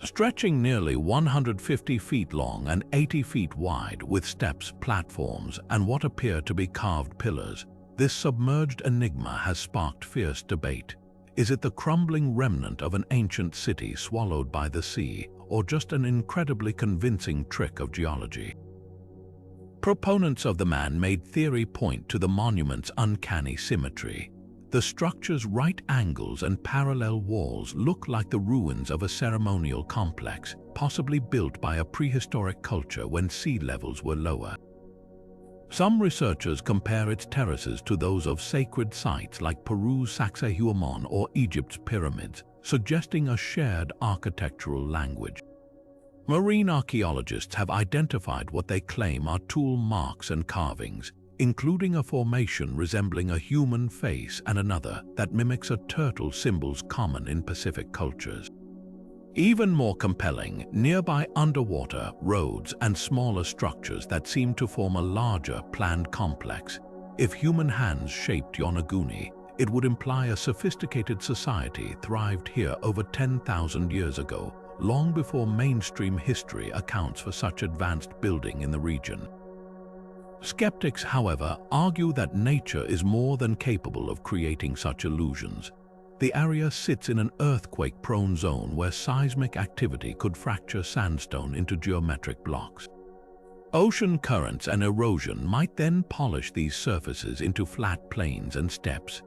Stretching nearly 150 feet long and 80 feet wide, with steps, platforms, and what appear to be carved pillars, this submerged enigma has sparked fierce debate. Is it the crumbling remnant of an ancient city swallowed by the sea, or just an incredibly convincing trick of geology? Proponents of the man-made theory point to the monument's uncanny symmetry. The structure's right angles and parallel walls look like the ruins of a ceremonial complex, possibly built by a prehistoric culture when sea levels were lower. Some researchers compare its terraces to those of sacred sites like Peru's Sacsayhuaman or Egypt's pyramids, suggesting a shared architectural language. Marine archaeologists have identified what they claim are tool marks and carvings, including a formation resembling a human face and another that mimics a turtle, symbols common in Pacific cultures. Even more compelling, nearby underwater roads and smaller structures that seem to form a larger, planned complex. If human hands shaped Yonaguni, it would imply a sophisticated society thrived here over 10,000 years ago, long before mainstream history accounts for such advanced building in the region. Skeptics, however, argue that nature is more than capable of creating such illusions. The area sits in an earthquake-prone zone where seismic activity could fracture sandstone into geometric blocks. Ocean currents and erosion might then polish these surfaces into flat plains and steps.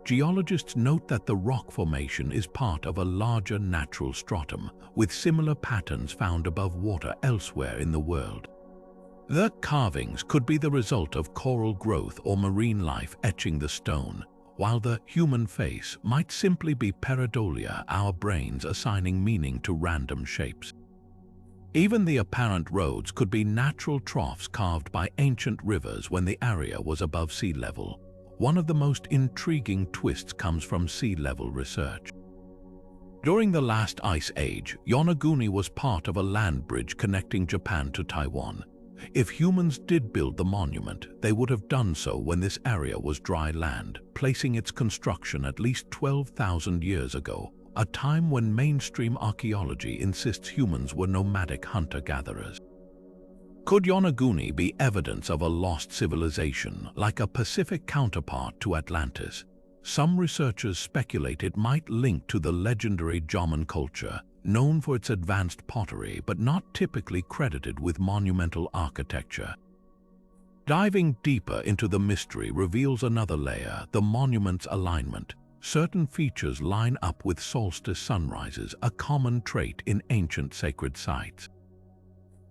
Geologists note that the rock formation is part of a larger natural stratum, with similar patterns found above water elsewhere in the world. The carvings could be the result of coral growth or marine life etching the stone, while the human face might simply be pareidolia, our brains assigning meaning to random shapes. Even the apparent roads could be natural troughs carved by ancient rivers when the area was above sea level. One of the most intriguing twists comes from sea level research. During the last ice age, Yonaguni was part of a land bridge connecting Japan to Taiwan. If humans did build the monument, they would have done so when this area was dry land, placing its construction at least 12,000 years ago, a time when mainstream archaeology insists humans were nomadic hunter-gatherers. Could Yonaguni be evidence of a lost civilization, like a Pacific counterpart to Atlantis? Some researchers speculate it might link to the legendary Jaman culture, known for its advanced pottery but not typically credited with monumental architecture. Diving deeper into the mystery reveals another layer: the monument's alignment. Certain features line up with solstice sunrises, a common trait in ancient sacred sites.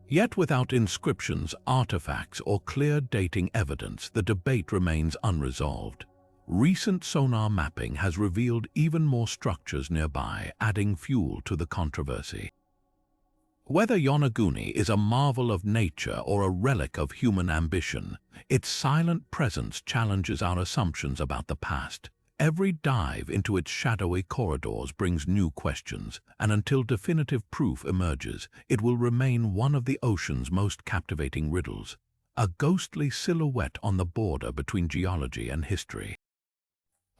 Yet without inscriptions, artifacts, or clear dating evidence, the debate remains unresolved. Recent sonar mapping has revealed even more structures nearby, adding fuel to the controversy. Whether Yonaguni is a marvel of nature or a relic of human ambition, its silent presence challenges our assumptions about the past. Every dive into its shadowy corridors brings new questions, and until definitive proof emerges, it will remain one of the ocean's most captivating riddles, a ghostly silhouette on the border between geology and history.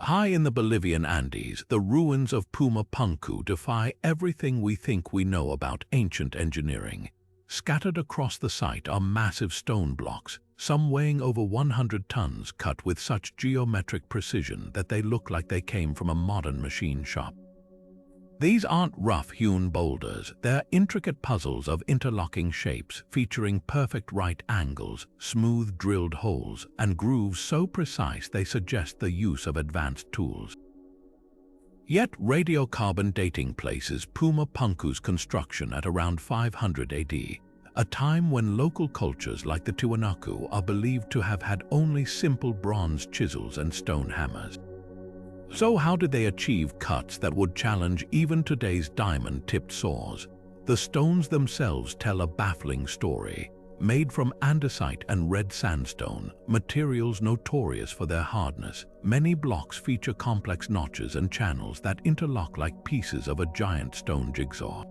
High in the Bolivian Andes, the ruins of Puma Punku defy everything we think we know about ancient engineering. Scattered across the site are massive stone blocks, some weighing over 100 tons, cut with such geometric precision that they look like they came from a modern machine shop. These aren't rough-hewn boulders, they're intricate puzzles of interlocking shapes featuring perfect right angles, smooth drilled holes, and grooves so precise they suggest the use of advanced tools. Yet radiocarbon dating places Puma Punku's construction at around 500 AD, a time when local cultures like the Tiwanaku are believed to have had only simple bronze chisels and stone hammers. So how did they achieve cuts that would challenge even today's diamond-tipped saws? The stones themselves tell a baffling story. Made from andesite and red sandstone, materials notorious for their hardness, many blocks feature complex notches and channels that interlock like pieces of a giant stone jigsaw.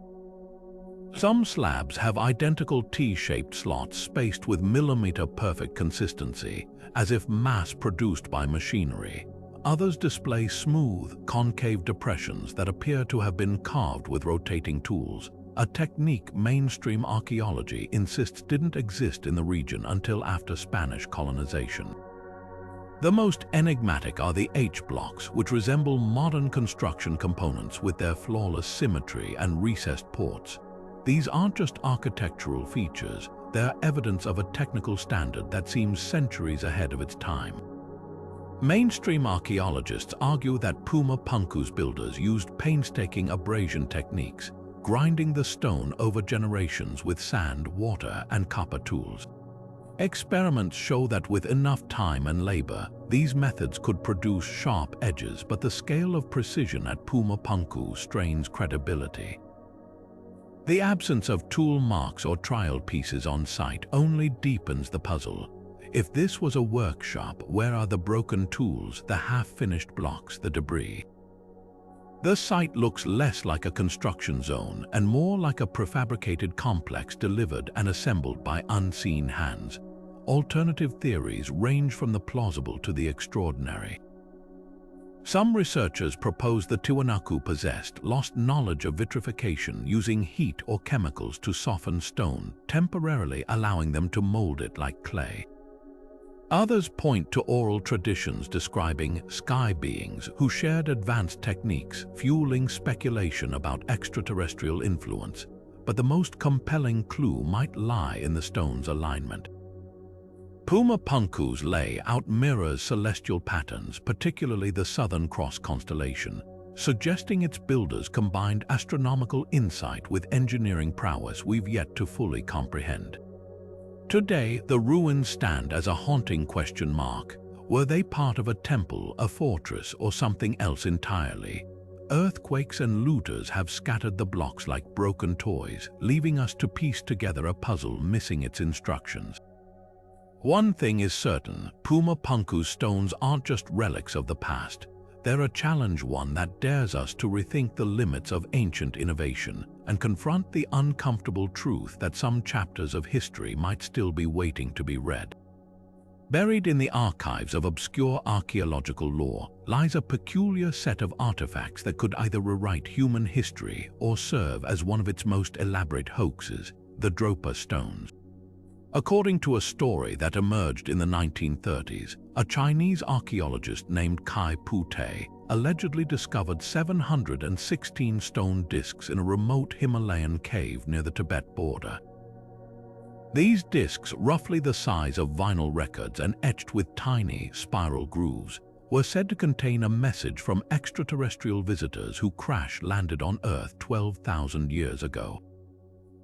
Some slabs have identical T-shaped slots spaced with millimeter-perfect consistency, as if mass-produced by machinery. Others display smooth, concave depressions that appear to have been carved with rotating tools, a technique mainstream archaeology insists didn't exist in the region until after Spanish colonization. The most enigmatic are the H-blocks, which resemble modern construction components with their flawless symmetry and recessed ports. These aren't just architectural features, they're evidence of a technical standard that seems centuries ahead of its time. Mainstream archaeologists argue that Puma Punku's builders used painstaking abrasion techniques, grinding the stone over generations with sand, water, and copper tools. Experiments show that with enough time and labor, these methods could produce sharp edges, but the scale of precision at Puma Punku strains credibility. The absence of tool marks or trial pieces on site only deepens the puzzle. If this was a workshop, where are the broken tools, the half-finished blocks, the debris? The site looks less like a construction zone and more like a prefabricated complex delivered and assembled by unseen hands. Alternative theories range from the plausible to the extraordinary. Some researchers propose the Tiwanaku possessed lost knowledge of vitrification using heat or chemicals to soften stone, temporarily allowing them to mold it like clay. Others point to oral traditions describing sky beings who shared advanced techniques, fueling speculation about extraterrestrial influence. But the most compelling clue might lie in the stone's alignment. Puma Punku's layout mirrors celestial patterns, particularly the Southern Cross constellation, suggesting its builders combined astronomical insight with engineering prowess we've yet to fully comprehend. Today, the ruins stand as a haunting question mark. Were they part of a temple, a fortress, or something else entirely? Earthquakes and looters have scattered the blocks like broken toys, leaving us to piece together a puzzle missing its instructions. One thing is certain, Puma Punku's stones aren't just relics of the past. They're a challenge, one that dares us to rethink the limits of ancient innovation and confront the uncomfortable truth that some chapters of history might still be waiting to be read. Buried in the archives of obscure archaeological lore lies a peculiar set of artifacts that could either rewrite human history or serve as one of its most elaborate hoaxes, the Dropa stones. According to a story that emerged in the 1930s, a Chinese archaeologist named Kai Pu-Te allegedly discovered 716 stone discs in a remote Himalayan cave near the Tibet border. These discs, roughly the size of vinyl records and etched with tiny, spiral grooves, were said to contain a message from extraterrestrial visitors who crash-landed on Earth 12,000 years ago.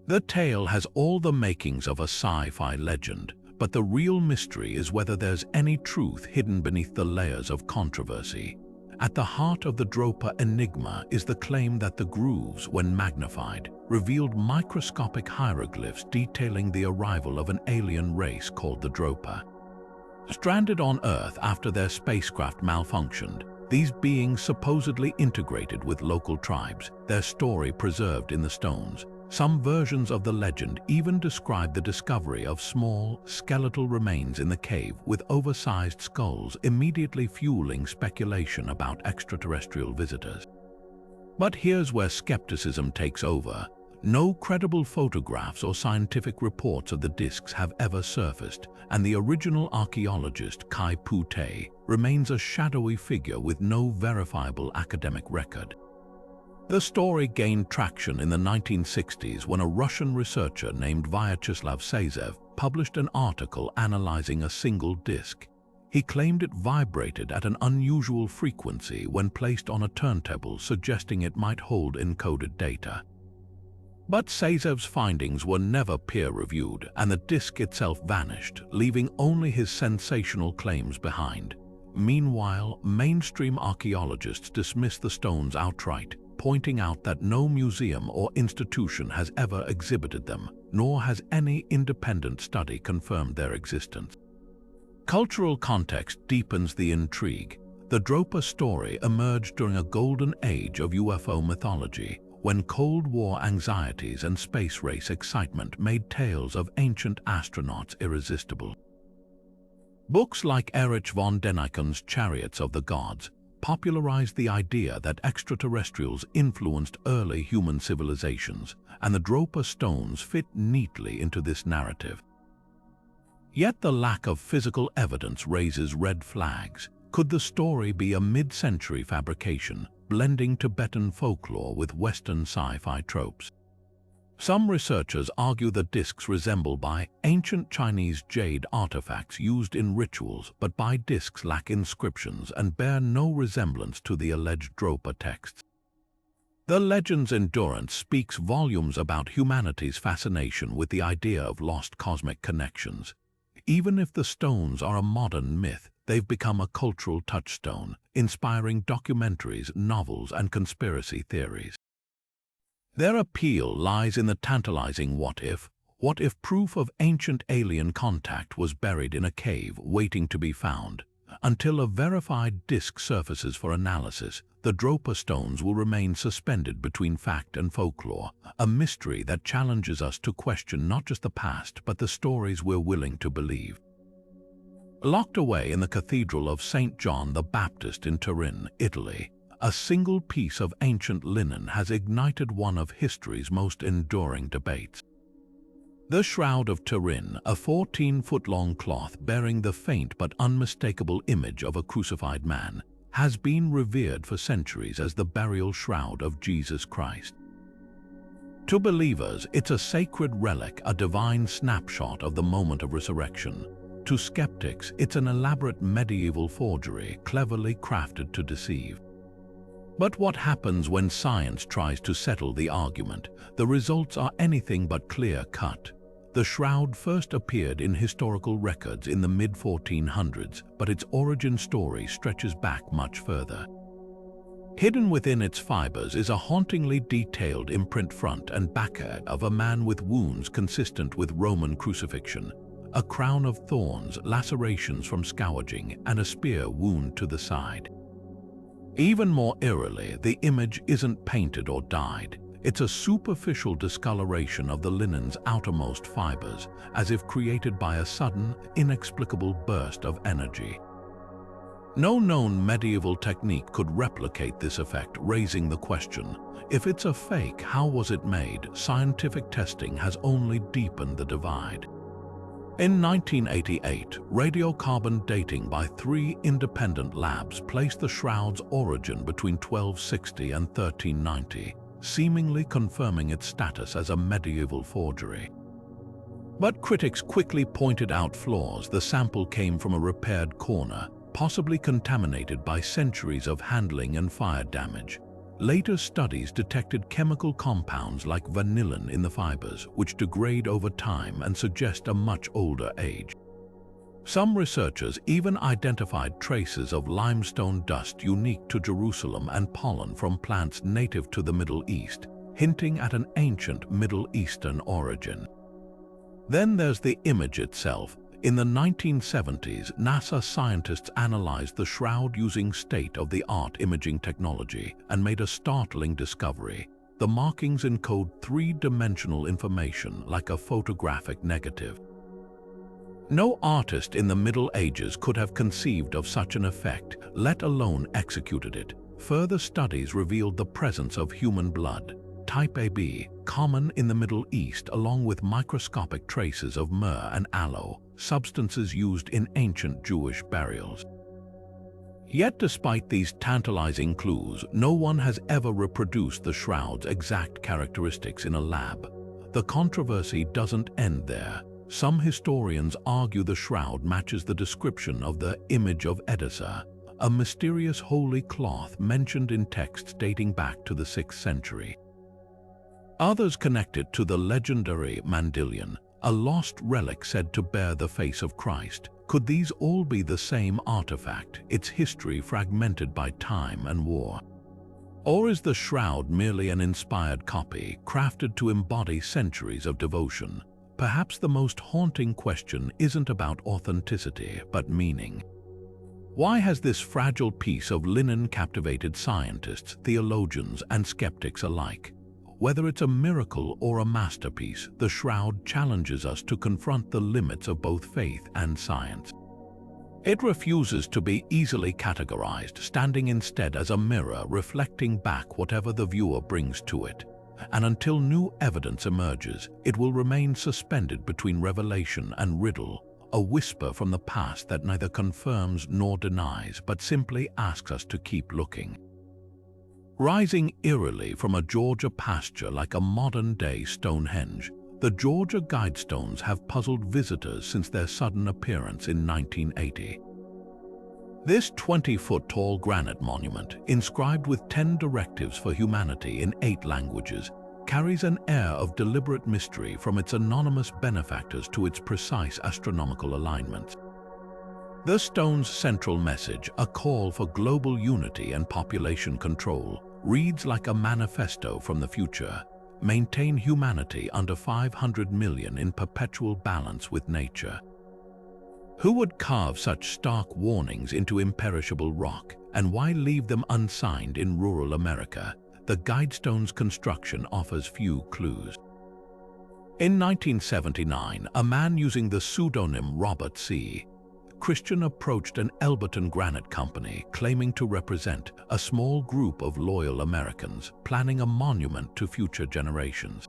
The tale has all the makings of a sci-fi legend, but the real mystery is whether there's any truth hidden beneath the layers of controversy. At the heart of the Dropa enigma is the claim that the grooves, when magnified, revealed microscopic hieroglyphs detailing the arrival of an alien race called the Dropa. Stranded on Earth after their spacecraft malfunctioned, these beings supposedly integrated with local tribes, their story preserved in the stones. Some versions of the legend even describe the discovery of small, skeletal remains in the cave with oversized skulls, immediately fueling speculation about extraterrestrial visitors. But here's where skepticism takes over. No credible photographs or scientific reports of the discs have ever surfaced, and the original archaeologist Kai Pu-Te remains a shadowy figure with no verifiable academic record. The story gained traction in the 1960s when a Russian researcher named Vyacheslav Sazev published an article analyzing a single disc. He claimed it vibrated at an unusual frequency when placed on a turntable, suggesting it might hold encoded data. But Sazev's findings were never peer-reviewed, and the disc itself vanished, leaving only his sensational claims behind. Meanwhile, mainstream archaeologists dismiss the stones outright, pointing out that no museum or institution has ever exhibited them, nor has any independent study confirmed their existence. Cultural context deepens the intrigue. The Dropa story emerged during a golden age of UFO mythology, when Cold War anxieties and space race excitement made tales of ancient astronauts irresistible. Books like Erich von Däniken's Chariots of the Gods popularized the idea that extraterrestrials influenced early human civilizations, and the Dropa stones fit neatly into this narrative. Yet the lack of physical evidence raises red flags. Could the story be a mid-century fabrication, blending Tibetan folklore with Western sci-fi tropes? Some researchers argue the discs resemble ancient Chinese jade artifacts used in rituals, but discs lack inscriptions and bear no resemblance to the alleged Dropa texts. The legend's endurance speaks volumes about humanity's fascination with the idea of lost cosmic connections. Even if the stones are a modern myth, they've become a cultural touchstone, inspiring documentaries, novels, and conspiracy theories. Their appeal lies in the tantalizing what if proof of ancient alien contact was buried in a cave waiting to be found. Until a verified disc surfaces for analysis, the Dropa stones will remain suspended between fact and folklore, a mystery that challenges us to question not just the past but the stories we're willing to believe. Locked away in the Cathedral of St. John the Baptist in Turin, Italy, a single piece of ancient linen has ignited one of history's most enduring debates. The Shroud of Turin, a 14-foot-long cloth bearing the faint but unmistakable image of a crucified man, has been revered for centuries as the burial shroud of Jesus Christ. To believers, it's a sacred relic, a divine snapshot of the moment of resurrection. To skeptics, it's an elaborate medieval forgery, cleverly crafted to deceive. But what happens when science tries to settle the argument? The results are anything but clear-cut. The shroud first appeared in historical records in the mid-1400s, but its origin story stretches back much further. Hidden within its fibers is a hauntingly detailed imprint front and back of a man with wounds consistent with Roman crucifixion, a crown of thorns, lacerations from scourging, and a spear wound to the side. Even more eerily, the image isn't painted or dyed. It's a superficial discoloration of the linen's outermost fibers, as if created by a sudden, inexplicable burst of energy. No known medieval technique could replicate this effect, raising the question, if it's a fake, how was it made? Scientific testing has only deepened the divide. In 1988, radiocarbon dating by 3 independent labs placed the shroud's origin between 1260 and 1390, seemingly confirming its status as a medieval forgery. But critics quickly pointed out flaws. The sample came from a repaired corner, possibly contaminated by centuries of handling and fire damage. Later studies detected chemical compounds like vanillin in the fibers, which degrade over time and suggest a much older age. Some researchers even identified traces of limestone dust unique to Jerusalem and pollen from plants native to the Middle East, hinting at an ancient Middle Eastern origin. Then there's the image itself. In the 1970s, NASA scientists analyzed the shroud using state-of-the-art imaging technology and made a startling discovery. The markings encode 3-dimensional information like a photographic negative. No artist in the Middle Ages could have conceived of such an effect, let alone executed it. Further studies revealed the presence of human blood, type AB, common in the Middle East, along with microscopic traces of myrrh and aloe, substances used in ancient Jewish burials. Yet despite these tantalizing clues, no one has ever reproduced the shroud's exact characteristics in a lab. The controversy doesn't end there. Some historians argue the shroud matches the description of the image of Edessa, a mysterious holy cloth mentioned in texts dating back to the 6th century. Others connect it to the legendary mandilion, a lost relic said to bear the face of Christ. Could these all be the same artifact, its history fragmented by time and war? Or is the shroud merely an inspired copy, crafted to embody centuries of devotion? Perhaps the most haunting question isn't about authenticity, but meaning. Why has this fragile piece of linen captivated scientists, theologians, and skeptics alike? Whether it's a miracle or a masterpiece, the shroud challenges us to confront the limits of both faith and science. It refuses to be easily categorized, standing instead as a mirror reflecting back whatever the viewer brings to it. And until new evidence emerges, it will remain suspended between revelation and riddle, a whisper from the past that neither confirms nor denies, but simply asks us to keep looking. Rising eerily from a Georgia pasture like a modern-day Stonehenge, the Georgia Guidestones have puzzled visitors since their sudden appearance in 1980. This 20-foot-tall granite monument, inscribed with 10 directives for humanity in 8 languages, carries an air of deliberate mystery from its anonymous benefactors to its precise astronomical alignments. The stone's central message, a call for global unity and population control, reads like a manifesto from the future. Maintain humanity under 500 million in perpetual balance with nature. Who would carve such stark warnings into imperishable rock, and why leave them unsigned in rural America? The Guidestone's construction offers few clues. In 1979, a man using the pseudonym Robert C. Christian approached an Elberton granite company claiming to represent a small group of loyal Americans planning a monument to future generations.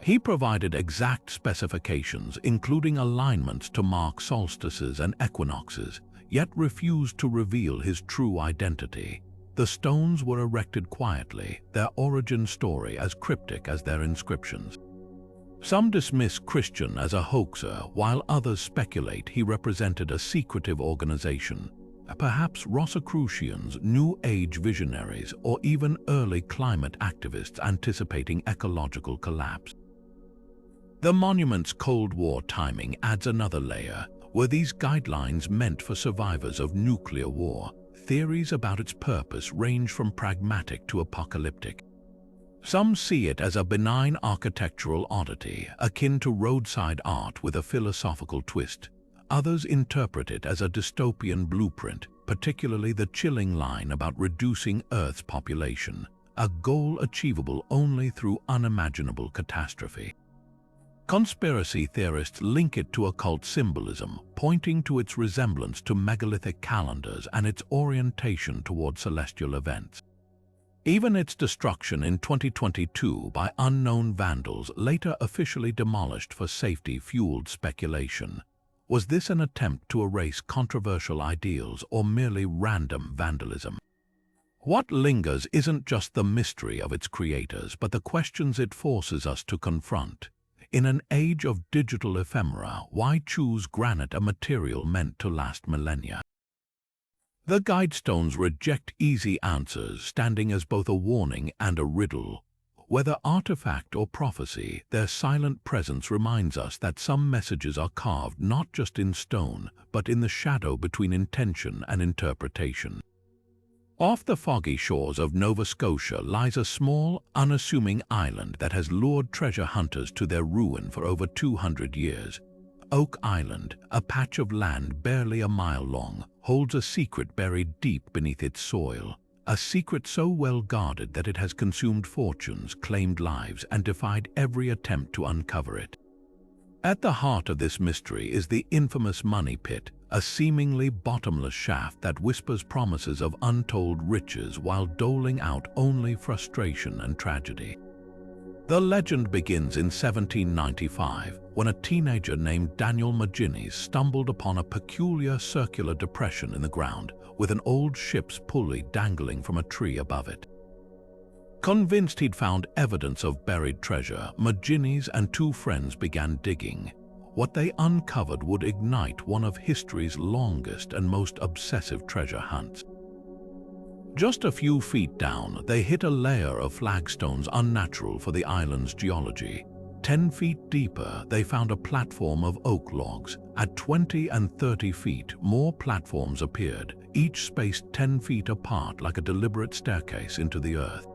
He provided exact specifications, including alignments to mark solstices and equinoxes, yet refused to reveal his true identity. The stones were erected quietly, their origin story as cryptic as their inscriptions. Some dismiss Christian as a hoaxer, while others speculate he represented a secretive organization, perhaps Rosicrucians, New Age visionaries, or even early climate activists anticipating ecological collapse. The monument's Cold War timing adds another layer. Were these guidelines meant for survivors of nuclear war? Theories about its purpose range from pragmatic to apocalyptic. Some see it as a benign architectural oddity, akin to roadside art with a philosophical twist. Others interpret it as a dystopian blueprint, particularly the chilling line about reducing Earth's population, a goal achievable only through unimaginable catastrophe. Conspiracy theorists link it to occult symbolism, pointing to its resemblance to megalithic calendars and its orientation toward celestial events. Even its destruction in 2022 by unknown vandals, later officially demolished for safety, fueled speculation. Was this an attempt to erase controversial ideals or merely random vandalism? What lingers isn't just the mystery of its creators, but the questions it forces us to confront. In an age of digital ephemera, why choose granite, a material meant to last millennia? The Guidestones reject easy answers, standing as both a warning and a riddle. Whether artifact or prophecy, their silent presence reminds us that some messages are carved not just in stone, but in the shadow between intention and interpretation. Off the foggy shores of Nova Scotia lies a small, unassuming island that has lured treasure hunters to their ruin for over 200 years. Oak Island, a patch of land barely a mile long, holds a secret buried deep beneath its soil, a secret so well guarded that it has consumed fortunes, claimed lives, and defied every attempt to uncover it. At the heart of this mystery is the infamous Money Pit, a seemingly bottomless shaft that whispers promises of untold riches while doling out only frustration and tragedy. The legend begins in 1795 when a teenager named Daniel Maginnis stumbled upon a peculiar circular depression in the ground with an old ship's pulley dangling from a tree above it. Convinced he'd found evidence of buried treasure, Maginnis and two friends began digging. What they uncovered would ignite one of history's longest and most obsessive treasure hunts. Just a few feet down, they hit a layer of flagstones unnatural for the island's geology. 10 feet deeper, they found a platform of oak logs. At 20 and 30 feet, more platforms appeared, each spaced 10 feet apart like a deliberate staircase into the earth.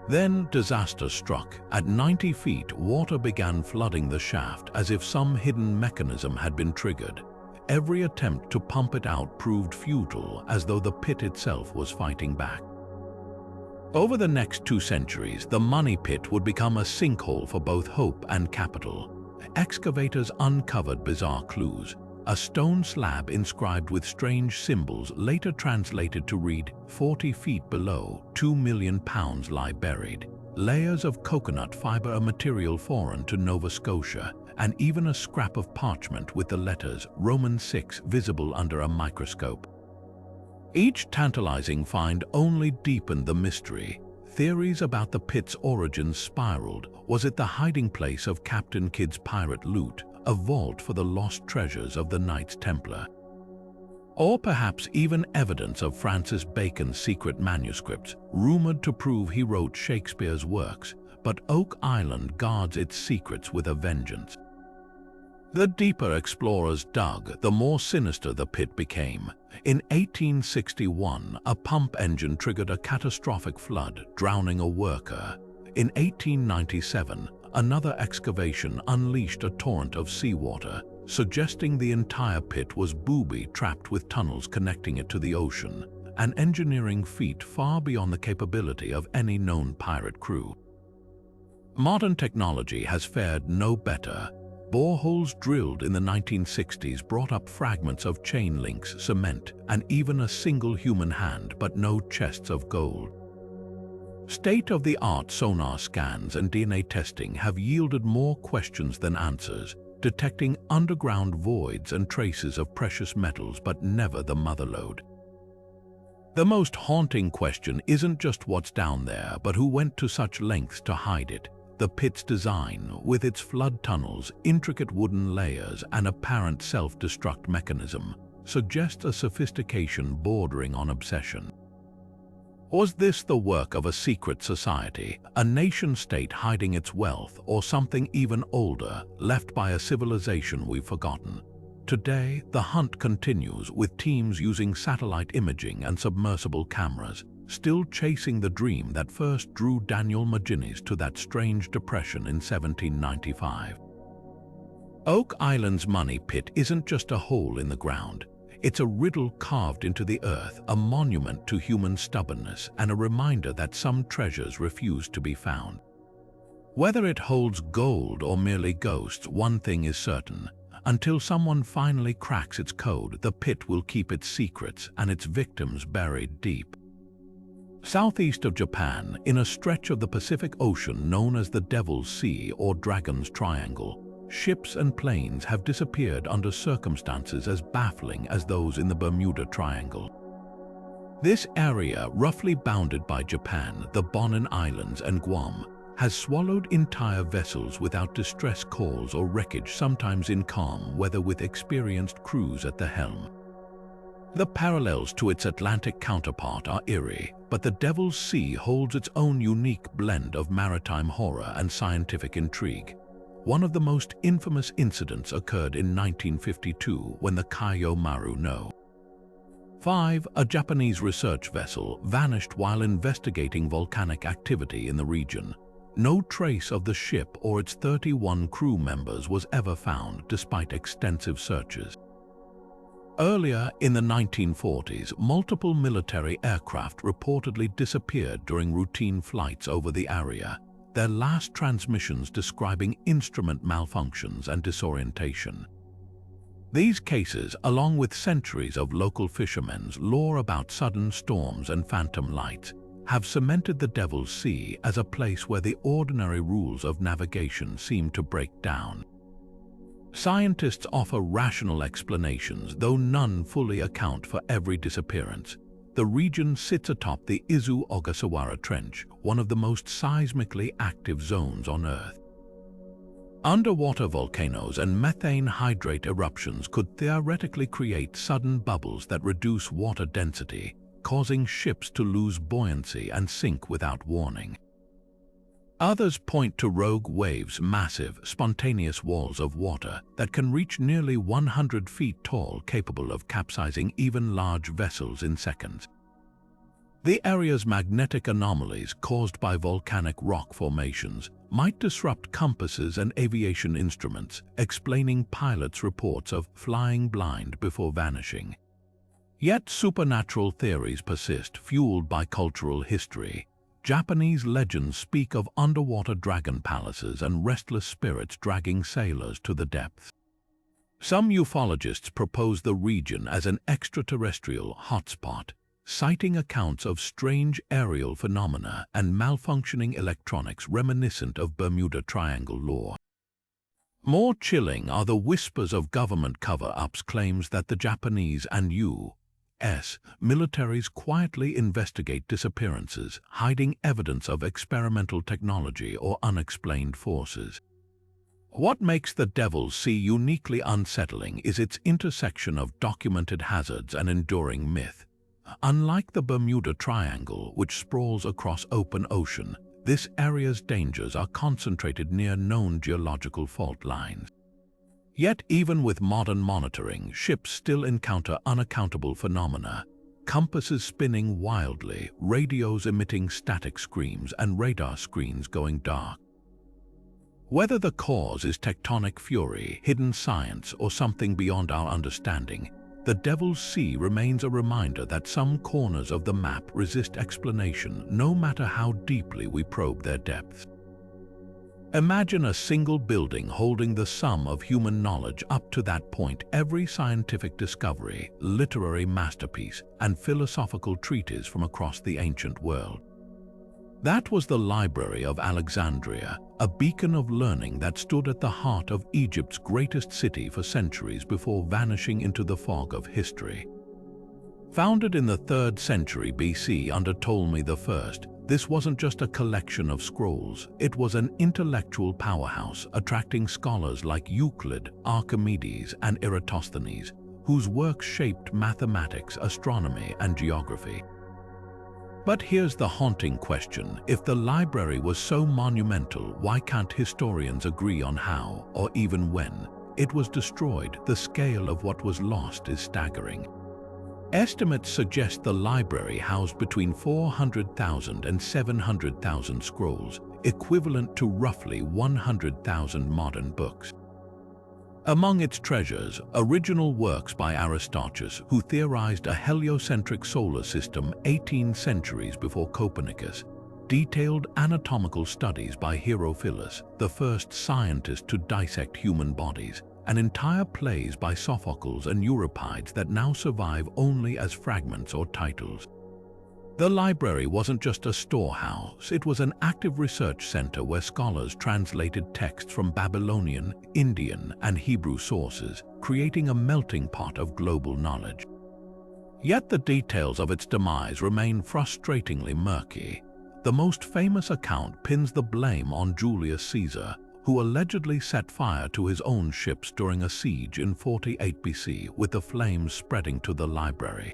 Then disaster struck. At 90 feet, water began flooding the shaft as if some hidden mechanism had been triggered. Every attempt to pump it out proved futile, as though the pit itself was fighting back. Over the next 2 centuries, the money pit would become a sinkhole for both hope and capital. Excavators uncovered bizarre clues. A stone slab inscribed with strange symbols, later translated to read, 40 feet below, 2 million pounds lie buried. Layers of coconut fiber, a material foreign to Nova Scotia, and even a scrap of parchment with the letters Roman 6 visible under a microscope. Each tantalizing find only deepened the mystery. Theories about the pit's origins spiraled. Was it the hiding place of Captain Kidd's pirate loot, a vault for the lost treasures of the Knights Templar? Or perhaps even evidence of Francis Bacon's secret manuscripts, rumored to prove he wrote Shakespeare's works, but Oak Island guards its secrets with a vengeance. The deeper explorers dug, the more sinister the pit became. In 1861, a pump engine triggered a catastrophic flood, drowning a worker. In 1897, another excavation unleashed a torrent of seawater, suggesting the entire pit was booby-trapped with tunnels connecting it to the ocean, an engineering feat far beyond the capability of any known pirate crew. Modern technology has fared no better. Boreholes drilled in the 1960s brought up fragments of chain links, cement, and even a single human hand, but no chests of gold. State-of-the-art sonar scans and DNA testing have yielded more questions than answers, detecting underground voids and traces of precious metals, but never the motherlode. The most haunting question isn't just what's down there, but who went to such lengths to hide it. The pit's design, with its flood tunnels, intricate wooden layers, and apparent self-destruct mechanism, suggests a sophistication bordering on obsession. Was this the work of a secret society, a nation-state hiding its wealth, or something even older, left by a civilization we've forgotten? Today, the hunt continues, with teams using satellite imaging and submersible cameras, still chasing the dream that first drew Daniel Maginnis to that strange depression in 1795. Oak Island's money pit isn't just a hole in the ground. It's a riddle carved into the earth, a monument to human stubbornness, and a reminder that some treasures refuse to be found. Whether it holds gold or merely ghosts, one thing is certain. Until someone finally cracks its code, the pit will keep its secrets and its victims buried deep. Southeast of Japan, in a stretch of the Pacific Ocean known as the Devil's Sea or Dragon's Triangle, ships and planes have disappeared under circumstances as baffling as those in the Bermuda Triangle. This area, roughly bounded by Japan, the Bonin Islands, and Guam, has swallowed entire vessels without distress calls or wreckage, sometimes in calm weather with experienced crews at the helm. The parallels to its Atlantic counterpart are eerie, but the Devil's Sea holds its own unique blend of maritime horror and scientific intrigue. One of the most infamous incidents occurred in 1952 when the Kayo Maru No. 5, a Japanese research vessel, vanished while investigating volcanic activity in the region. No trace of the ship or its 31 crew members was ever found, despite extensive searches. Earlier in the 1940s, multiple military aircraft reportedly disappeared during routine flights over the area, their last transmissions describing instrument malfunctions and disorientation. These cases, along with centuries of local fishermen's lore about sudden storms and phantom lights, have cemented the Devil's Sea as a place where the ordinary rules of navigation seem to break down. Scientists offer rational explanations, though none fully account for every disappearance. The region sits atop the Izu-Ogasawara Trench, one of the most seismically active zones on Earth. Underwater volcanoes and methane hydrate eruptions could theoretically create sudden bubbles that reduce water density, causing ships to lose buoyancy and sink without warning. Others point to rogue waves, massive, spontaneous walls of water that can reach nearly 100 feet tall, capable of capsizing even large vessels in seconds. The area's magnetic anomalies caused by volcanic rock formations might disrupt compasses and aviation instruments, explaining pilots' reports of flying blind before vanishing. Yet supernatural theories persist, fueled by cultural history. Japanese legends speak of underwater dragon palaces and restless spirits dragging sailors to the depths. Some ufologists propose the region as an extraterrestrial hotspot, citing accounts of strange aerial phenomena and malfunctioning electronics reminiscent of Bermuda Triangle lore. More chilling are the whispers of government cover-ups, claims that the Japanese and U.S. militaries quietly investigate disappearances, hiding evidence of experimental technology or unexplained forces. What makes the Devil's Sea uniquely unsettling is its intersection of documented hazards and enduring myth. Unlike the Bermuda Triangle, which sprawls across open ocean, this area's dangers are concentrated near known geological fault lines. Yet even with modern monitoring, ships still encounter unaccountable phenomena: compasses spinning wildly, radios emitting static screams, and radar screens going dark. Whether the cause is tectonic fury, hidden science, or something beyond our understanding, the Devil's Sea remains a reminder that some corners of the map resist explanation, no matter how deeply we probe their depths. Imagine a single building holding the sum of human knowledge up to that point: every scientific discovery, literary masterpiece, and philosophical treatise from across the ancient world. That was the Library of Alexandria, a beacon of learning that stood at the heart of Egypt's greatest city for centuries before vanishing into the fog of history. Founded in the 3rd century BC under Ptolemy I, this wasn't just a collection of scrolls, it was an intellectual powerhouse, attracting scholars like Euclid, Archimedes, and Eratosthenes, whose works shaped mathematics, astronomy, and geography. But here's the haunting question: if the library was so monumental, why can't historians agree on how, or even when, it was destroyed? The scale of what was lost is staggering. Estimates suggest the library housed between 400,000 and 700,000 scrolls, equivalent to roughly 100,000 modern books. Among its treasures, original works by Aristarchus, who theorized a heliocentric solar system 18 centuries before Copernicus, detailed anatomical studies by Herophilus, the first scientist to dissect human bodies, and entire plays by Sophocles and Euripides that now survive only as fragments or titles. The library wasn't just a storehouse, it was an active research center where scholars translated texts from Babylonian, Indian, and Hebrew sources, creating a melting pot of global knowledge. Yet the details of its demise remain frustratingly murky. The most famous account pins the blame on Julius Caesar, who allegedly set fire to his own ships during a siege in 48 BC, with the flames spreading to the library.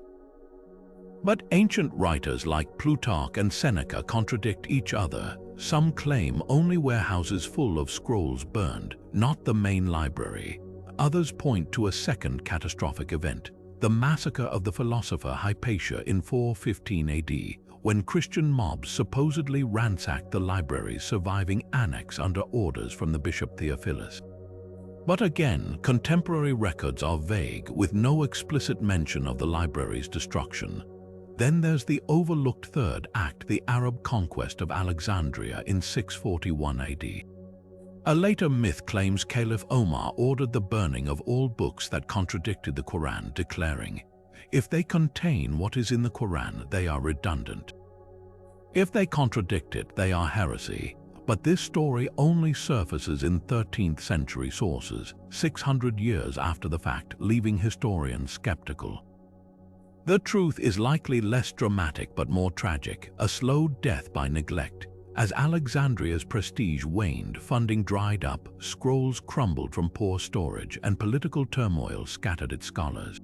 But ancient writers like Plutarch and Seneca contradict each other. Some claim only warehouses full of scrolls burned, not the main library. Others point to a second catastrophic event: the massacre of the philosopher Hypatia in 415 AD, when Christian mobs supposedly ransacked the library's surviving annex under orders from the Bishop Theophilus. But again, contemporary records are vague, with no explicit mention of the library's destruction. Then there's the overlooked third act, the Arab conquest of Alexandria in 641 AD. A later myth claims Caliph Omar ordered the burning of all books that contradicted the Quran, declaring, "If they contain what is in the Quran, they are redundant." If they contradict it, they are heresy. But this story only surfaces in 13th century sources, 600 years after the fact, leaving historians skeptical. The truth is likely less dramatic but more tragic, a slow death by neglect. As Alexandria's prestige waned, funding dried up, scrolls crumbled from poor storage, and political turmoil scattered its scholars.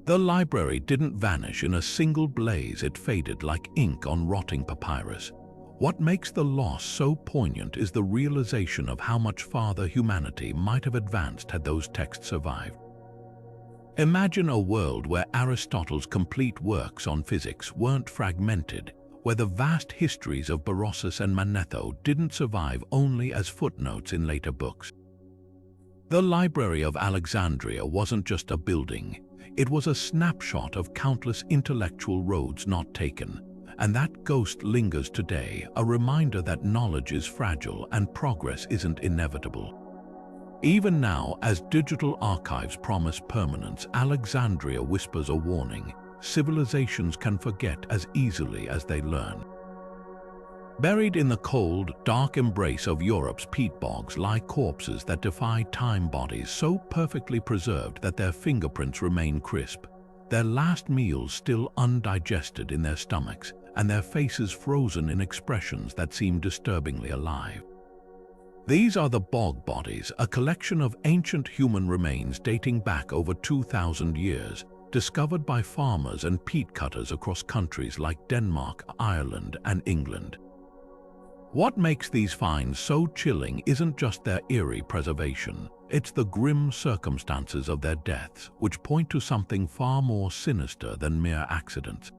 The library didn't vanish in a single blaze, it faded like ink on rotting papyrus. What makes the loss so poignant is the realization of how much farther humanity might have advanced had those texts survived. Imagine a world where Aristotle's complete works on physics weren't fragmented, where the vast histories of Berossus and Manetho didn't survive only as footnotes in later books. The Library of Alexandria wasn't just a building, it was a snapshot of countless intellectual roads not taken, and that ghost lingers today, a reminder that knowledge is fragile and progress isn't inevitable. Even now, as digital archives promise permanence, Alexandria whispers a warning: civilizations can forget as easily as they learn. Buried in the cold, dark embrace of Europe's peat bogs lie corpses that defy time, bodies so perfectly preserved that their fingerprints remain crisp, their last meals still undigested in their stomachs, and their faces frozen in expressions that seem disturbingly alive. These are the bog bodies, a collection of ancient human remains dating back over 2,000 years, discovered by farmers and peat cutters across countries like Denmark, Ireland, and England. What makes these finds so chilling isn't just their eerie preservation, it's the grim circumstances of their deaths, which point to something far more sinister than mere accidents.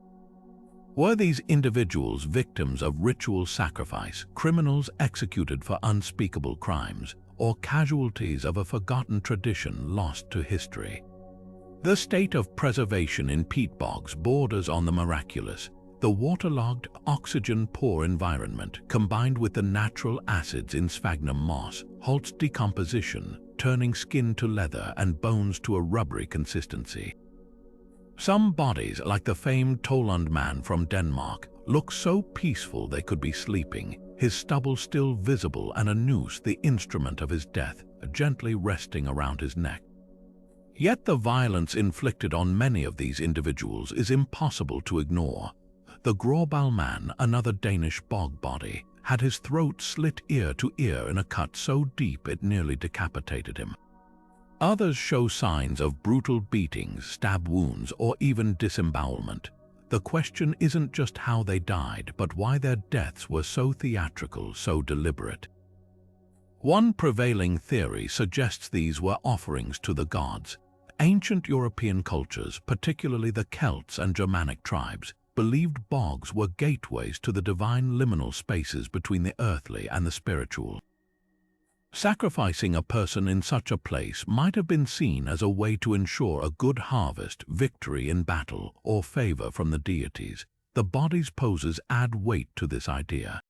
Were these individuals victims of ritual sacrifice, criminals executed for unspeakable crimes, or casualties of a forgotten tradition lost to history? The state of preservation in peat bogs borders on the miraculous. The waterlogged, oxygen-poor environment, combined with the natural acids in sphagnum moss, halts decomposition, turning skin to leather and bones to a rubbery consistency. Some bodies, like the famed Tollund man from Denmark, look so peaceful they could be sleeping, his stubble still visible and a noose, the instrument of his death, gently resting around his neck. Yet the violence inflicted on many of these individuals is impossible to ignore. The Gråball man, another Danish bog body, had his throat slit ear to ear in a cut so deep it nearly decapitated him. Others show signs of brutal beatings, stab wounds, or even disembowelment. The question isn't just how they died, but why their deaths were so theatrical, so deliberate. One prevailing theory suggests these were offerings to the gods. Ancient European cultures, particularly the Celts and Germanic tribes, believed bogs were gateways to the divine liminal spaces between the earthly and the spiritual. Sacrificing a person in such a place might have been seen as a way to ensure a good harvest, victory in battle, or favor from the deities. The body's poses add weight to this idea.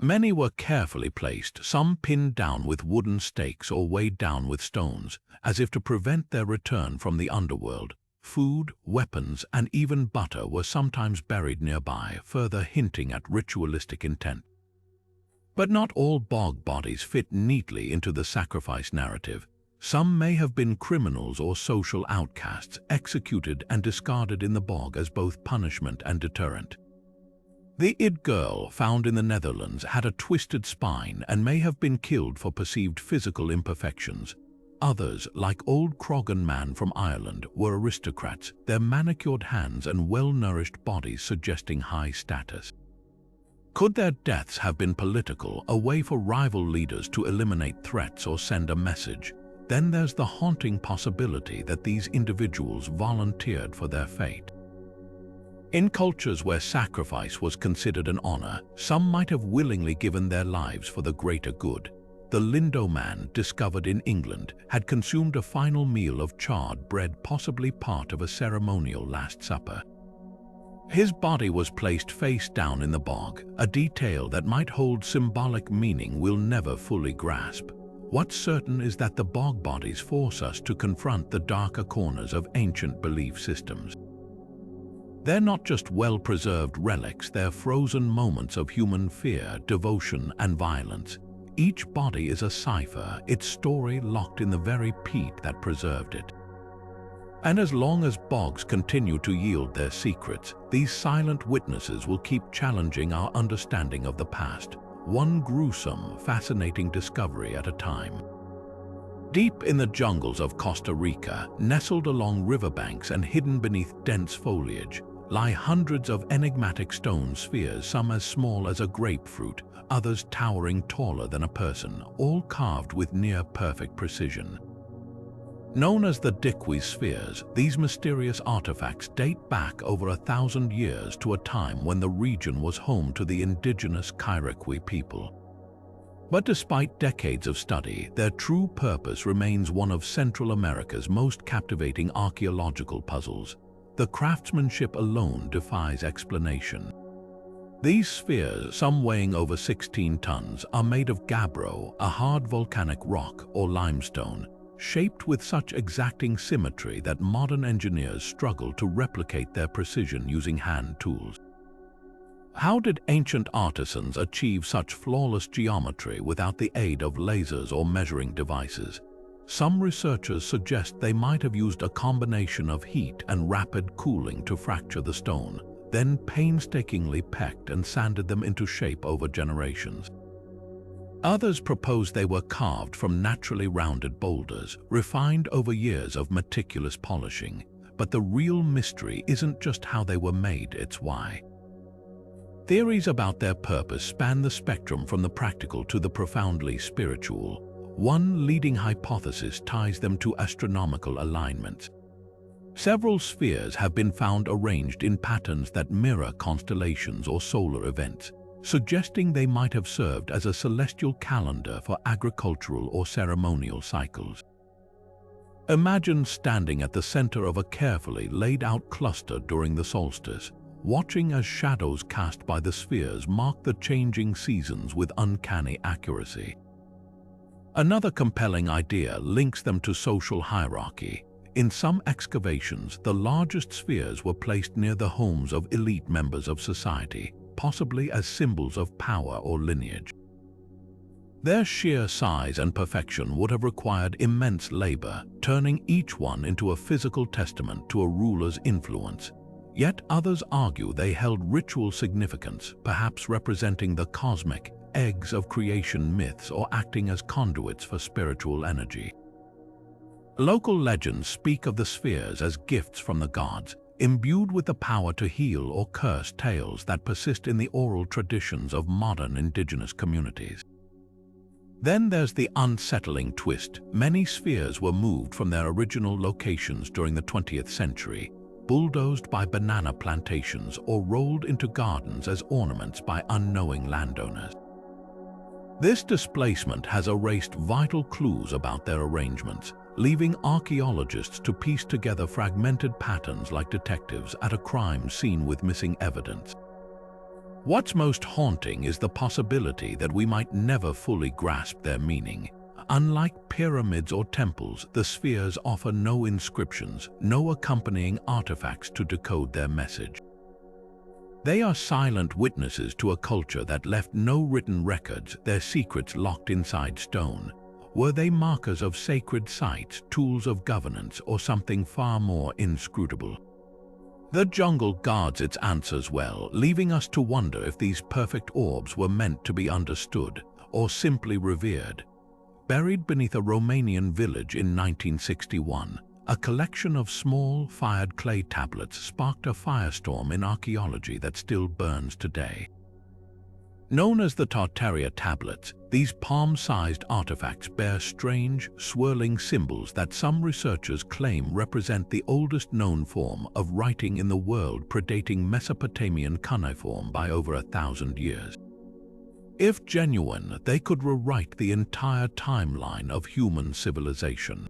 Many were carefully placed, some pinned down with wooden stakes or weighed down with stones, as if to prevent their return from the underworld. Food, weapons, and even butter were sometimes buried nearby, further hinting at ritualistic intent. But not all bog bodies fit neatly into the sacrifice narrative. Some may have been criminals or social outcasts, executed and discarded in the bog as both punishment and deterrent. The Id girl, found in the Netherlands, had a twisted spine and may have been killed for perceived physical imperfections. Others, like Old Croghan man from Ireland, were aristocrats, their manicured hands and well-nourished bodies suggesting high status. Could their deaths have been political, a way for rival leaders to eliminate threats or send a message? Then there's the haunting possibility that these individuals volunteered for their fate. In cultures where sacrifice was considered an honor, some might have willingly given their lives for the greater good. The Lindo man, discovered in England, had consumed a final meal of charred bread, possibly part of a ceremonial Last Supper. His body was placed face down in the bog, a detail that might hold symbolic meaning we'll never fully grasp. What's certain is that the bog bodies force us to confront the darker corners of ancient belief systems. They're not just well-preserved relics, they're frozen moments of human fear, devotion, and violence. Each body is a cipher, its story locked in the very peat that preserved it. And as long as bogs continue to yield their secrets, these silent witnesses will keep challenging our understanding of the past, one gruesome, fascinating discovery at a time. Deep in the jungles of Costa Rica, nestled along riverbanks and hidden beneath dense foliage, lie hundreds of enigmatic stone spheres, some as small as a grapefruit, others towering taller than a person, all carved with near-perfect precision. Known as the Dikwi spheres, these mysterious artifacts date back over 1,000 years to a time when the region was home to the indigenous Kyrikwi people. But despite decades of study, their true purpose remains one of Central America's most captivating archaeological puzzles. The craftsmanship alone defies explanation. These spheres, some weighing over 16 tons, are made of gabbro, a hard volcanic rock, or limestone, shaped with such exacting symmetry that modern engineers struggle to replicate their precision using hand tools. How did ancient artisans achieve such flawless geometry without the aid of lasers or measuring devices? Some researchers suggest they might have used a combination of heat and rapid cooling to fracture the stone, then painstakingly pecked and sanded them into shape over generations. Others propose they were carved from naturally rounded boulders, refined over years of meticulous polishing. But the real mystery isn't just how they were made, it's why. Theories about their purpose span the spectrum from the practical to the profoundly spiritual. One leading hypothesis ties them to astronomical alignments. Several spheres have been found arranged in patterns that mirror constellations or solar events, suggesting they might have served as a celestial calendar for agricultural or ceremonial cycles. Imagine standing at the center of a carefully laid-out cluster during the solstice, watching as shadows cast by the spheres mark the changing seasons with uncanny accuracy. Another compelling idea links them to social hierarchy. In some excavations, the largest spheres were placed near the homes of elite members of society, possibly as symbols of power or lineage. Their sheer size and perfection would have required immense labor, turning each one into a physical testament to a ruler's influence. Yet others argue they held ritual significance, perhaps representing the cosmic eggs of creation myths or acting as conduits for spiritual energy. Local legends speak of the spheres as gifts from the gods, imbued with the power to heal or curse, tales that persist in the oral traditions of modern indigenous communities. Then there's the unsettling twist. Many spheres were moved from their original locations during the 20th century, bulldozed by banana plantations or rolled into gardens as ornaments by unknowing landowners. This displacement has erased vital clues about their arrangements, leaving archaeologists to piece together fragmented patterns like detectives at a crime scene with missing evidence. What's most haunting is the possibility that we might never fully grasp their meaning. Unlike pyramids or temples, the spheres offer no inscriptions, no accompanying artifacts to decode their message. They are silent witnesses to a culture that left no written records, their secrets locked inside stone. Were they markers of sacred sites, tools of governance, or something far more inscrutable? The jungle guards its answers well, leaving us to wonder if these perfect orbs were meant to be understood or simply revered. Buried beneath a Romanian village in 1961, a collection of small, fired clay tablets sparked a firestorm in archaeology that still burns today. Known as the Tartaria tablets, these palm-sized artifacts bear strange, swirling symbols that some researchers claim represent the oldest known form of writing in the world, predating Mesopotamian cuneiform by over 1,000 years. If genuine, they could rewrite the entire timeline of human civilization.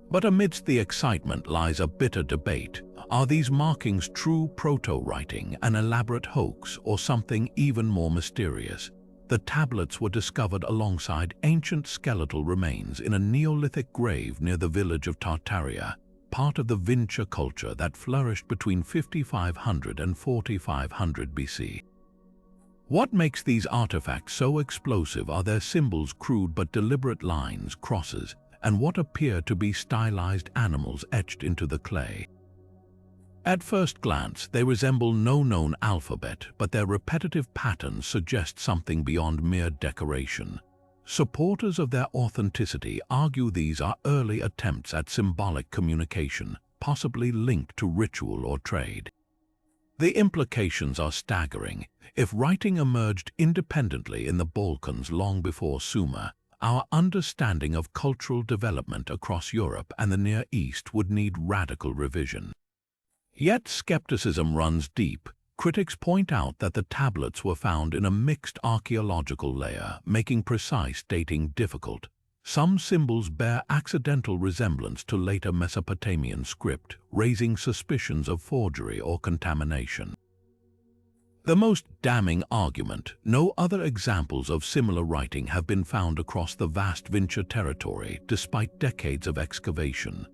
But amidst the excitement lies a bitter debate. Are these markings true proto-writing, an elaborate hoax, or something even more mysterious? The tablets were discovered alongside ancient skeletal remains in a Neolithic grave near the village of Tartaria, part of the Vinca culture that flourished between 5500 and 4500 BC. What makes these artifacts so explosive are their symbols, crude but deliberate lines, crosses, and what appear to be stylized animals etched into the clay. At first glance, they resemble no known alphabet, but their repetitive patterns suggest something beyond mere decoration. Supporters of their authenticity argue these are early attempts at symbolic communication, possibly linked to ritual or trade. The implications are staggering. If writing emerged independently in the Balkans long before Sumer, our understanding of cultural development across Europe and the Near East would need radical revision. Yet skepticism runs deep. Critics point out that the tablets were found in a mixed archaeological layer, making precise dating difficult. Some symbols bear accidental resemblance to later Mesopotamian script, raising suspicions of forgery or contamination. The most damning argument: no other examples of similar writing have been found across the vast Vinca territory, despite decades of excavation.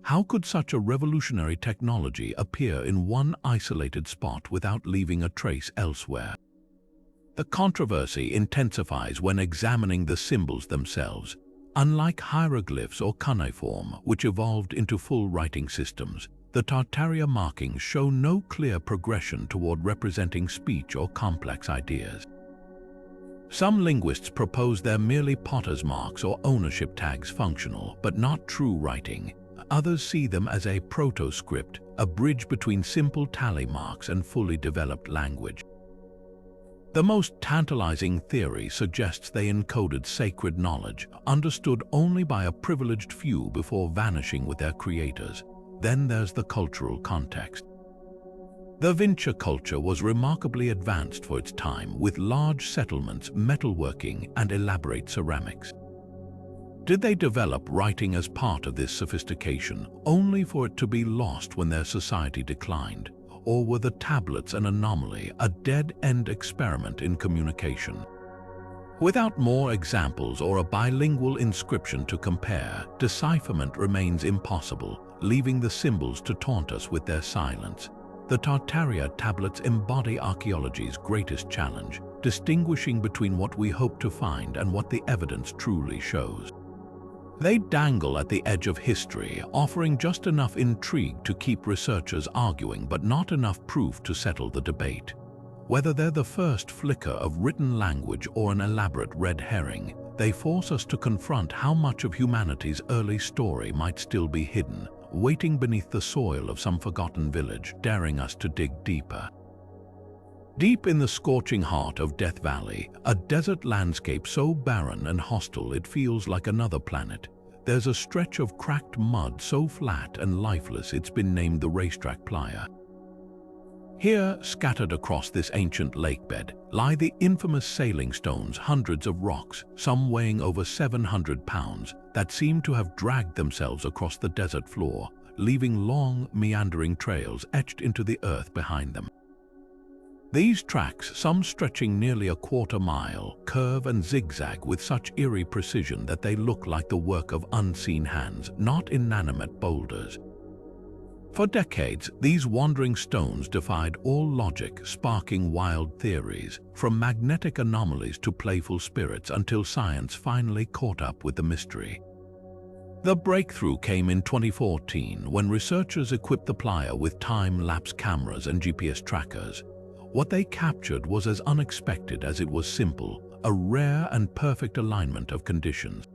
How could such a revolutionary technology appear in one isolated spot without leaving a trace elsewhere? The controversy intensifies when examining the symbols themselves. Unlike hieroglyphs or cuneiform, which evolved into full writing systems, the Tartaria markings show no clear progression toward representing speech or complex ideas. Some linguists propose they're merely potter's marks or ownership tags, functional but not true writing. Others see them as a proto-script, a bridge between simple tally marks and fully developed language. The most tantalizing theory suggests they encoded sacred knowledge, understood only by a privileged few before vanishing with their creators. Then there's the cultural context. The Vinca culture was remarkably advanced for its time, with large settlements, metalworking, and elaborate ceramics. Did they develop writing as part of this sophistication, only for it to be lost when their society declined? Or were the tablets an anomaly, a dead-end experiment in communication? Without more examples or a bilingual inscription to compare, decipherment remains impossible, leaving the symbols to taunt us with their silence. The Tartaria tablets embody archaeology's greatest challenge, distinguishing between what we hope to find and what the evidence truly shows. They dangle at the edge of history, offering just enough intrigue to keep researchers arguing, but not enough proof to settle the debate. Whether they're the first flicker of written language or an elaborate red herring, they force us to confront how much of humanity's early story might still be hidden, waiting beneath the soil of some forgotten village, daring us to dig deeper. Deep in the scorching heart of Death Valley, a desert landscape so barren and hostile it feels like another planet, there's a stretch of cracked mud so flat and lifeless it's been named the Racetrack Playa. Here, scattered across this ancient lakebed, lie the infamous sailing stones, hundreds of rocks, some weighing over 700 pounds, that seem to have dragged themselves across the desert floor, leaving long, meandering trails etched into the earth behind them. These tracks, some stretching nearly a quarter-mile, curve and zigzag with such eerie precision that they look like the work of unseen hands, not inanimate boulders. For decades, these wandering stones defied all logic, sparking wild theories, from magnetic anomalies to playful spirits, until science finally caught up with the mystery. The breakthrough came in 2014 when researchers equipped the playa with time-lapse cameras and GPS trackers. What they captured was as unexpected as it was simple, a rare and perfect alignment of conditions.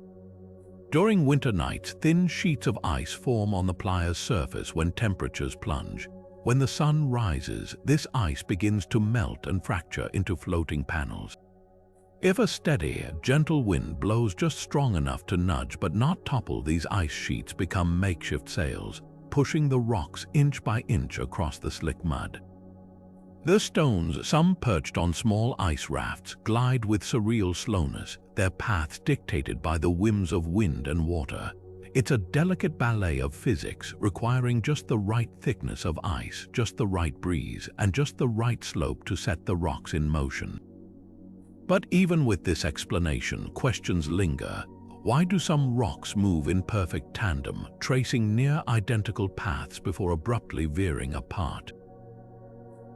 During winter nights, thin sheets of ice form on the playa's surface when temperatures plunge. When the sun rises, this ice begins to melt and fracture into floating panels. If a steady, gentle wind blows just strong enough to nudge but not topple, these ice sheets become makeshift sails, pushing the rocks inch by inch across the slick mud. The stones, some perched on small ice rafts, glide with surreal slowness, their paths dictated by the whims of wind and water. It's a delicate ballet of physics, requiring just the right thickness of ice, just the right breeze, and just the right slope to set the rocks in motion. But even with this explanation, questions linger. Why do some rocks move in perfect tandem, tracing near-identical paths before abruptly veering apart?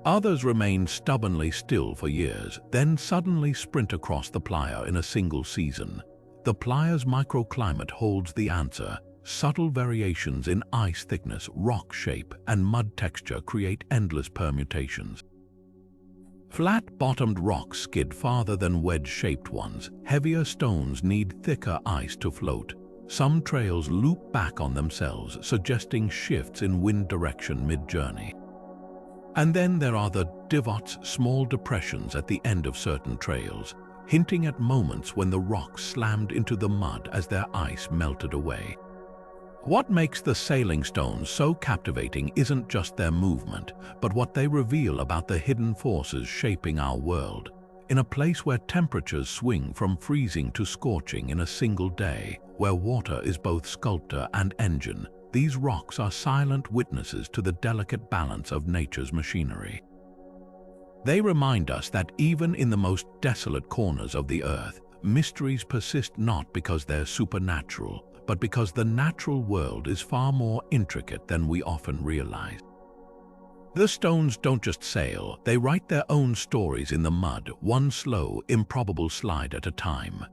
Others remain stubbornly still for years, then suddenly sprint across the playa in a single season. The playa's microclimate holds the answer. Subtle variations in ice thickness, rock shape, and mud texture create endless permutations. Flat-bottomed rocks skid farther than wedge-shaped ones. Heavier stones need thicker ice to float. Some trails loop back on themselves, suggesting shifts in wind direction mid-journey. And then there are the divots, small depressions at the end of certain trails, hinting at moments when the rocks slammed into the mud as their ice melted away. What makes the sailing stones so captivating isn't just their movement, but what they reveal about the hidden forces shaping our world. In a place where temperatures swing from freezing to scorching in a single day, where water is both sculptor and engine, these rocks are silent witnesses to the delicate balance of nature's machinery. They remind us that even in the most desolate corners of the earth, mysteries persist not because they're supernatural, but because the natural world is far more intricate than we often realize. The stones don't just sail, they write their own stories in the mud, one slow, improbable slide at a time.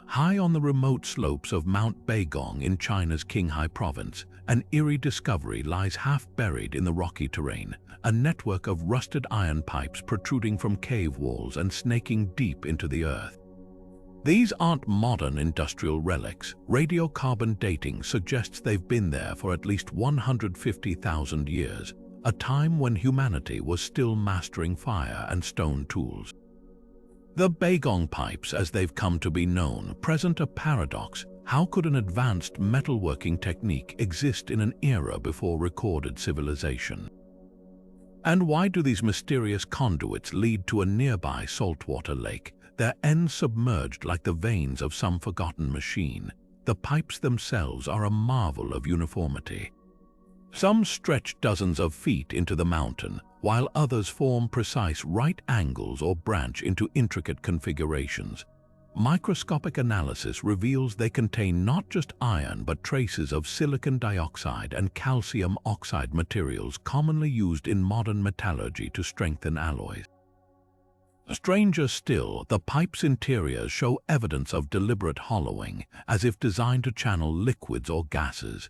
High on the remote slopes of Mount Baigong in China's Qinghai province, an eerie discovery lies half buried in the rocky terrain, a network of rusted iron pipes protruding from cave walls and snaking deep into the earth. These aren't modern industrial relics. Radiocarbon dating suggests they've been there for at least 150,000 years, a time when humanity was still mastering fire and stone tools. The Baigong pipes, as they've come to be known, present a paradox. How could an advanced metalworking technique exist in an era before recorded civilization? And why do these mysterious conduits lead to a nearby saltwater lake, their ends submerged like the veins of some forgotten machine? The pipes themselves are a marvel of uniformity. Some stretch dozens of feet into the mountain, while others form precise right angles or branch into intricate configurations. Microscopic analysis reveals they contain not just iron but traces of silicon dioxide and calcium oxide materials commonly used in modern metallurgy to strengthen alloys. Stranger still, the pipe's interiors show evidence of deliberate hollowing, as if designed to channel liquids or gases.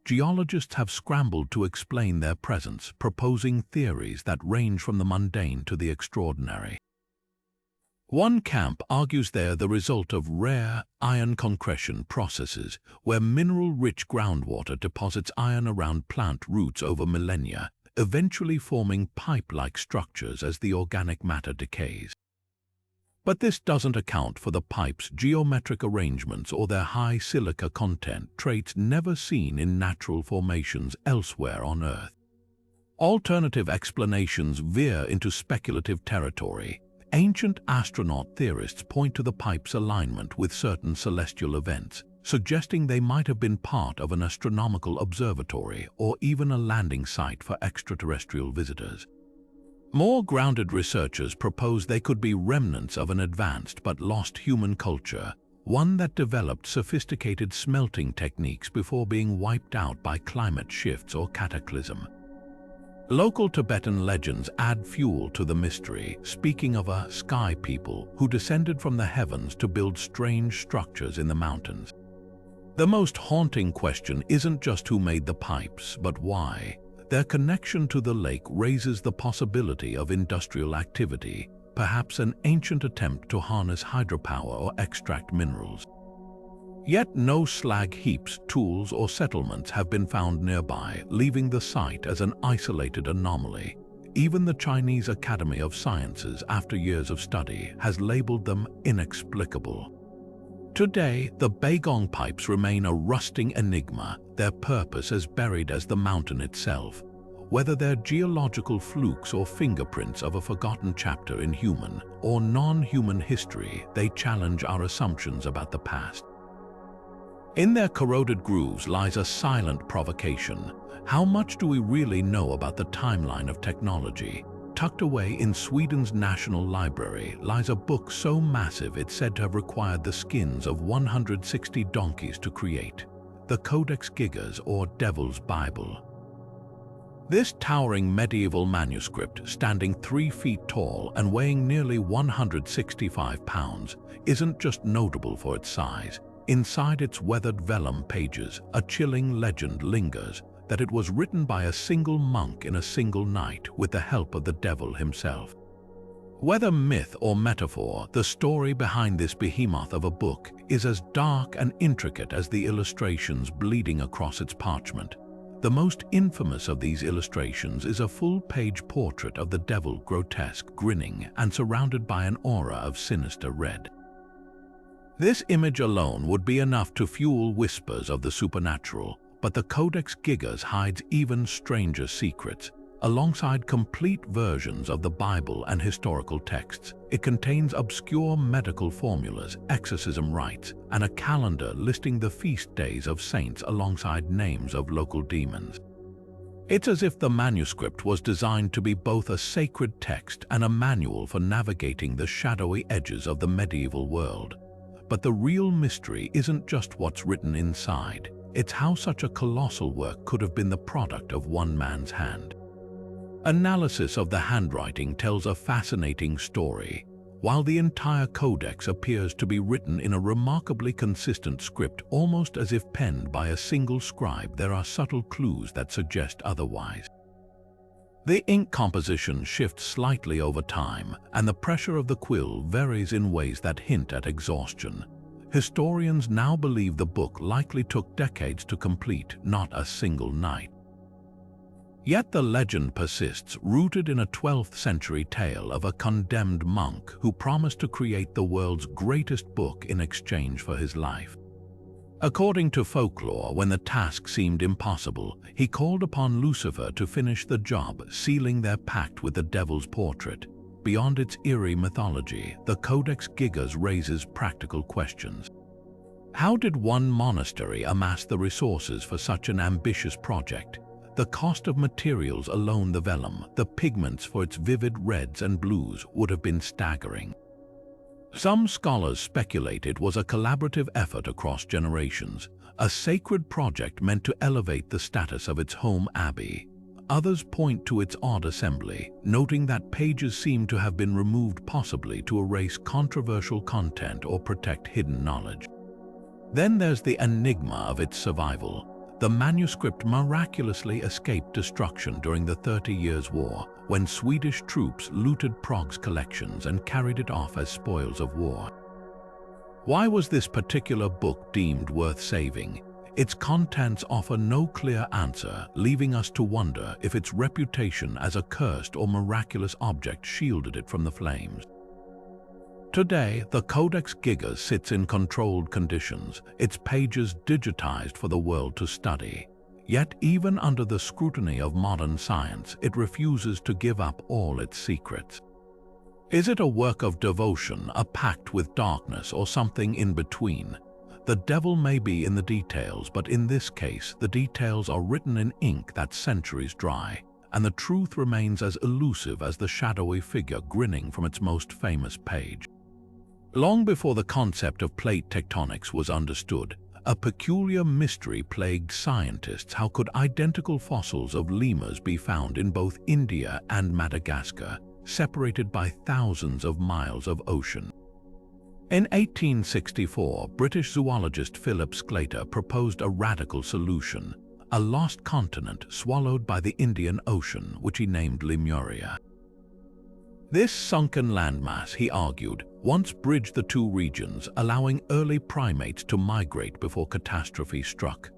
Geologists have scrambled to explain their presence, proposing theories that range from the mundane to the extraordinary. One camp argues they're the result of rare iron concretion processes, where mineral-rich groundwater deposits iron around plant roots over millennia, eventually forming pipe-like structures as the organic matter decays. But this doesn't account for the pipe's geometric arrangements or their high silica content, traits never seen in natural formations elsewhere on Earth. Alternative explanations veer into speculative territory. Ancient astronaut theorists point to the pipe's alignment with certain celestial events, suggesting they might have been part of an astronomical observatory or even a landing site for extraterrestrial visitors. More grounded researchers propose they could be remnants of an advanced but lost human culture, one that developed sophisticated smelting techniques before being wiped out by climate shifts or cataclysm. Local Tibetan legends add fuel to the mystery, speaking of a sky people who descended from the heavens to build strange structures in the mountains. The most haunting question isn't just who made the pipes, but why. Their connection to the lake raises the possibility of industrial activity, perhaps an ancient attempt to harness hydropower or extract minerals. Yet no slag heaps, tools, or settlements have been found nearby, leaving the site as an isolated anomaly. Even the Chinese Academy of Sciences, after years of study, has labeled them inexplicable. Today, the Baigong pipes remain a rusting enigma, their purpose as buried as the mountain itself. Whether they're geological flukes or fingerprints of a forgotten chapter in human or non-human history, they challenge our assumptions about the past. In their corroded grooves lies a silent provocation. How much do we really know about the timeline of technology? Tucked away in Sweden's National Library lies a book so massive it's said to have required the skins of 160 donkeys to create, the Codex Gigas, or Devil's Bible. This towering medieval manuscript, standing 3 feet tall and weighing nearly 165 pounds, isn't just notable for its size. Inside its weathered vellum pages, a chilling legend lingers that it was written by a single monk in a single night with the help of the devil himself. Whether myth or metaphor, the story behind this behemoth of a book is as dark and intricate as the illustrations bleeding across its parchment. The most infamous of these illustrations is a full-page portrait of the devil, grotesque, grinning, and surrounded by an aura of sinister red. This image alone would be enough to fuel whispers of the supernatural, but the Codex Gigas hides even stranger secrets. Alongside complete versions of the Bible and historical texts, it contains obscure medical formulas, exorcism rites, and a calendar listing the feast days of saints alongside names of local demons. It's as if the manuscript was designed to be both a sacred text and a manual for navigating the shadowy edges of the medieval world. But the real mystery isn't just what's written inside. It's how such a colossal work could have been the product of one man's hand. Analysis of the handwriting tells a fascinating story. While the entire codex appears to be written in a remarkably consistent script, almost as if penned by a single scribe, there are subtle clues that suggest otherwise. The ink composition shifts slightly over time, and the pressure of the quill varies in ways that hint at exhaustion. Historians now believe the book likely took decades to complete, not a single night. Yet the legend persists, rooted in a 12th century tale of a condemned monk who promised to create the world's greatest book in exchange for his life. According to folklore, when the task seemed impossible, he called upon Lucifer to finish the job, sealing their pact with the devil's portrait. Beyond its eerie mythology, the Codex Gigas raises practical questions. How did one monastery amass the resources for such an ambitious project? The cost of materials alone, the vellum, the pigments for its vivid reds and blues, would have been staggering. Some scholars speculate it was a collaborative effort across generations, a sacred project meant to elevate the status of its home abbey. Others point to its odd assembly, noting that pages seem to have been removed, possibly to erase controversial content or protect hidden knowledge. Then there's the enigma of its survival. The manuscript miraculously escaped destruction during the 30 Years' War, when Swedish troops looted Prague's collections and carried it off as spoils of war. Why was this particular book deemed worth saving? Its contents offer no clear answer, leaving us to wonder if its reputation as a cursed or miraculous object shielded it from the flames. Today, the Codex Gigas sits in controlled conditions, its pages digitized for the world to study. Yet, even under the scrutiny of modern science, it refuses to give up all its secrets. Is it a work of devotion, a pact with darkness, or something in between? The devil may be in the details, but in this case, the details are written in ink that's centuries dry, and the truth remains as elusive as the shadowy figure grinning from its most famous page. Long before the concept of plate tectonics was understood, a peculiar mystery plagued scientists. How could identical fossils of lemurs be found in both India and Madagascar, separated by thousands of miles of ocean? In 1864, British zoologist Philip Sclater proposed a radical solution, a lost continent swallowed by the Indian Ocean, which he named Lemuria. This sunken landmass, he argued, once bridged the two regions, allowing early primates to migrate before catastrophe struck.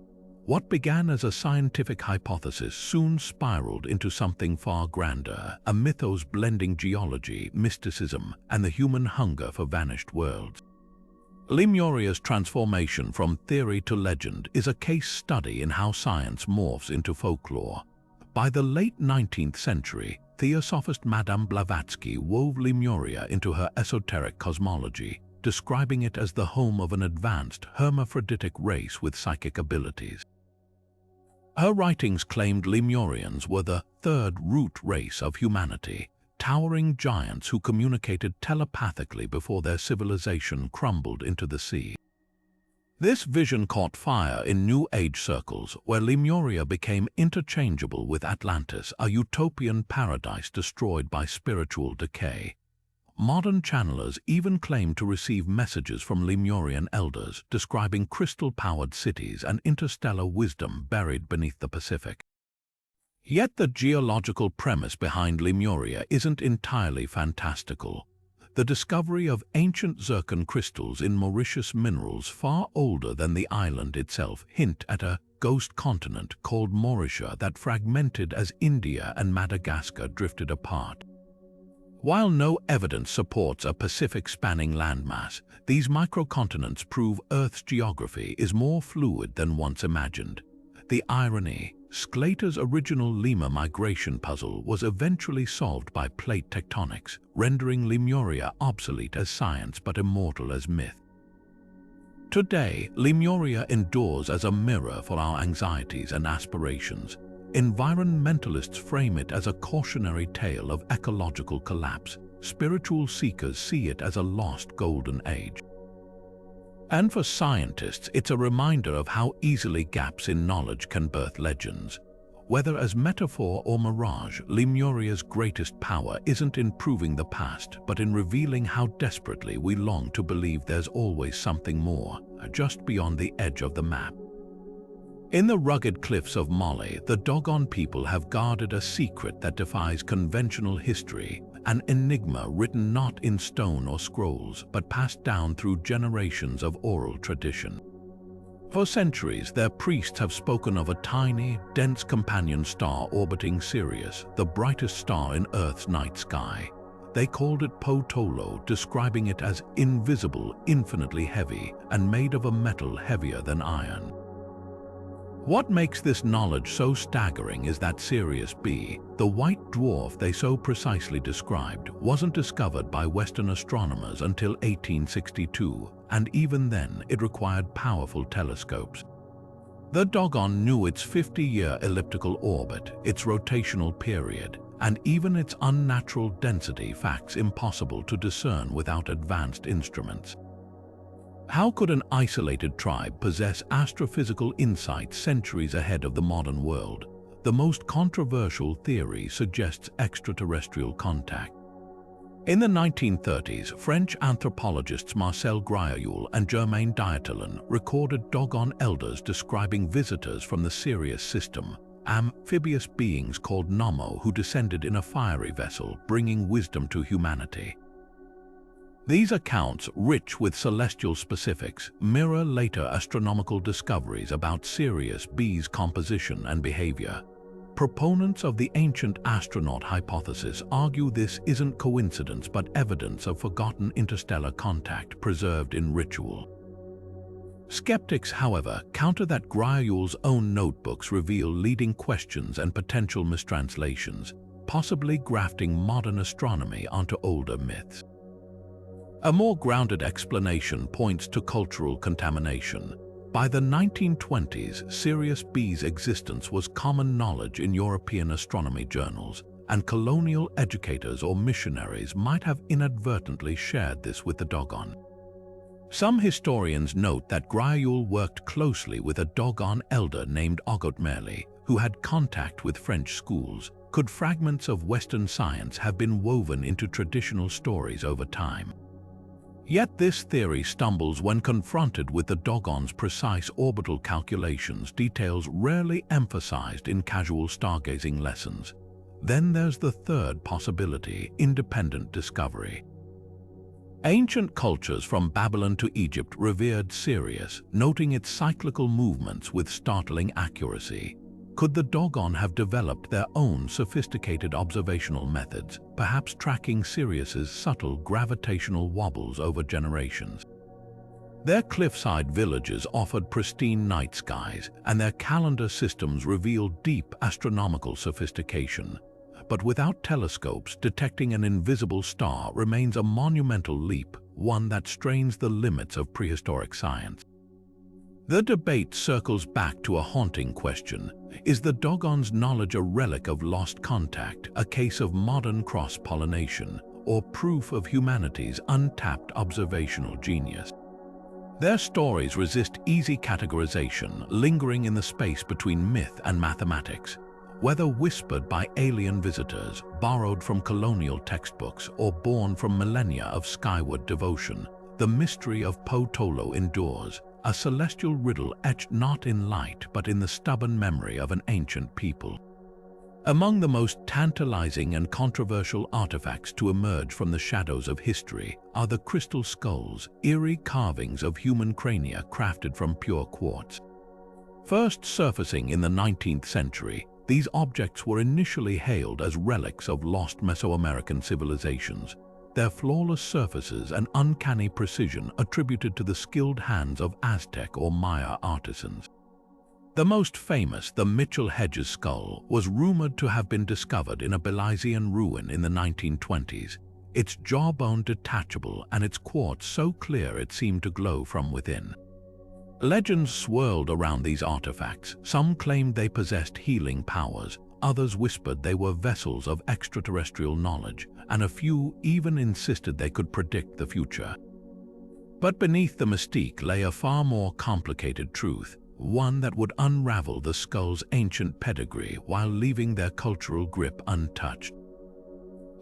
What began as a scientific hypothesis soon spiraled into something far grander, a mythos blending geology, mysticism, and the human hunger for vanished worlds. Lemuria's transformation from theory to legend is a case study in how science morphs into folklore. By the late 19th century, Theosophist Madame Blavatsky wove Lemuria into her esoteric cosmology, describing it as the home of an advanced, hermaphroditic race with psychic abilities. Her writings claimed Lemurians were the third root race of humanity, towering giants who communicated telepathically before their civilization crumbled into the sea. This vision caught fire in New Age circles, where Lemuria became interchangeable with Atlantis, a utopian paradise destroyed by spiritual decay. Modern channelers even claim to receive messages from Lemurian elders describing crystal-powered cities and interstellar wisdom buried beneath the Pacific. Yet the geological premise behind Lemuria isn't entirely fantastical. The discovery of ancient zircon crystals in Mauritius minerals far older than the island itself hint at a ghost continent called Mauritia that fragmented as India and Madagascar drifted apart. While no evidence supports a Pacific-spanning landmass, these microcontinents prove Earth's geography is more fluid than once imagined. The irony: Sclater's original Lemur migration puzzle was eventually solved by plate tectonics, rendering Lemuria obsolete as science but immortal as myth. Today, Lemuria endures as a mirror for our anxieties and aspirations. Environmentalists frame it as a cautionary tale of ecological collapse. Spiritual seekers see it as a lost golden age. And for scientists, it's a reminder of how easily gaps in knowledge can birth legends. Whether as metaphor or mirage, Lemuria's greatest power isn't in proving the past, but in revealing how desperately we long to believe there's always something more, just beyond the edge of the map. In the rugged cliffs of Moai, the Dogon people have guarded a secret that defies conventional history, an enigma written not in stone or scrolls, but passed down through generations of oral tradition. For centuries, their priests have spoken of a tiny, dense companion star orbiting Sirius, the brightest star in Earth's night sky. They called it Potolo, describing it as invisible, infinitely heavy, and made of a metal heavier than iron. What makes this knowledge so staggering is that Sirius B, the white dwarf they so precisely described, wasn't discovered by Western astronomers until 1862, and even then it required powerful telescopes. The Dogon knew its 50-year elliptical orbit, its rotational period, and even its unnatural density, facts impossible to discern without advanced instruments. How could an isolated tribe possess astrophysical insight centuries ahead of the modern world? The most controversial theory suggests extraterrestrial contact. In the 1930s, French anthropologists Marcel Grioul and Germain Dyatlov recorded Dogon elders describing visitors from the Sirius system, amphibious beings called Nommo who descended in a fiery vessel, bringing wisdom to humanity. These accounts, rich with celestial specifics, mirror later astronomical discoveries about Sirius B's composition and behavior. Proponents of the ancient astronaut hypothesis argue this isn't coincidence but evidence of forgotten interstellar contact preserved in ritual. Skeptics, however, counter that Grioul's own notebooks reveal leading questions and potential mistranslations, possibly grafting modern astronomy onto older myths. A more grounded explanation points to cultural contamination. By the 1920s, Sirius B's existence was common knowledge in European astronomy journals, and colonial educators or missionaries might have inadvertently shared this with the Dogon. Some historians note that Grioul worked closely with a Dogon elder named Ogotmerli, who had contact with French schools. Could fragments of Western science have been woven into traditional stories over time? Yet this theory stumbles when confronted with the Dogon's precise orbital calculations, details rarely emphasized in casual stargazing lessons. Then there's the third possibility: independent discovery. Ancient cultures from Babylon to Egypt revered Sirius, noting its cyclical movements with startling accuracy. Could the Dogon have developed their own sophisticated observational methods, perhaps tracking Sirius's subtle gravitational wobbles over generations? Their cliffside villages offered pristine night skies, and their calendar systems revealed deep astronomical sophistication. But without telescopes, detecting an invisible star remains a monumental leap, one that strains the limits of prehistoric science. The debate circles back to a haunting question. Is the Dogon's knowledge a relic of lost contact, a case of modern cross-pollination, or proof of humanity's untapped observational genius? Their stories resist easy categorization, lingering in the space between myth and mathematics. Whether whispered by alien visitors, borrowed from colonial textbooks, or born from millennia of skyward devotion, the mystery of Potolo endures, a celestial riddle etched not in light but in the stubborn memory of an ancient people. Among the most tantalizing and controversial artifacts to emerge from the shadows of history are the crystal skulls, eerie carvings of human crania crafted from pure quartz. First surfacing in the 19th century, these objects were initially hailed as relics of lost Mesoamerican civilizations, their flawless surfaces and uncanny precision attributed to the skilled hands of Aztec or Maya artisans. The most famous, the Mitchell-Hedges skull, was rumored to have been discovered in a Belizean ruin in the 1920s, its jawbone detachable and its quartz so clear it seemed to glow from within. Legends swirled around these artifacts. Some claimed they possessed healing powers, others whispered they were vessels of extraterrestrial knowledge, and a few even insisted they could predict the future. But beneath the mystique lay a far more complicated truth, one that would unravel the skull's ancient pedigree while leaving their cultural grip untouched.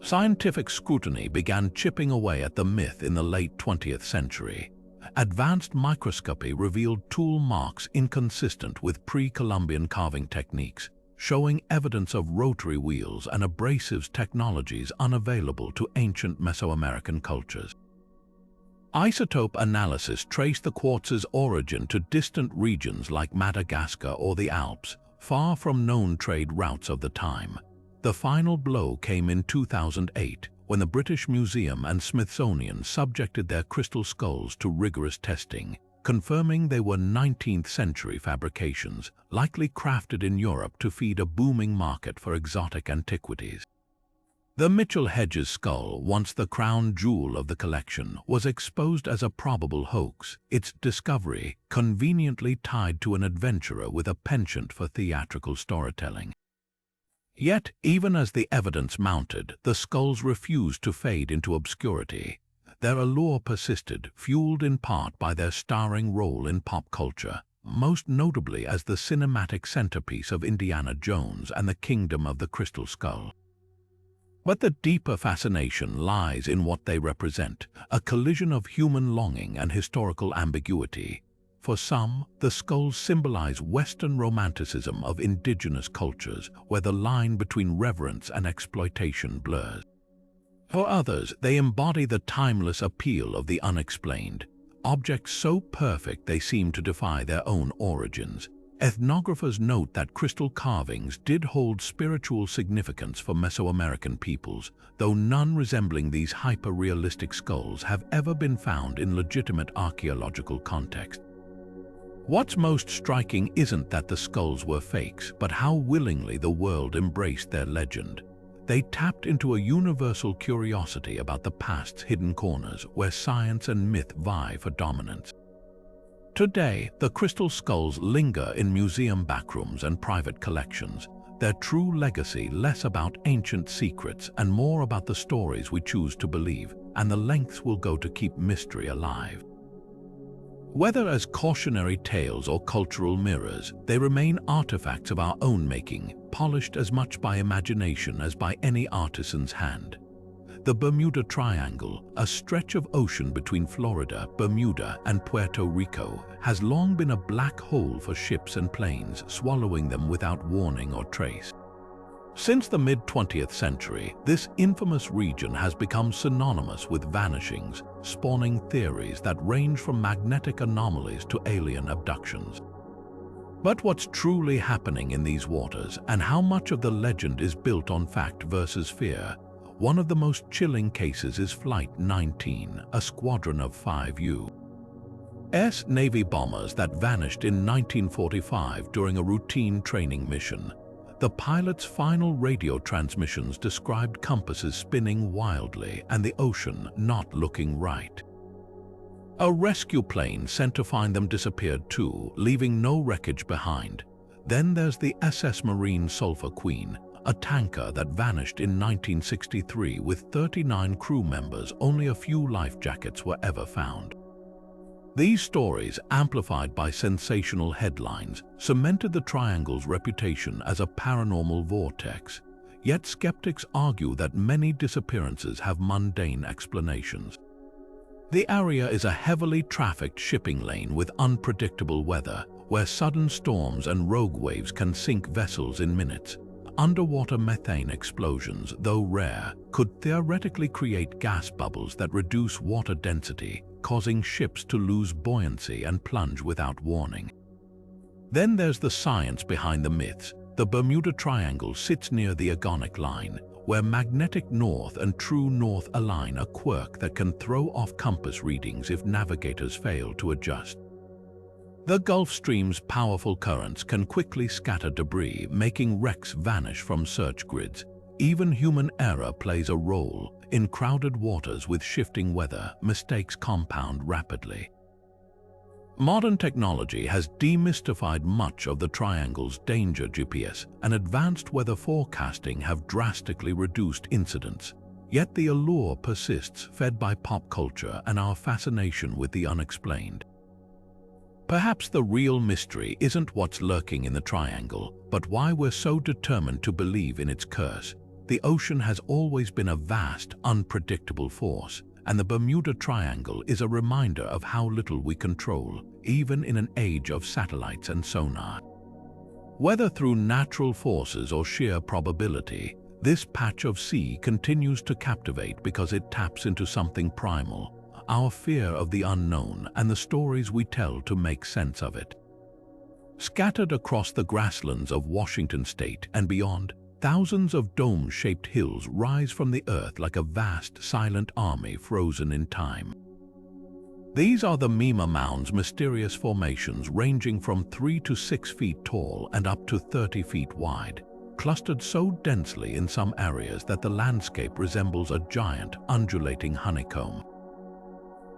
Scientific scrutiny began chipping away at the myth in the late 20th century. Advanced microscopy revealed tool marks inconsistent with pre-Columbian carving techniques, showing evidence of rotary wheels and abrasives, technologies unavailable to ancient Mesoamerican cultures. Isotope analysis traced the quartz's origin to distant regions like Madagascar or the Alps, far from known trade routes of the time. The final blow came in 2008, when the British Museum and Smithsonian subjected their crystal skulls to rigorous testing, confirming they were 19th-century fabrications, likely crafted in Europe to feed a booming market for exotic antiquities. The Mitchell-Hedges skull, once the crown jewel of the collection, was exposed as a probable hoax, its discovery conveniently tied to an adventurer with a penchant for theatrical storytelling. Yet, even as the evidence mounted, the skulls refused to fade into obscurity. Their allure persisted, fueled in part by their starring role in pop culture, most notably as the cinematic centerpiece of Indiana Jones and the Kingdom of the Crystal Skull. But the deeper fascination lies in what they represent, a collision of human longing and historical ambiguity. For some, the skulls symbolize Western romanticism of indigenous cultures, where the line between reverence and exploitation blurs. For others, they embody the timeless appeal of the unexplained, objects so perfect they seem to defy their own origins. Ethnographers note that crystal carvings did hold spiritual significance for Mesoamerican peoples, though none resembling these hyper-realistic skulls have ever been found in legitimate archaeological context. What's most striking isn't that the skulls were fakes, but how willingly the world embraced their legend. They tapped into a universal curiosity about the past's hidden corners where science and myth vie for dominance. Today, the crystal skulls linger in museum backrooms and private collections, their true legacy less about ancient secrets and more about the stories we choose to believe and the lengths we'll go to keep mystery alive. Whether as cautionary tales or cultural mirrors, they remain artifacts of our own making, polished as much by imagination as by any artisan's hand. The Bermuda Triangle, a stretch of ocean between Florida, Bermuda, and Puerto Rico, has long been a black hole for ships and planes, swallowing them without warning or trace. Since the mid-20th century, this infamous region has become synonymous with vanishings, spawning theories that range from magnetic anomalies to alien abductions. But what's truly happening in these waters, and how much of the legend is built on fact versus fear? One of the most chilling cases is Flight 19, a squadron of 5 U.S. Navy bombers that vanished in 1945 during a routine training mission. The pilot's final radio transmissions described compasses spinning wildly and the ocean not looking right. A rescue plane sent to find them disappeared too, leaving no wreckage behind. Then there's the SS Marine Sulphur Queen, a tanker that vanished in 1963 with 39 crew members. Only a few life jackets were ever found. These stories, amplified by sensational headlines, cemented the triangle's reputation as a paranormal vortex. Yet skeptics argue that many disappearances have mundane explanations. The area is a heavily trafficked shipping lane with unpredictable weather, where sudden storms and rogue waves can sink vessels in minutes. Underwater methane explosions, though rare, could theoretically create gas bubbles that reduce water density, causing ships to lose buoyancy and plunge without warning. Then there's the science behind the myths. The Bermuda Triangle sits near the Agonic Line, where magnetic north and true north align, a quirk that can throw off compass readings if navigators fail to adjust. The Gulf Stream's powerful currents can quickly scatter debris, making wrecks vanish from search grids. Even human error plays a role. In crowded waters with shifting weather, mistakes compound rapidly. Modern technology has demystified much of the triangle's danger. GPS and advanced weather forecasting have drastically reduced incidents. Yet the allure persists, fed by pop culture and our fascination with the unexplained. Perhaps the real mystery isn't what's lurking in the triangle, but why we're so determined to believe in its curse. The ocean has always been a vast, unpredictable force, and the Bermuda Triangle is a reminder of how little we control, even in an age of satellites and sonar. Whether through natural forces or sheer probability, this patch of sea continues to captivate because it taps into something primal, our fear of the unknown and the stories we tell to make sense of it. Scattered across the grasslands of Washington state and beyond, thousands of dome-shaped hills rise from the earth like a vast, silent army frozen in time. These are the Mima Mounds, mysterious formations ranging from 3 to 6 feet tall and up to 30 feet wide, clustered so densely in some areas that the landscape resembles a giant, undulating honeycomb.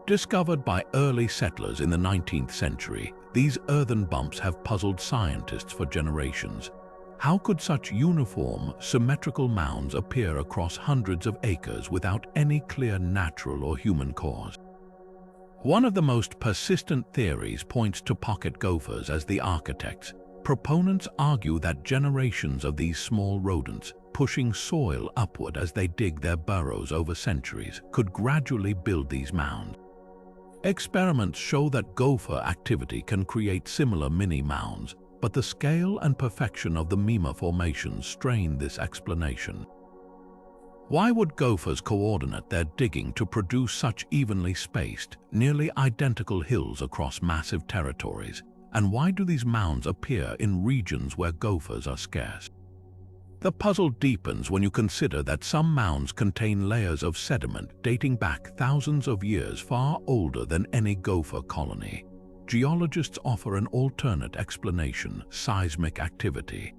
Discovered by early settlers in the 19th century, these earthen bumps have puzzled scientists for generations. How could such uniform, symmetrical mounds appear across hundreds of acres without any clear natural or human cause? One of the most persistent theories points to pocket gophers as the architects. Proponents argue that generations of these small rodents, pushing soil upward as they dig their burrows over centuries, could gradually build these mounds. Experiments show that gopher activity can create similar mini-mounds, but the scale and perfection of the Mima formations strain this explanation. Why would gophers coordinate their digging to produce such evenly spaced, nearly identical hills across massive territories? And why do these mounds appear in regions where gophers are scarce? The puzzle deepens when you consider that some mounds contain layers of sediment dating back thousands of years, far older than any gopher colony. Geologists offer an alternate explanation: seismic activity.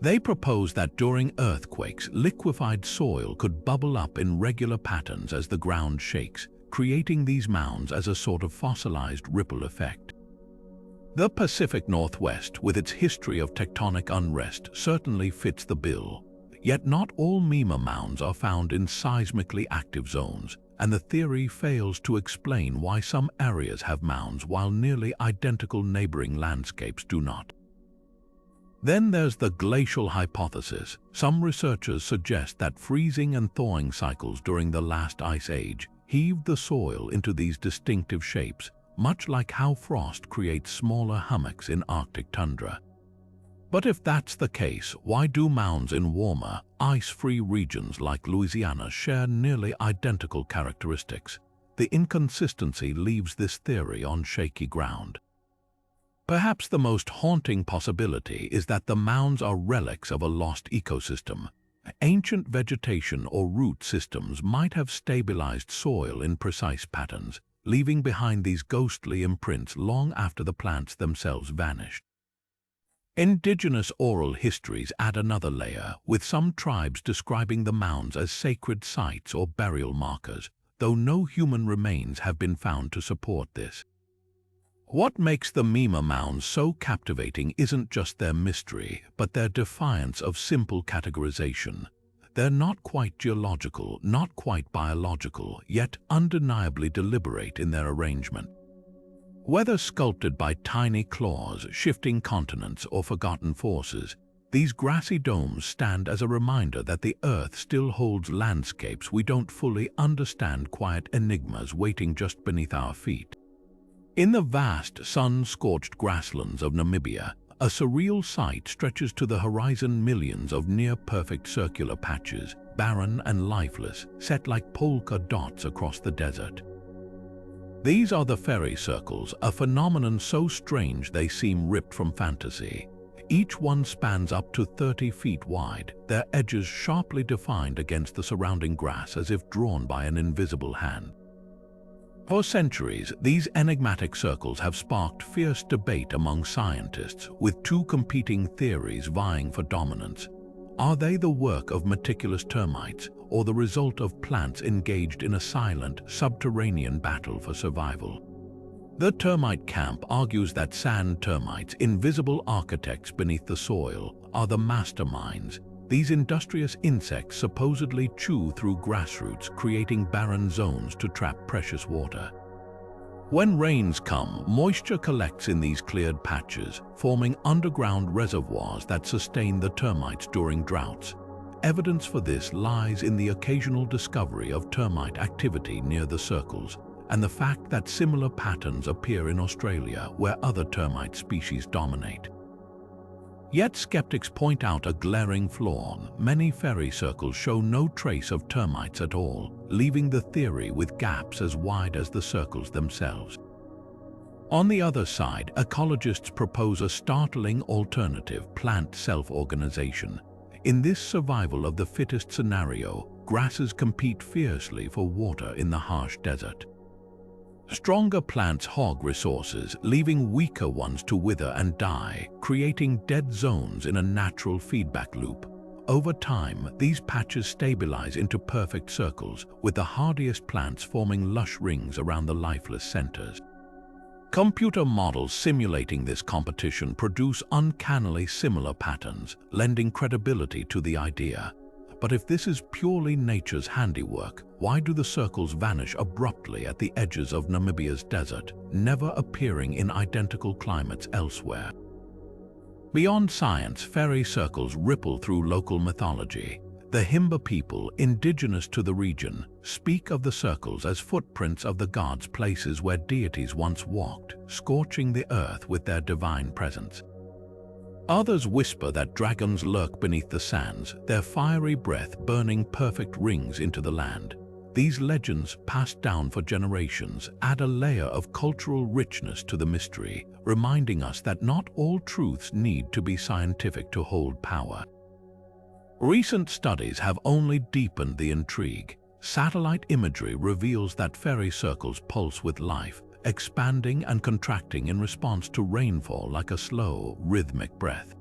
They propose that during earthquakes, liquefied soil could bubble up in regular patterns as the ground shakes, creating these mounds as a sort of fossilized ripple effect. The Pacific Northwest, with its history of tectonic unrest, certainly fits the bill. Yet not all Mima mounds are found in seismically active zones, and the theory fails to explain why some areas have mounds while nearly identical neighboring landscapes do not. Then there's the glacial hypothesis. Some researchers suggest that freezing and thawing cycles during the last ice age heaved the soil into these distinctive shapes, much like how frost creates smaller hummocks in Arctic tundra. But if that's the case, why do mounds in warmer, ice-free regions like Louisiana share nearly identical characteristics? The inconsistency leaves this theory on shaky ground. Perhaps the most haunting possibility is that the mounds are relics of a lost ecosystem. Ancient vegetation or root systems might have stabilized soil in precise patterns, leaving behind these ghostly imprints long after the plants themselves vanished. Indigenous oral histories add another layer, with some tribes describing the mounds as sacred sites or burial markers. though no human remains have been found to support this. What makes the Mima mounds so captivating isn't just their mystery, but their defiance of simple categorization. They're not quite geological, not quite biological, yet undeniably deliberate in their arrangement. Whether sculpted by tiny claws, shifting continents, or forgotten forces, these grassy domes stand as a reminder that the Earth still holds landscapes we don't fully understand, quiet enigmas waiting just beneath our feet. In the vast, sun-scorched grasslands of Namibia, a surreal sight stretches to the horizon. Millions of near-perfect circular patches, barren and lifeless, set like polka dots across the desert. These are the fairy circles, a phenomenon so strange they seem ripped from fantasy. Each one spans up to 30 feet wide, their edges sharply defined against the surrounding grass as if drawn by an invisible hand. For centuries, these enigmatic circles have sparked fierce debate among scientists, with two competing theories vying for dominance. Are they the work of meticulous termites, or the result of plants engaged in a silent, subterranean battle for survival? The termite camp argues that sand termites, invisible architects beneath the soil, are the masterminds. These industrious insects supposedly chew through grassroots, creating barren zones to trap precious water. When rains come, moisture collects in these cleared patches, forming underground reservoirs that sustain the termites during droughts. Evidence for this lies in the occasional discovery of termite activity near the circles, and the fact that similar patterns appear in Australia, where other termite species dominate. Yet skeptics point out a glaring flaw. Many fairy circles show no trace of termites at all, leaving the theory with gaps as wide as the circles themselves. On the other side, ecologists propose a startling alternative: plant self-organization. In this survival of the fittest scenario, grasses compete fiercely for water in the harsh desert. Stronger plants hog resources, leaving weaker ones to wither and die, creating dead zones in a natural feedback loop. Over time, these patches stabilize into perfect circles, with the hardiest plants forming lush rings around the lifeless centers. Computer models simulating this competition produce uncannily similar patterns, lending credibility to the idea. But if this is purely nature's handiwork, why do the circles vanish abruptly at the edges of Namibia's desert, never appearing in identical climates elsewhere? Beyond science, fairy circles ripple through local mythology. The Himba people, indigenous to the region, speak of the circles as footprints of the gods, places where deities once walked, scorching the earth with their divine presence. Others whisper that dragons lurk beneath the sands, their fiery breath burning perfect rings into the land. These legends, passed down for generations, add a layer of cultural richness to the mystery, reminding us that not all truths need to be scientific to hold power. Recent studies have only deepened the intrigue. Satellite imagery reveals that fairy circles pulse with life, expanding and contracting in response to rainfall like a slow, rhythmic breath.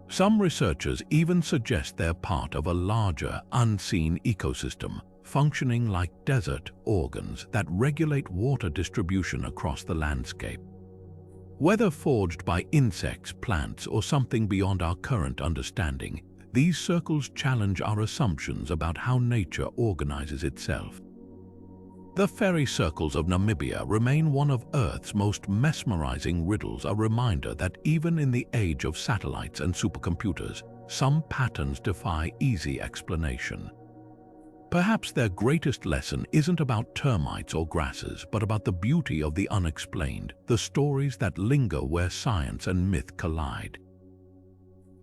Some researchers even suggest they're part of a larger, unseen ecosystem, functioning like desert organs that regulate water distribution across the landscape. Whether forged by insects, plants, or something beyond our current understanding, these circles challenge our assumptions about how nature organizes itself. The fairy circles of Namibia remain one of Earth's most mesmerizing riddles, a reminder that even in the age of satellites and supercomputers, some patterns defy easy explanation. Perhaps their greatest lesson isn't about termites or grasses, but about the beauty of the unexplained, the stories that linger where science and myth collide.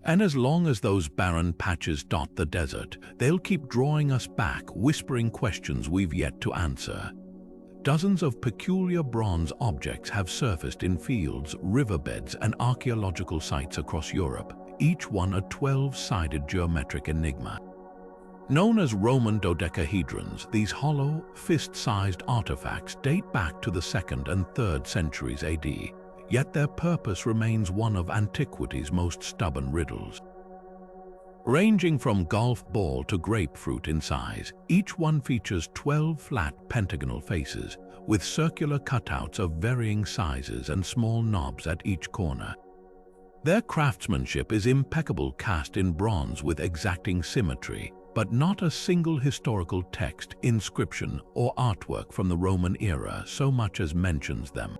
And as long as those barren patches dot the desert, they'll keep drawing us back, whispering questions we've yet to answer. Dozens of peculiar bronze objects have surfaced in fields, riverbeds, and archaeological sites across Europe, each one a 12-sided geometric enigma. Known as Roman dodecahedrons, these hollow, fist-sized artifacts date back to the 2nd and 3rd centuries AD. Yet their purpose remains one of antiquity's most stubborn riddles. Ranging from golf ball to grapefruit in size, each one features 12 flat pentagonal faces, with circular cutouts of varying sizes and small knobs at each corner. Their craftsmanship is impeccable, cast in bronze with exacting symmetry, but not a single historical text, inscription, or artwork from the Roman era so much as mentions them.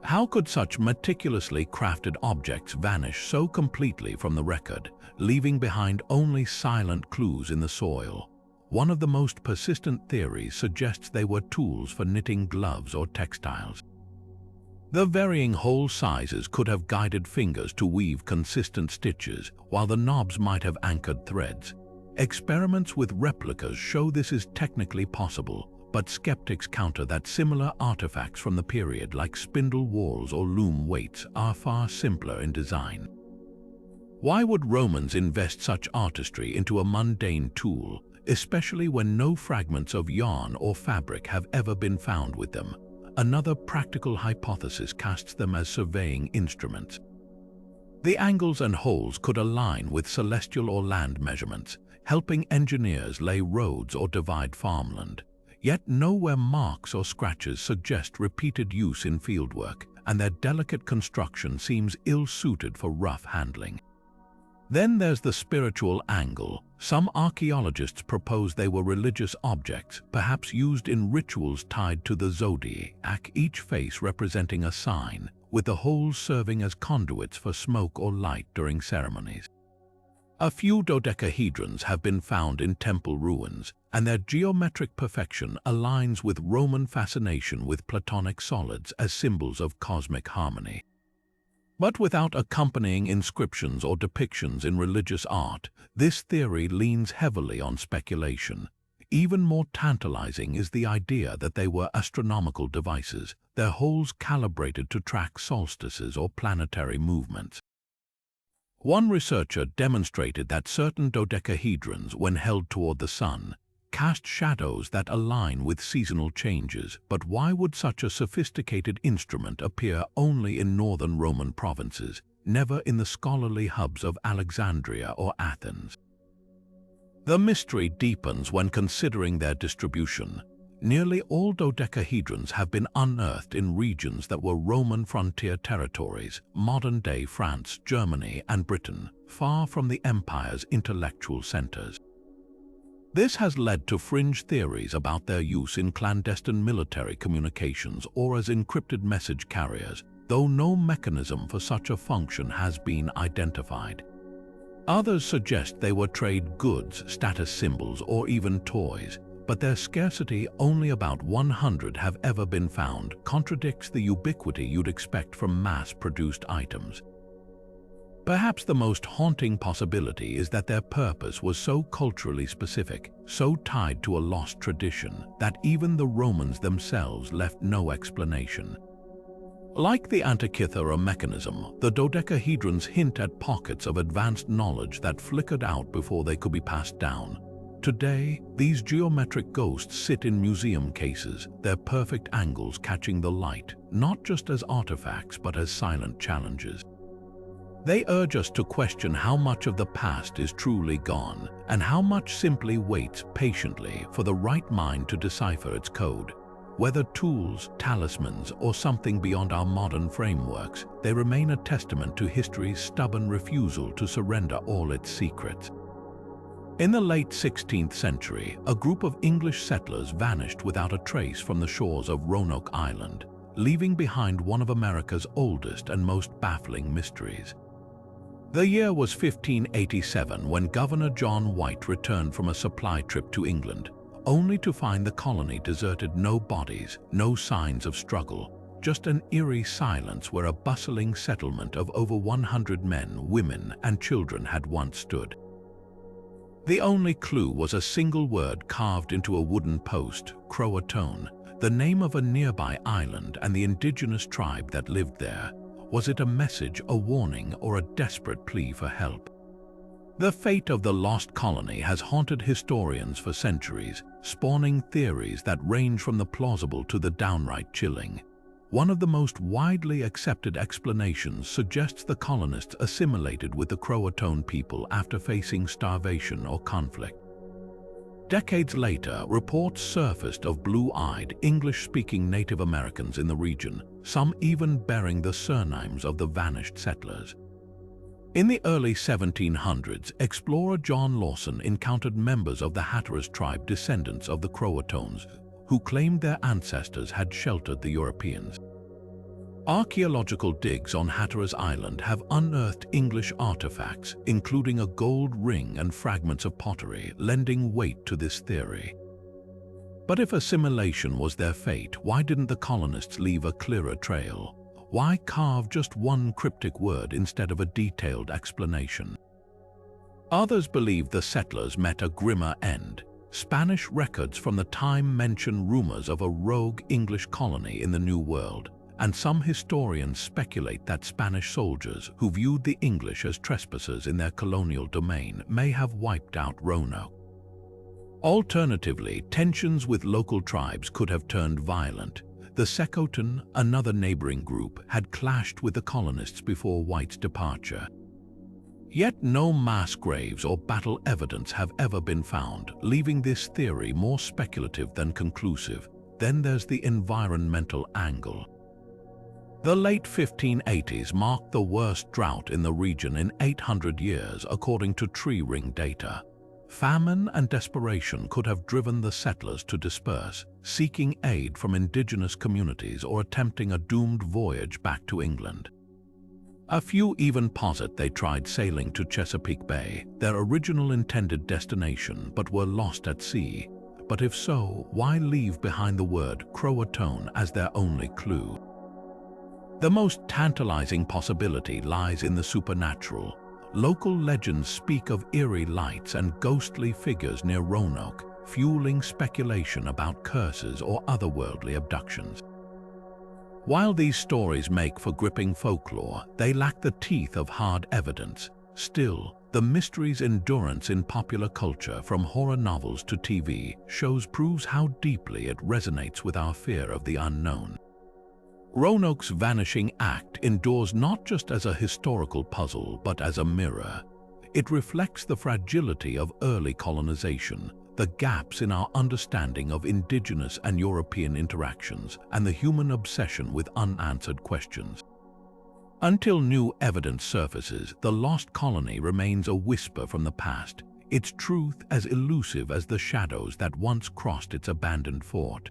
How could such meticulously crafted objects vanish so completely from the record, leaving behind only silent clues in the soil? One of the most persistent theories suggests they were tools for knitting gloves or textiles. The varying hole sizes could have guided fingers to weave consistent stitches, while the knobs might have anchored threads. Experiments with replicas show this is technically possible, but skeptics counter that similar artifacts from the period, like spindle whorls or loom weights, are far simpler in design. Why would Romans invest such artistry into a mundane tool, especially when no fragments of yarn or fabric have ever been found with them? Another practical hypothesis casts them as surveying instruments. The angles and holes could align with celestial or land measurements, helping engineers lay roads or divide farmland. Yet nowhere marks or scratches suggest repeated use in fieldwork, and their delicate construction seems ill-suited for rough handling. Then there's the spiritual angle. Some archaeologists propose they were religious objects, perhaps used in rituals tied to the zodiac, each face representing a sign, with the holes serving as conduits for smoke or light during ceremonies. A few dodecahedrons have been found in temple ruins, and their geometric perfection aligns with Roman fascination with Platonic solids as symbols of cosmic harmony. But without accompanying inscriptions or depictions in religious art, this theory leans heavily on speculation. Even more tantalizing is the idea that they were astronomical devices, their holes calibrated to track solstices or planetary movements. One researcher demonstrated that certain dodecahedrons, when held toward the sun, cast shadows that align with seasonal changes. But why would such a sophisticated instrument appear only in northern Roman provinces, never in the scholarly hubs of Alexandria or Athens? The mystery deepens when considering their distribution. Nearly all dodecahedrons have been unearthed in regions that were Roman frontier territories, modern-day France, Germany, and Britain, far from the empire's intellectual centers. This has led to fringe theories about their use in clandestine military communications or as encrypted message carriers, though no mechanism for such a function has been identified. Others suggest they were trade goods, status symbols, or even toys, but their scarcity, only about 100 have ever been found, contradicts the ubiquity you'd expect from mass-produced items. Perhaps the most haunting possibility is that their purpose was so culturally specific, so tied to a lost tradition, that even the Romans themselves left no explanation. Like the Antikythera Mechanism, the dodecahedrons hint at pockets of advanced knowledge that flickered out before they could be passed down. Today, these geometric ghosts sit in museum cases, their perfect angles catching the light, not just as artifacts but as silent challenges. They urge us to question how much of the past is truly gone, and how much simply waits patiently for the right mind to decipher its code. Whether tools, talismans, or something beyond our modern frameworks, they remain a testament to history's stubborn refusal to surrender all its secrets. In the late 16th century, a group of English settlers vanished without a trace from the shores of Roanoke Island, leaving behind one of America's oldest and most baffling mysteries. The year was 1587 when Governor John White returned from a supply trip to England, only to find the colony deserted, no bodies, no signs of struggle, just an eerie silence where a bustling settlement of over 100 men, women, and children had once stood. The only clue was a single word carved into a wooden post, Croatoan, the name of a nearby island and the indigenous tribe that lived there. Was it a message, a warning, or a desperate plea for help? The fate of the lost colony has haunted historians for centuries, spawning theories that range from the plausible to the downright chilling. One of the most widely accepted explanations suggests the colonists assimilated with the Croatoan people after facing starvation or conflict. Decades later, reports surfaced of blue-eyed, English-speaking Native Americans in the region, some even bearing the surnames of the vanished settlers. In the early 1700s, explorer John Lawson encountered members of the Hatteras tribe, descendants of the Croatoans, who claimed their ancestors had sheltered the Europeans. Archaeological digs on Hatteras Island have unearthed English artifacts, including a gold ring and fragments of pottery, lending weight to this theory. But if assimilation was their fate, why didn't the colonists leave a clearer trail? Why carve just one cryptic word instead of a detailed explanation? Others believe the settlers met a grimmer end. Spanish records from the time mention rumors of a rogue English colony in the New World, and some historians speculate that Spanish soldiers who viewed the English as trespassers in their colonial domain may have wiped out Roanoke. Alternatively, tensions with local tribes could have turned violent. The Secotan, another neighboring group, had clashed with the colonists before White's departure. Yet no mass graves or battle evidence have ever been found, leaving this theory more speculative than conclusive. Then there's the environmental angle. The late 1580s marked the worst drought in the region in 800 years, according to tree ring data. Famine and desperation could have driven the settlers to disperse, seeking aid from indigenous communities or attempting a doomed voyage back to England. A few even posit they tried sailing to Chesapeake Bay, their original intended destination, but were lost at sea. But if so, why leave behind the word Croatoan as their only clue? The most tantalizing possibility lies in the supernatural. Local legends speak of eerie lights and ghostly figures near Roanoke, fueling speculation about curses or otherworldly abductions. While these stories make for gripping folklore, they lack the teeth of hard evidence. Still, the mystery's endurance in popular culture, from horror novels to TV shows, proves how deeply it resonates with our fear of the unknown. Roanoke's vanishing act endures not just as a historical puzzle, but as a mirror. It reflects the fragility of early colonization, the gaps in our understanding of indigenous and European interactions, and the human obsession with unanswered questions. Until new evidence surfaces, the lost colony remains a whisper from the past, its truth as elusive as the shadows that once crossed its abandoned fort.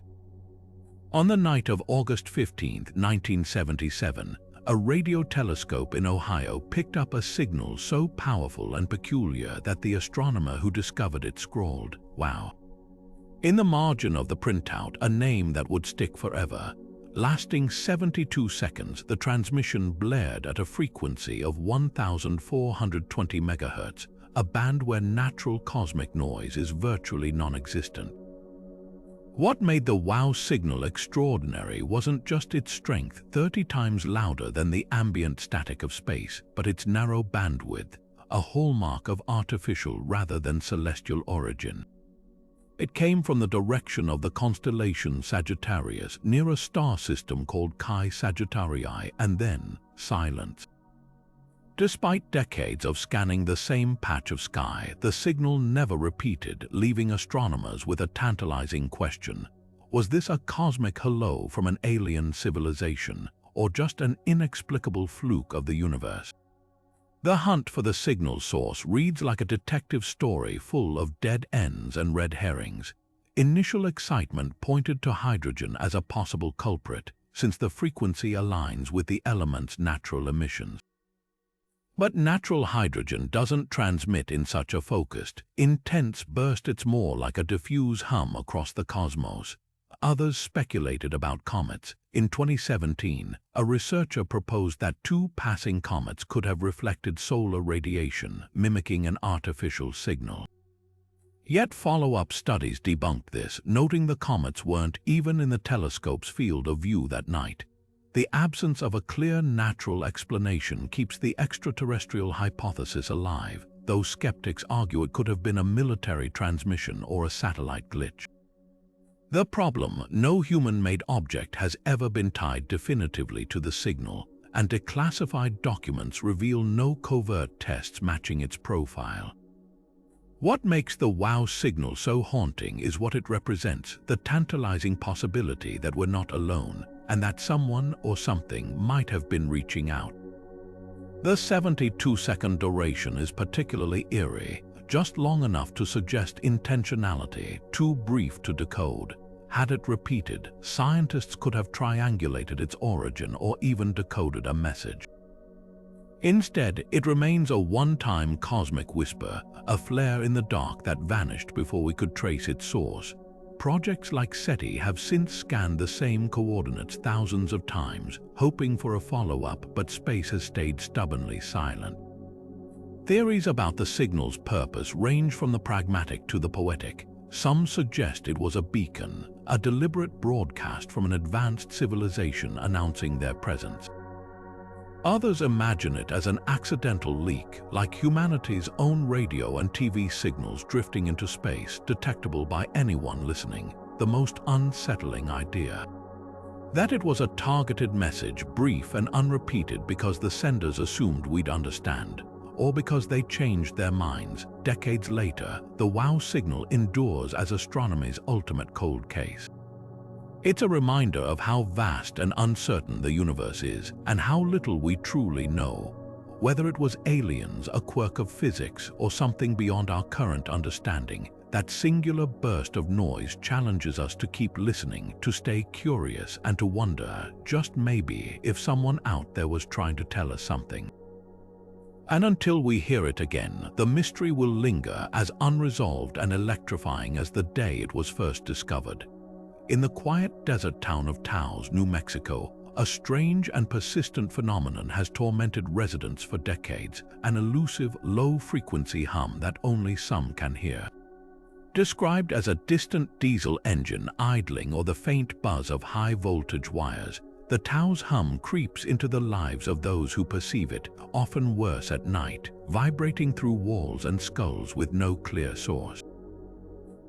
On the night of August 15, 1977, a radio telescope in Ohio picked up a signal so powerful and peculiar that the astronomer who discovered it scrawled, "Wow." In the margin of the printout, a name that would stick forever. Lasting 72 seconds, the transmission blared at a frequency of 1,420 MHz, a band where natural cosmic noise is virtually non-existent. What made the wow signal extraordinary wasn't just its strength, 30 times louder than the ambient static of space, but its narrow bandwidth, a hallmark of artificial rather than celestial origin. It came from the direction of the constellation Sagittarius, near a star system called Chi Sagittarii, and then silence. Despite decades of scanning the same patch of sky, the signal never repeated, leaving astronomers with a tantalizing question. Was this a cosmic hello from an alien civilization, or just an inexplicable fluke of the universe? The hunt for the signal source reads like a detective story full of dead ends and red herrings. Initial excitement pointed to hydrogen as a possible culprit, since the frequency aligns with the element's natural emissions. But natural hydrogen doesn't transmit in such a focused, intense burst. It's more like a diffuse hum across the cosmos. Others speculated about comets. In 2017, a researcher proposed that two passing comets could have reflected solar radiation, mimicking an artificial signal. Yet follow-up studies debunked this, noting the comets weren't even in the telescope's field of view that night. The absence of a clear natural explanation keeps the extraterrestrial hypothesis alive, though skeptics argue it could have been a military transmission or a satellite glitch. The problem: no human-made object has ever been tied definitively to the signal, and declassified documents reveal no covert tests matching its profile. What makes the WOW signal so haunting is what it represents: the tantalizing possibility that we're not alone, and that someone or something might have been reaching out. The 72-second duration is particularly eerie, just long enough to suggest intentionality, too brief to decode. Had it repeated, scientists could have triangulated its origin or even decoded a message. Instead, it remains a one-time cosmic whisper, a flare in the dark that vanished before we could trace its source. Projects like SETI have since scanned the same coordinates thousands of times, hoping for a follow-up, but space has stayed stubbornly silent. Theories about the signal's purpose range from the pragmatic to the poetic. Some suggest it was a beacon, a deliberate broadcast from an advanced civilization announcing their presence. Others imagine it as an accidental leak, like humanity's own radio and TV signals drifting into space, detectable by anyone listening. The most unsettling idea: that it was a targeted message, brief and unrepeated because the senders assumed we'd understand, or because they changed their minds. Decades later, the WOW signal endures as astronomy's ultimate cold case. It's a reminder of how vast and uncertain the universe is, and how little we truly know. Whether it was aliens, a quirk of physics, or something beyond our current understanding, that singular burst of noise challenges us to keep listening, to stay curious, and to wonder, just maybe, if someone out there was trying to tell us something. And until we hear it again, the mystery will linger as unresolved and electrifying as the day it was first discovered. In the quiet desert town of Taos, New Mexico, a strange and persistent phenomenon has tormented residents for decades: an elusive, low-frequency hum that only some can hear. Described as a distant diesel engine idling or the faint buzz of high-voltage wires, the Taos hum creeps into the lives of those who perceive it, often worse at night, vibrating through walls and skulls with no clear source.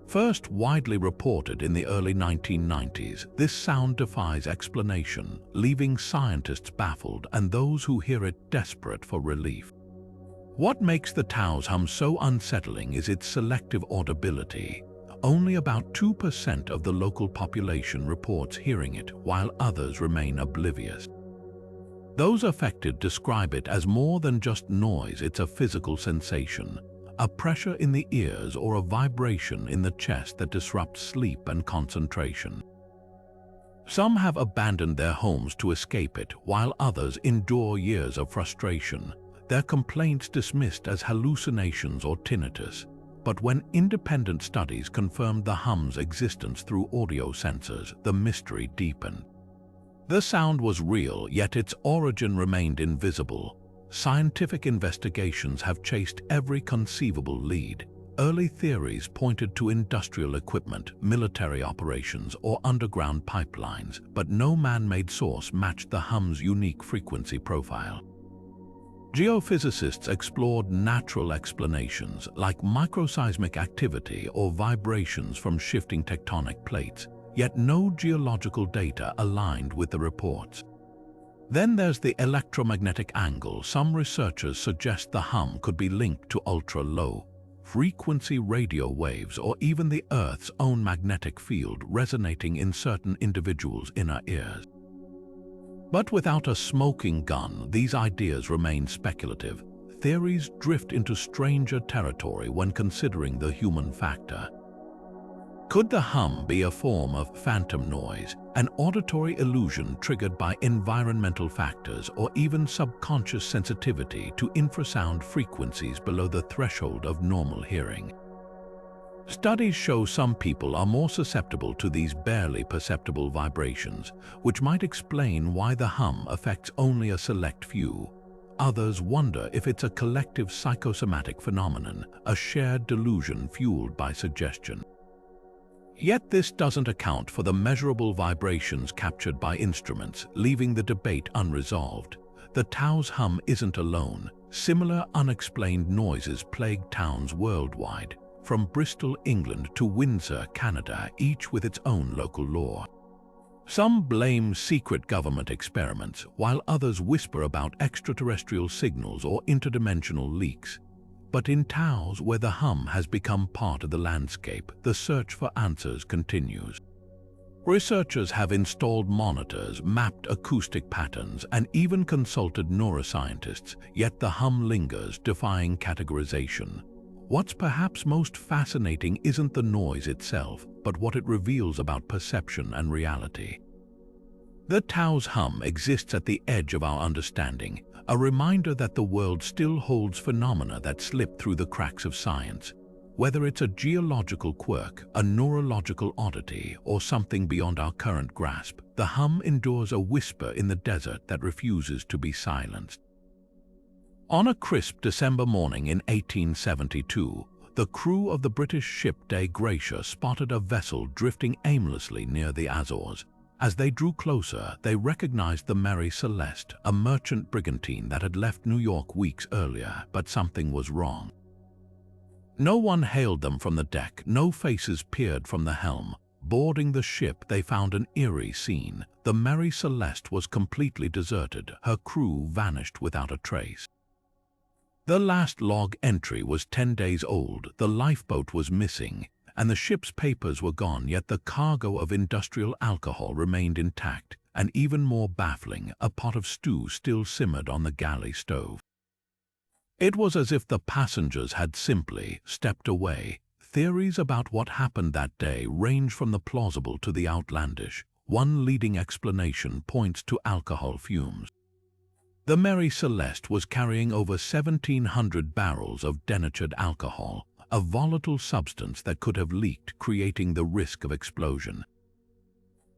First widely reported in the early 1990s, this sound defies explanation, leaving scientists baffled and those who hear it desperate for relief. What makes the Taos hum so unsettling is its selective audibility. Only about 2% of the local population reports hearing it, while others remain oblivious. Those affected describe it as more than just noise. It's a physical sensation, a pressure in the ears or a vibration in the chest that disrupts sleep and concentration. Some have abandoned their homes to escape it, while others endure years of frustration, their complaints dismissed as hallucinations or tinnitus. But when independent studies confirmed the hum's existence through audio sensors, the mystery deepened. The sound was real, yet its origin remained invisible. Scientific investigations have chased every conceivable lead. Early theories pointed to industrial equipment, military operations, or underground pipelines, but no man-made source matched the hum's unique frequency profile. Geophysicists explored natural explanations like microseismic activity or vibrations from shifting tectonic plates, yet no geological data aligned with the reports. Then there's the electromagnetic angle. Some researchers suggest the hum could be linked to ultra-low frequency radio waves or even the Earth's own magnetic field resonating in certain individuals' inner ears. But without a smoking gun, these ideas remain speculative. Theories drift into stranger territory when considering the human factor. Could the hum be a form of phantom noise, an auditory illusion triggered by environmental factors or even subconscious sensitivity to infrasound frequencies below the threshold of normal hearing? Studies show some people are more susceptible to these barely perceptible vibrations, which might explain why the hum affects only a select few. Others wonder if it's a collective psychosomatic phenomenon, a shared delusion fueled by suggestion. Yet this doesn't account for the measurable vibrations captured by instruments, leaving the debate unresolved. The Taos hum isn't alone. Similar unexplained noises plague towns worldwide, from Bristol, England to Windsor, Canada, each with its own local law. Some blame secret government experiments, while others whisper about extraterrestrial signals or interdimensional leaks. But in Taos, where the hum has become part of the landscape, the search for answers continues. Researchers have installed monitors, mapped acoustic patterns, and even consulted neuroscientists, yet the hum lingers, defying categorization. What's perhaps most fascinating isn't the noise itself, but what it reveals about perception and reality. The Taos hum exists at the edge of our understanding, a reminder that the world still holds phenomena that slip through the cracks of science. Whether it's a geological quirk, a neurological oddity, or something beyond our current grasp, the hum endures a whisper in the desert that refuses to be silenced. On a crisp December morning in 1872, the crew of the British ship Dei Gratia spotted a vessel drifting aimlessly near the Azores. As they drew closer, they recognized the Mary Celeste, a merchant brigantine that had left New York weeks earlier, but something was wrong. No one hailed them from the deck, no faces peered from the helm. Boarding the ship, they found an eerie scene. The Mary Celeste was completely deserted, her crew vanished without a trace. The last log entry was 10 days old, the lifeboat was missing, and the ship's papers were gone, yet the cargo of industrial alcohol remained intact, and even more baffling, a pot of stew still simmered on the galley stove. It was as if the passengers had simply stepped away. Theories about what happened that day range from the plausible to the outlandish. One leading explanation points to alcohol fumes. The Mary Celeste was carrying over 1,700 barrels of denatured alcohol, a volatile substance that could have leaked, creating the risk of explosion.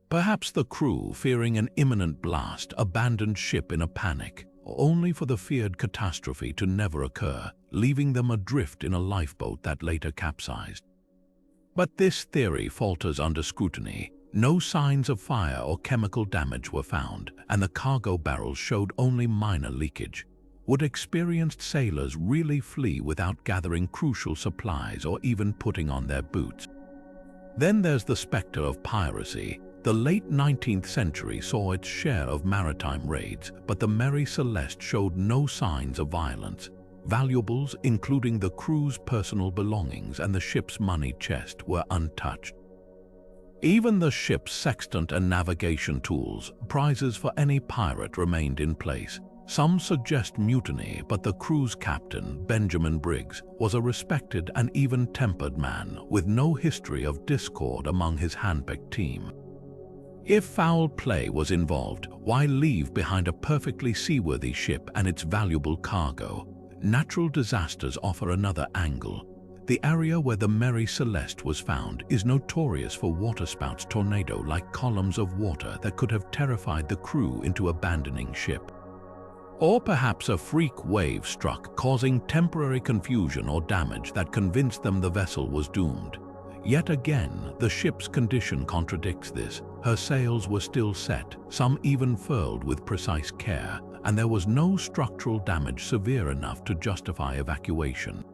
Perhaps the crew, fearing an imminent blast, abandoned ship in a panic, only for the feared catastrophe to never occur, leaving them adrift in a lifeboat that later capsized. But this theory falters under scrutiny. No signs of fire or chemical damage were found, and the cargo barrels showed only minor leakage. Would experienced sailors really flee without gathering crucial supplies or even putting on their boots? Then there's the specter of piracy. The late 19th century saw its share of maritime raids, but the Mary Celeste showed no signs of violence. Valuables, including the crew's personal belongings and the ship's money chest, were untouched. Even the ship's sextant and navigation tools, prizes for any pirate, remained in place. Some suggest mutiny, but the crew's captain, Benjamin Briggs, was a respected and even-tempered man, with no history of discord among his handpicked team. If foul play was involved, why leave behind a perfectly seaworthy ship and its valuable cargo? Natural disasters offer another angle. The area where the Mary Celeste was found is notorious for waterspouts tornado-like columns of water that could have terrified the crew into abandoning ship. Or perhaps a freak wave struck, causing temporary confusion or damage that convinced them the vessel was doomed. Yet again, the ship's condition contradicts this. Her sails were still set, some even furled with precise care, and there was no structural damage severe enough to justify evacuation.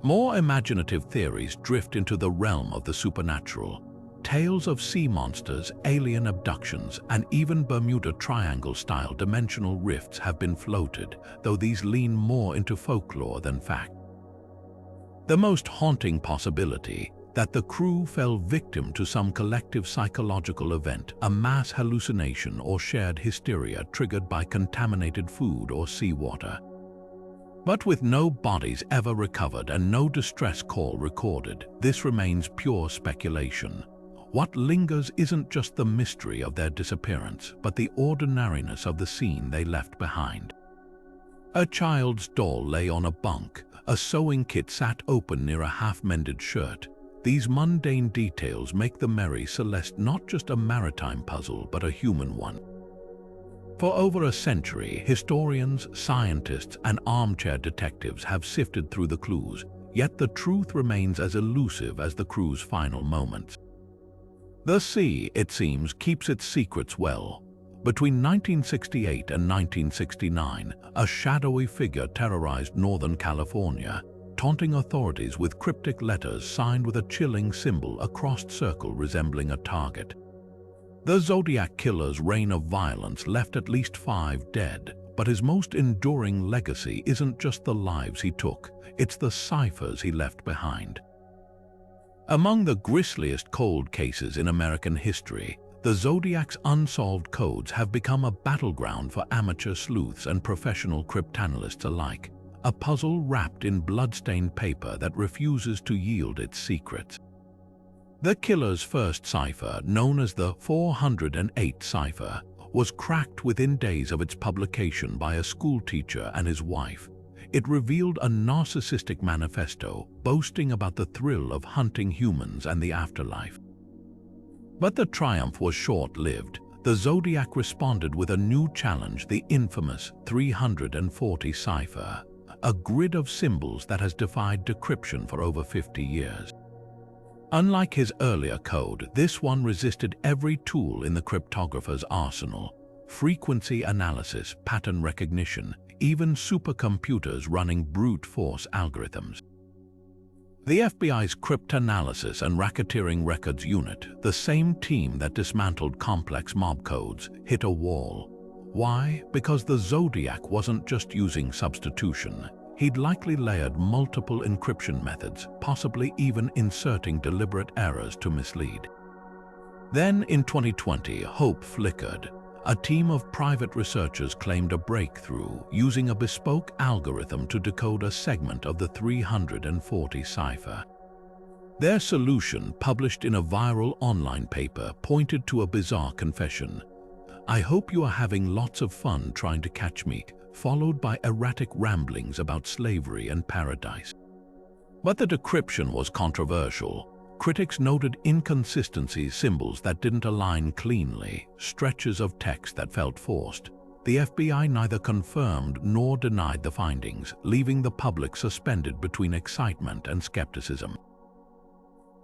More imaginative theories drift into the realm of the supernatural. Tales of sea monsters, alien abductions, and even Bermuda Triangle-style dimensional rifts have been floated, though these lean more into folklore than fact. The most haunting possibility, that the crew fell victim to some collective psychological event, a mass hallucination or shared hysteria triggered by contaminated food or seawater. But with no bodies ever recovered and no distress call recorded, this remains pure speculation. What lingers isn't just the mystery of their disappearance, but the ordinariness of the scene they left behind. A child's doll lay on a bunk, a sewing kit sat open near a half-mended shirt. These mundane details make the Mary Celeste not just a maritime puzzle, but a human one. For over a century, historians, scientists, and armchair detectives have sifted through the clues, yet the truth remains as elusive as the crew's final moments. The sea, it seems, keeps its secrets well. Between 1968 and 1969, a shadowy figure terrorized Northern California. taunting authorities with cryptic letters signed with a chilling symbol, a crossed circle resembling a target. The Zodiac Killer's reign of violence left at least 5 dead, but his most enduring legacy isn't just the lives he took, it's the ciphers he left behind. Among the grisliest cold cases in American history, the Zodiac's unsolved codes have become a battleground for amateur sleuths and professional cryptanalysts alike, a puzzle wrapped in blood-stained paper that refuses to yield its secrets. The killer's first cipher, known as the 408 cipher, was cracked within days of its publication by a schoolteacher and his wife. It revealed a narcissistic manifesto boasting about the thrill of hunting humans and the afterlife. But the triumph was short-lived. The Zodiac responded with a new challenge, the infamous 340 cipher, a grid of symbols that has defied decryption for over 50 years. Unlike his earlier code, this one resisted every tool in the cryptographer's arsenal: frequency analysis, pattern recognition, even supercomputers running brute force algorithms. The FBI's Cryptanalysis and Racketeering Records Unit, the same team that dismantled complex mob codes, hit a wall. Why? Because the Zodiac wasn't just using substitution. He'd likely layered multiple encryption methods, possibly even inserting deliberate errors to mislead. Then, in 2020, hope flickered. A team of private researchers claimed a breakthrough using a bespoke algorithm to decode a segment of the 340 cipher. Their solution, published in a viral online paper, pointed to a bizarre confession: "I hope you are having lots of fun trying to catch me," followed by erratic ramblings about slavery and paradise. But the decryption was controversial. Critics noted inconsistencies, symbols that didn't align cleanly, stretches of text that felt forced. The FBI neither confirmed nor denied the findings, leaving the public suspended between excitement and skepticism.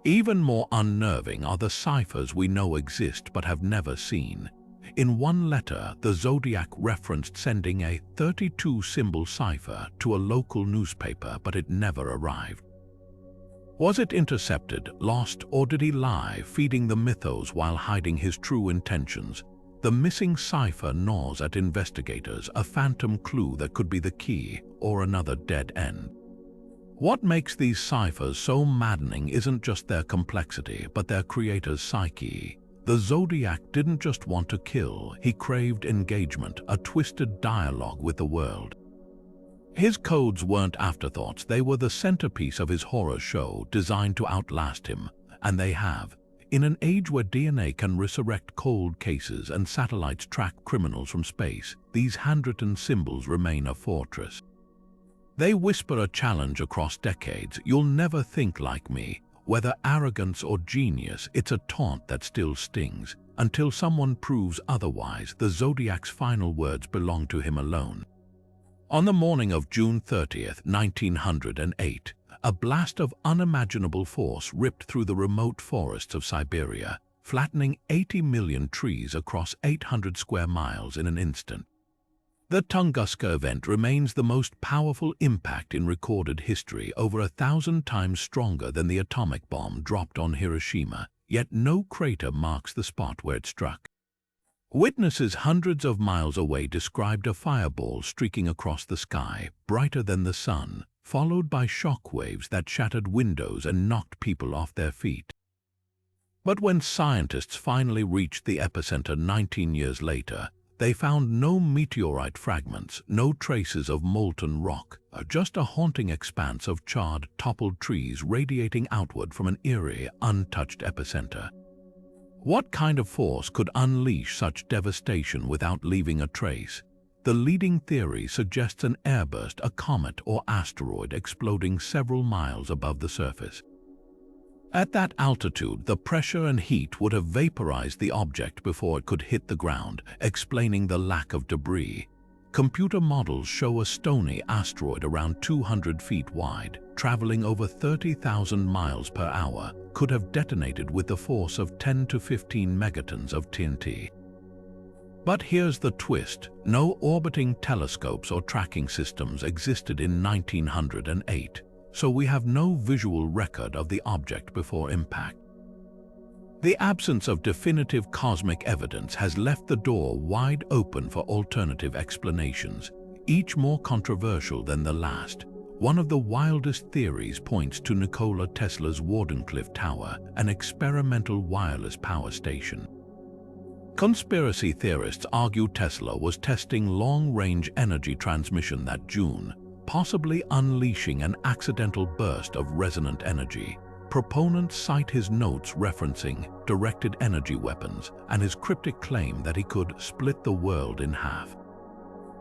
Even more unnerving are the ciphers we know exist but have never seen. In one letter, the Zodiac referenced sending a 32-symbol cipher to a local newspaper, but it never arrived. Was it intercepted, lost, or did he lie, feeding the mythos while hiding his true intentions? The missing cipher gnaws at investigators, a phantom clue that could be the key or another dead end. What makes these ciphers so maddening isn't just their complexity, but their creator's psyche. The Zodiac didn't just want to kill, he craved engagement, a twisted dialogue with the world. His codes weren't afterthoughts, they were the centerpiece of his horror show, designed to outlast him, and they have. In an age where DNA can resurrect cold cases and satellites track criminals from space, these handwritten symbols remain a fortress. They whisper a challenge across decades: "You'll never think like me." Whether arrogance or genius, it's a taunt that still stings. Until someone proves otherwise, the Zodiac's final words belong to him alone. On the morning of June 30th, 1908, a blast of unimaginable force ripped through the remote forests of Siberia, flattening 80 million trees across 800 square miles in an instant. The Tunguska event remains the most powerful impact in recorded history, over 1,000 times stronger than the atomic bomb dropped on Hiroshima, yet no crater marks the spot where it struck. Witnesses hundreds of miles away described a fireball streaking across the sky, brighter than the sun, followed by shock waves that shattered windows and knocked people off their feet. But when scientists finally reached the epicenter 19 years later, they found no meteorite fragments, no traces of molten rock, just a haunting expanse of charred, toppled trees radiating outward from an eerie, untouched epicenter. What kind of force could unleash such devastation without leaving a trace? The leading theory suggests an airburst, a comet or asteroid exploding several miles above the surface. At that altitude, the pressure and heat would have vaporized the object before it could hit the ground, explaining the lack of debris. Computer models show a stony asteroid around 200 feet wide, traveling over 30,000 miles per hour, could have detonated with the force of 10 to 15 megatons of TNT. But here's the twist: no orbiting telescopes or tracking systems existed in 1908. so we have no visual record of the object before impact. The absence of definitive cosmic evidence has left the door wide open for alternative explanations, each more controversial than the last. One of the wildest theories points to Nikola Tesla's Wardenclyffe Tower, an experimental wireless power station. Conspiracy theorists argue Tesla was testing long-range energy transmission that June, possibly unleashing an accidental burst of resonant energy. Proponents cite his notes referencing directed energy weapons and his cryptic claim that he could split the world in half.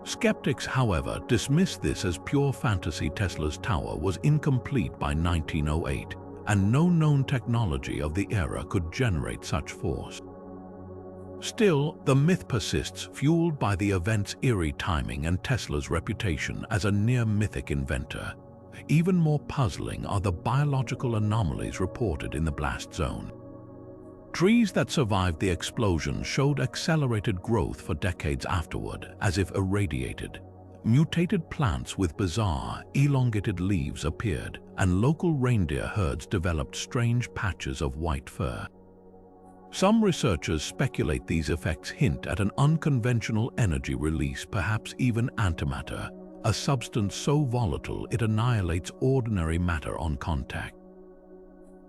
Skeptics, however, dismiss this as pure fantasy. Tesla's tower was incomplete by 1908, and no known technology of the era could generate such force. Still, the myth persists, fueled by the event's eerie timing and Tesla's reputation as a near-mythic inventor. Even more puzzling are the biological anomalies reported in the blast zone. Trees that survived the explosion showed accelerated growth for decades afterward, as if irradiated. Mutated plants with bizarre, elongated leaves appeared, and local reindeer herds developed strange patches of white fur. Some researchers speculate these effects hint at an unconventional energy release, perhaps even antimatter, a substance so volatile it annihilates ordinary matter on contact.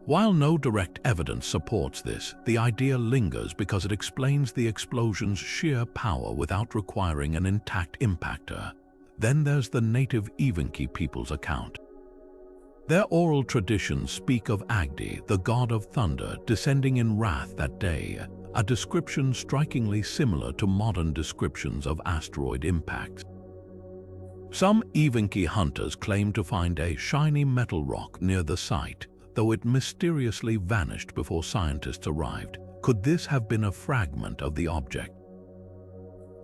While no direct evidence supports this, the idea lingers because it explains the explosion's sheer power without requiring an intact impactor. Then there's the native Evenki people's account. Their oral traditions speak of Agdi, the god of thunder, descending in wrath that day, a description strikingly similar to modern descriptions of asteroid impacts. Some Evenki hunters claim to find a shiny metal rock near the site, though it mysteriously vanished before scientists arrived. Could this have been a fragment of the object?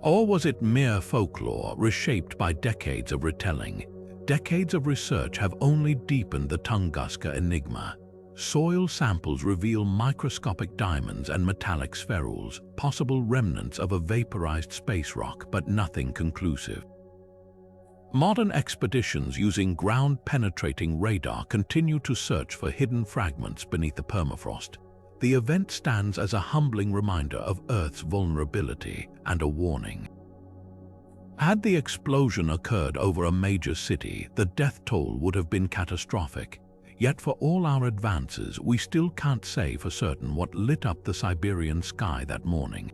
Or was it mere folklore reshaped by decades of retelling? Decades of research have only deepened the Tunguska enigma. Soil samples reveal microscopic diamonds and metallic spherules, possible remnants of a vaporized space rock, but nothing conclusive. Modern expeditions using ground-penetrating radar continue to search for hidden fragments beneath the permafrost. The event stands as a humbling reminder of Earth's vulnerability and a warning. Had the explosion occurred over a major city, the death toll would have been catastrophic. Yet for all our advances, we still can't say for certain what lit up the Siberian sky that morning.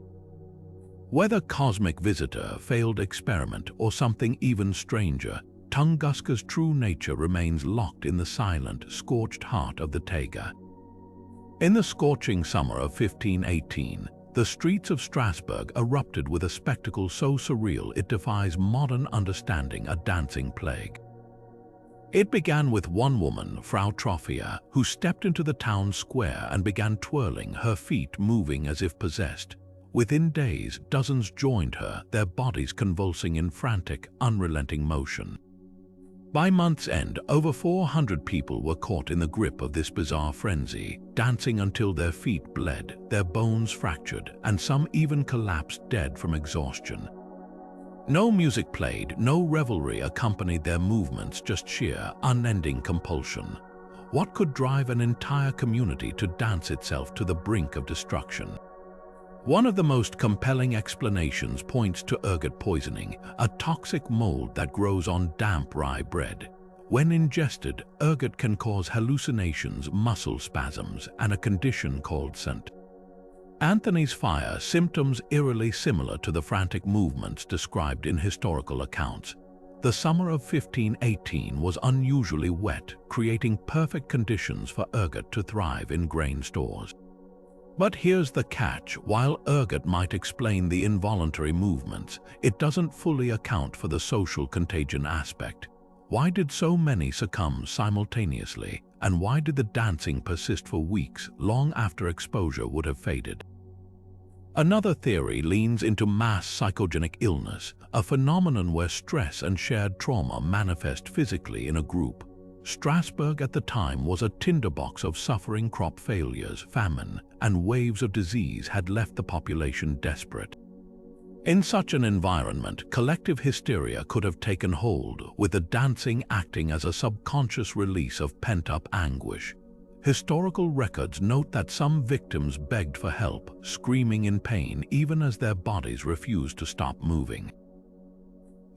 Whether cosmic visitor, failed experiment, or something even stranger, Tunguska's true nature remains locked in the silent, scorched heart of the taiga. In the scorching summer of 1518, the streets of Strasbourg erupted with a spectacle so surreal it defies modern understanding, a dancing plague. It began with one woman, Frau Trophia, who stepped into the town square and began twirling, her feet moving as if possessed. Within days, dozens joined her, their bodies convulsing in frantic, unrelenting motion. By month's end, over 400 people were caught in the grip of this bizarre frenzy, dancing until their feet bled, their bones fractured, and some even collapsed dead from exhaustion. No music played, no revelry accompanied their movements, just sheer, unending compulsion. What could drive an entire community to dance itself to the brink of destruction? One of the most compelling explanations points to ergot poisoning, a toxic mold that grows on damp rye bread. When ingested, ergot can cause hallucinations, muscle spasms, and a condition called St. Anthony's fire, symptoms eerily similar to the frantic movements described in historical accounts. The summer of 1518 was unusually wet, creating perfect conditions for ergot to thrive in grain stores. But here's the catch: while ergot might explain the involuntary movements, it doesn't fully account for the social contagion aspect. Why did so many succumb simultaneously, and why did the dancing persist for weeks, long after exposure would have faded? Another theory leans into mass psychogenic illness, a phenomenon where stress and shared trauma manifest physically in a group. Strasbourg at the time was a tinderbox of suffering. Crop failures, famine, and waves of disease had left the population desperate. In such an environment, collective hysteria could have taken hold, with the dancing acting as a subconscious release of pent-up anguish. Historical records note that some victims begged for help, screaming in pain even as their bodies refused to stop moving.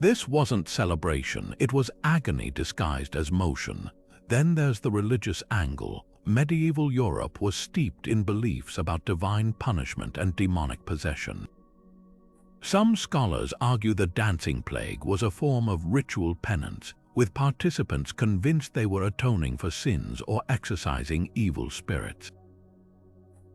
This wasn't celebration, it was agony disguised as motion. Then there's the religious angle. Medieval Europe was steeped in beliefs about divine punishment and demonic possession. Some scholars argue the dancing plague was a form of ritual penance, with participants convinced they were atoning for sins or exorcising evil spirits.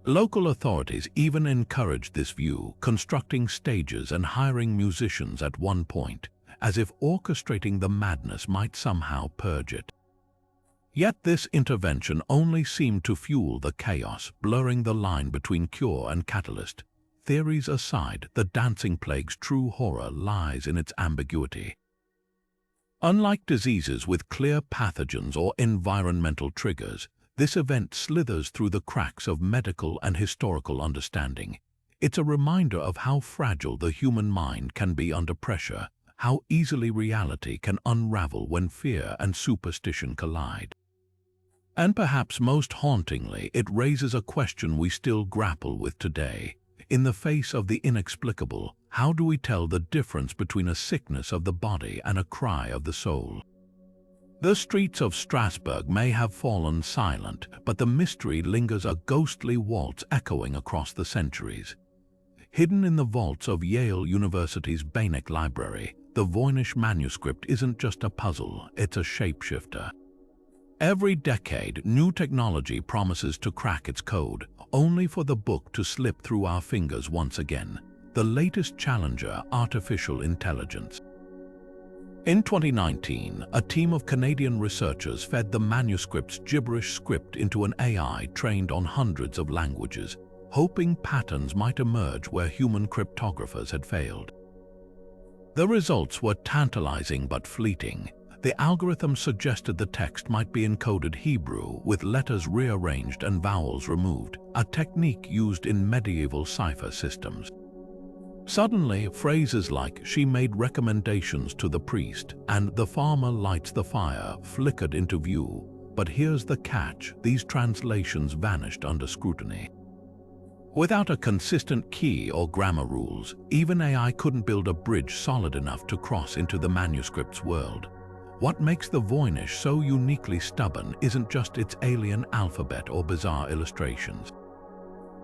Local authorities even encouraged this view, constructing stages and hiring musicians at one point, as if orchestrating the madness might somehow purge it. Yet this intervention only seemed to fuel the chaos, blurring the line between cure and catalyst. Theories aside, the dancing plague's true horror lies in its ambiguity. Unlike diseases with clear pathogens or environmental triggers, this event slithers through the cracks of medical and historical understanding. It's a reminder of how fragile the human mind can be under pressure, how easily reality can unravel when fear and superstition collide. And perhaps most hauntingly, it raises a question we still grapple with today. In the face of the inexplicable, how do we tell the difference between a sickness of the body and a cry of the soul? The streets of Strasbourg may have fallen silent, but the mystery lingers, a ghostly waltz echoing across the centuries. Hidden in the vaults of Yale University's Voynich Library, the Voynich Manuscript isn't just a puzzle, it's a shapeshifter. Every decade, new technology promises to crack its code, only for the book to slip through our fingers once again. The latest challenger, artificial intelligence. In 2019, a team of Canadian researchers fed the manuscript's gibberish script into an AI trained on hundreds of languages, hoping patterns might emerge where human cryptographers had failed. The results were tantalizing but fleeting. The algorithm suggested the text might be encoded Hebrew with letters rearranged and vowels removed, a technique used in medieval cipher systems. Suddenly, phrases like "she made recommendations to the priest" and "the farmer lights the fire" flickered into view. But here's the catch: these translations vanished under scrutiny. Without a consistent key or grammar rules, even AI couldn't build a bridge solid enough to cross into the manuscript's world. What makes the Voynich so uniquely stubborn isn't just its alien alphabet or bizarre illustrations.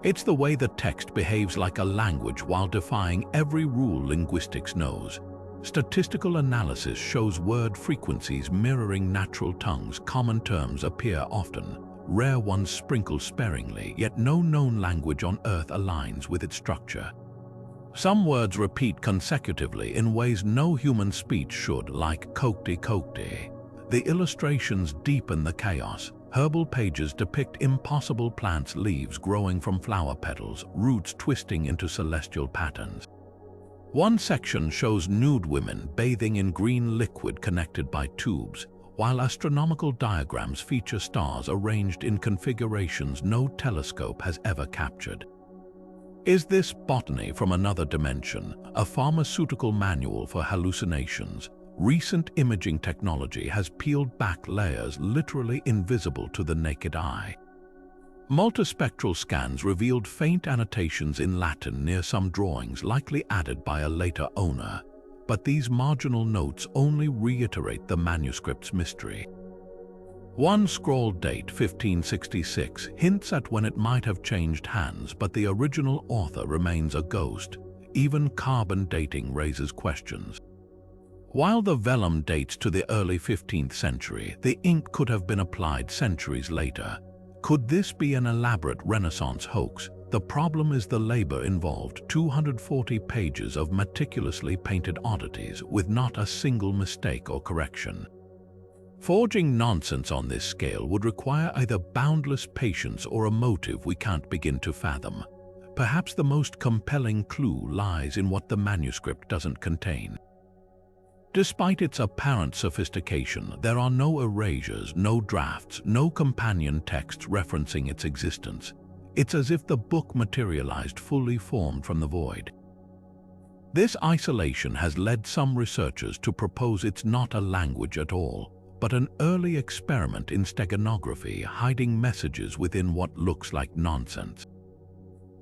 It's the way the text behaves like a language while defying every rule linguistics knows. Statistical analysis shows word frequencies mirroring natural tongues. Common terms appear often, rare ones sprinkled sparingly, yet no known language on Earth aligns with its structure. Some words repeat consecutively in ways no human speech should, like "kokte kokte." The illustrations deepen the chaos. Herbal pages depict impossible plants, leaves growing from flower petals, roots twisting into celestial patterns. One section shows nude women bathing in green liquid connected by tubes, while astronomical diagrams feature stars arranged in configurations no telescope has ever captured. Is this botany from another dimension, a pharmaceutical manual for hallucinations? Recent imaging technology has peeled back layers literally invisible to the naked eye. Multispectral scans revealed faint annotations in Latin near some drawings, likely added by a later owner. But these marginal notes only reiterate the manuscript's mystery. One scroll date, 1566, hints at when it might have changed hands, but the original author remains a ghost. Even carbon dating raises questions. While the vellum dates to the early 15th century, the ink could have been applied centuries later. Could this be an elaborate Renaissance hoax? The problem is the labor involved: 240 pages of meticulously painted oddities with not a single mistake or correction. Forging nonsense on this scale would require either boundless patience or a motive we can't begin to fathom. Perhaps the most compelling clue lies in what the manuscript doesn't contain. Despite its apparent sophistication, there are no erasures, no drafts, no companion texts referencing its existence. It's as if the book materialized fully formed from the void. This isolation has led some researchers to propose it's not a language at all, but an early experiment in steganography hiding messages within what looks like nonsense.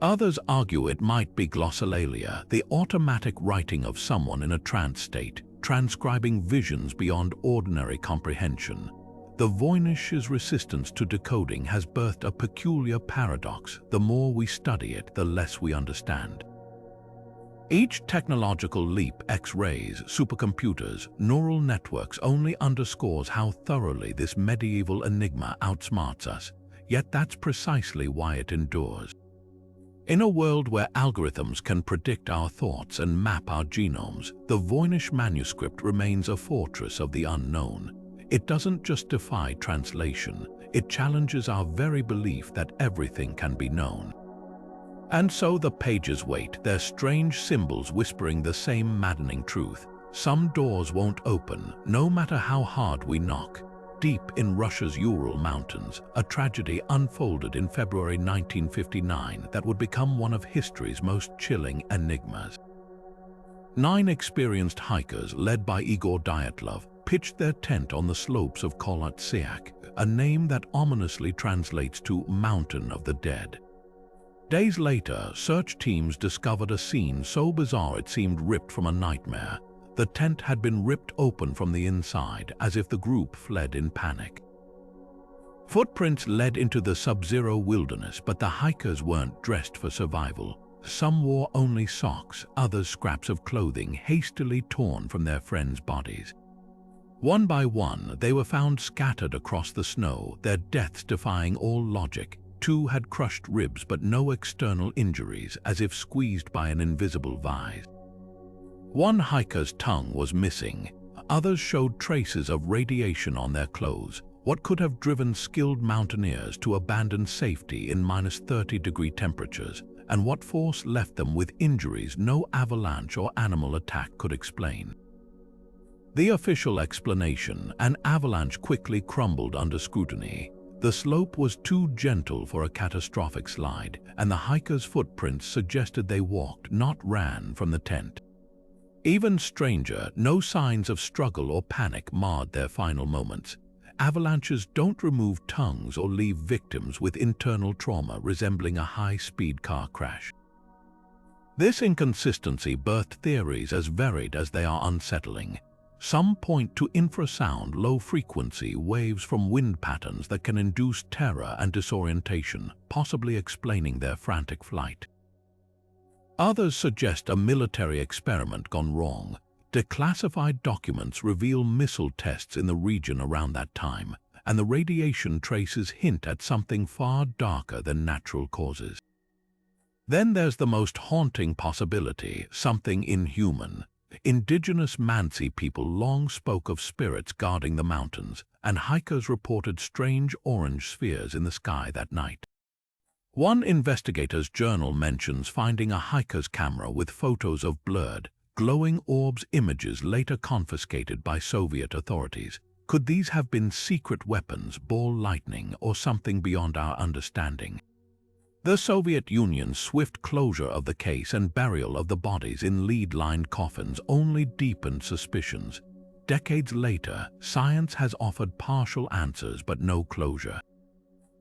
Others argue it might be glossolalia, the automatic writing of someone in a trance state, transcribing visions beyond ordinary comprehension. The Voynich's resistance to decoding has birthed a peculiar paradox. The more we study it, the less we understand. Each technological leap, X-rays, supercomputers, neural networks, only underscores how thoroughly this medieval enigma outsmarts us, yet that's precisely why it endures. In a world where algorithms can predict our thoughts and map our genomes, the Voynich Manuscript remains a fortress of the unknown. It doesn't just defy translation, it challenges our very belief that everything can be known. And so the pages wait, their strange symbols whispering the same maddening truth. Some doors won't open, no matter how hard we knock. Deep in Russia's Ural Mountains, a tragedy unfolded in February 1959 that would become one of history's most chilling enigmas. 9 experienced hikers, led by Igor Dyatlov, pitched their tent on the slopes of Kholat Syakh, a name that ominously translates to Mountain of the Dead. Days later, search teams discovered a scene so bizarre it seemed ripped from a nightmare. The tent had been ripped open from the inside, as if the group fled in panic. Footprints led into the sub-zero wilderness, but the hikers weren't dressed for survival. Some wore only socks, others scraps of clothing hastily torn from their friends' bodies. One by one, they were found scattered across the snow, their deaths defying all logic. 2 had crushed ribs but no external injuries, as if squeezed by an invisible vise. 1 hiker's tongue was missing. Others showed traces of radiation on their clothes. What could have driven skilled mountaineers to abandon safety in -30-degree temperatures, and what force left them with injuries no avalanche or animal attack could explain? The official explanation: an avalanche quickly crumbled under scrutiny. The slope was too gentle for a catastrophic slide, and the hikers' footprints suggested they walked, not ran, from the tent. Even stranger, no signs of struggle or panic marred their final moments. Avalanches don't remove tongues or leave victims with internal trauma resembling a high-speed car crash. This inconsistency birthed theories as varied as they are unsettling. Some point to infrasound, low-frequency waves from wind patterns that can induce terror and disorientation, possibly explaining their frantic flight. Others suggest a military experiment gone wrong. Declassified documents reveal missile tests in the region around that time, and the radiation traces hint at something far darker than natural causes. Then there's the most haunting possibility, something inhuman. Indigenous Mansi people long spoke of spirits guarding the mountains, and hikers reported strange orange spheres in the sky that night. One investigator's journal mentions finding a hiker's camera with photos of blurred, glowing orbs, images later confiscated by Soviet authorities. Could these have been secret weapons, ball lightning, or something beyond our understanding? The Soviet Union's swift closure of the case and burial of the bodies in lead-lined coffins only deepened suspicions. Decades later, science has offered partial answers but no closure.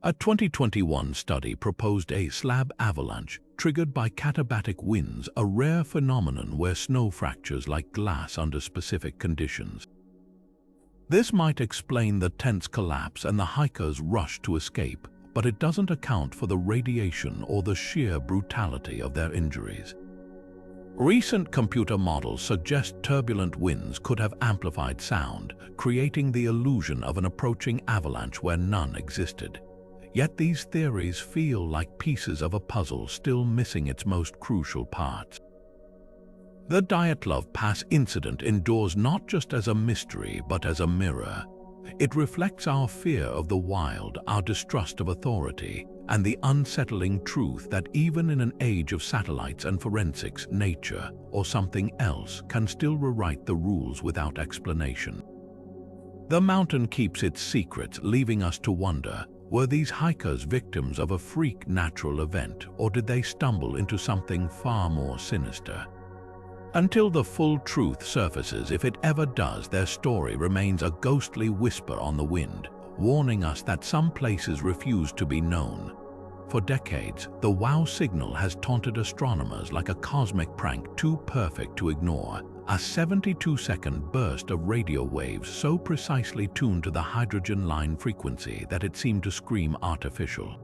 A 2021 study proposed a slab avalanche triggered by katabatic winds, a rare phenomenon where snow fractures like glass under specific conditions. This might explain the tent's collapse and the hikers' rush to escape, but it doesn't account for the radiation or the sheer brutality of their injuries. Recent computer models suggest turbulent winds could have amplified sound, creating the illusion of an approaching avalanche where none existed. Yet these theories feel like pieces of a puzzle still missing its most crucial parts. The Dyatlov Pass incident endures not just as a mystery but as a mirror. It reflects our fear of the wild, our distrust of authority, and the unsettling truth that even in an age of satellites and forensics, nature, or something else, can still rewrite the rules without explanation. The mountain keeps its secrets, leaving us to wonder, were these hikers victims of a freak natural event, or did they stumble into something far more sinister? Until the full truth surfaces, if it ever does, their story remains a ghostly whisper on the wind, warning us that some places refuse to be known. For decades, the WOW signal has taunted astronomers like a cosmic prank too perfect to ignore, a 72-second burst of radio waves so precisely tuned to the hydrogen line frequency that it seemed to scream artificial.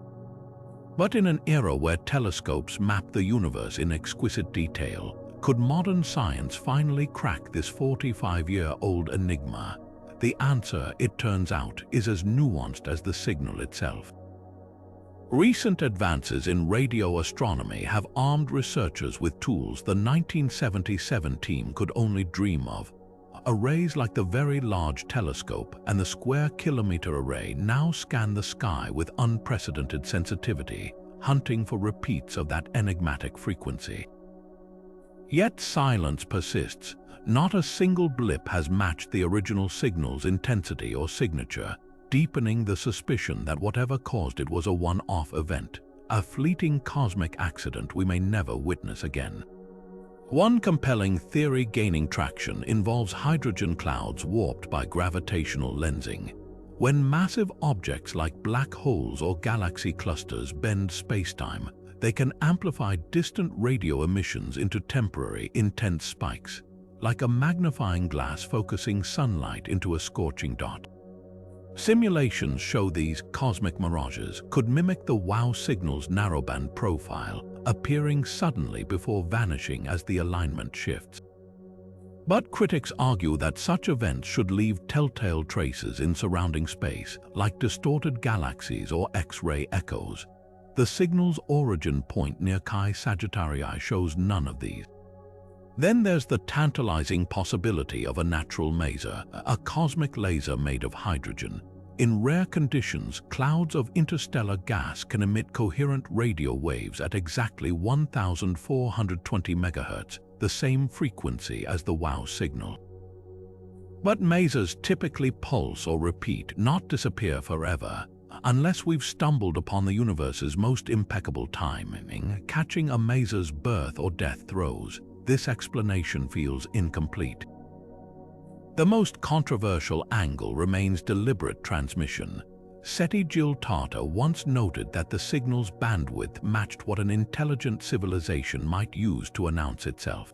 But in an era where telescopes map the universe in exquisite detail, could modern science finally crack this 45-year-old enigma? The answer, it turns out, is as nuanced as the signal itself. Recent advances in radio astronomy have armed researchers with tools the 1977 team could only dream of. Arrays like the Very Large Telescope and the Square Kilometre Array now scan the sky with unprecedented sensitivity, hunting for repeats of that enigmatic frequency. Yet silence persists. Not a single blip has matched the original signal's intensity or signature, deepening the suspicion that whatever caused it was a one-off event, a fleeting cosmic accident we may never witness again. One compelling theory gaining traction involves hydrogen clouds warped by gravitational lensing. When massive objects like black holes or galaxy clusters bend spacetime, they can amplify distant radio emissions into temporary, intense spikes, like a magnifying glass focusing sunlight into a scorching dot. Simulations show these cosmic mirages could mimic the WOW signal's narrowband profile, appearing suddenly before vanishing as the alignment shifts. But critics argue that such events should leave telltale traces in surrounding space, like distorted galaxies or X-ray echoes. The signal's origin point near Chi Sagittarii shows none of these. Then there's the tantalizing possibility of a natural maser, a cosmic laser made of hydrogen. In rare conditions, clouds of interstellar gas can emit coherent radio waves at exactly 1,420 MHz, the same frequency as the WOW signal. But masers typically pulse or repeat, not disappear forever. Unless we've stumbled upon the universe's most impeccable timing, catching a maser's birth or death throes, this explanation feels incomplete. The most controversial angle remains deliberate transmission. SETI Jill Tarter once noted that the signal's bandwidth matched what an intelligent civilization might use to announce itself.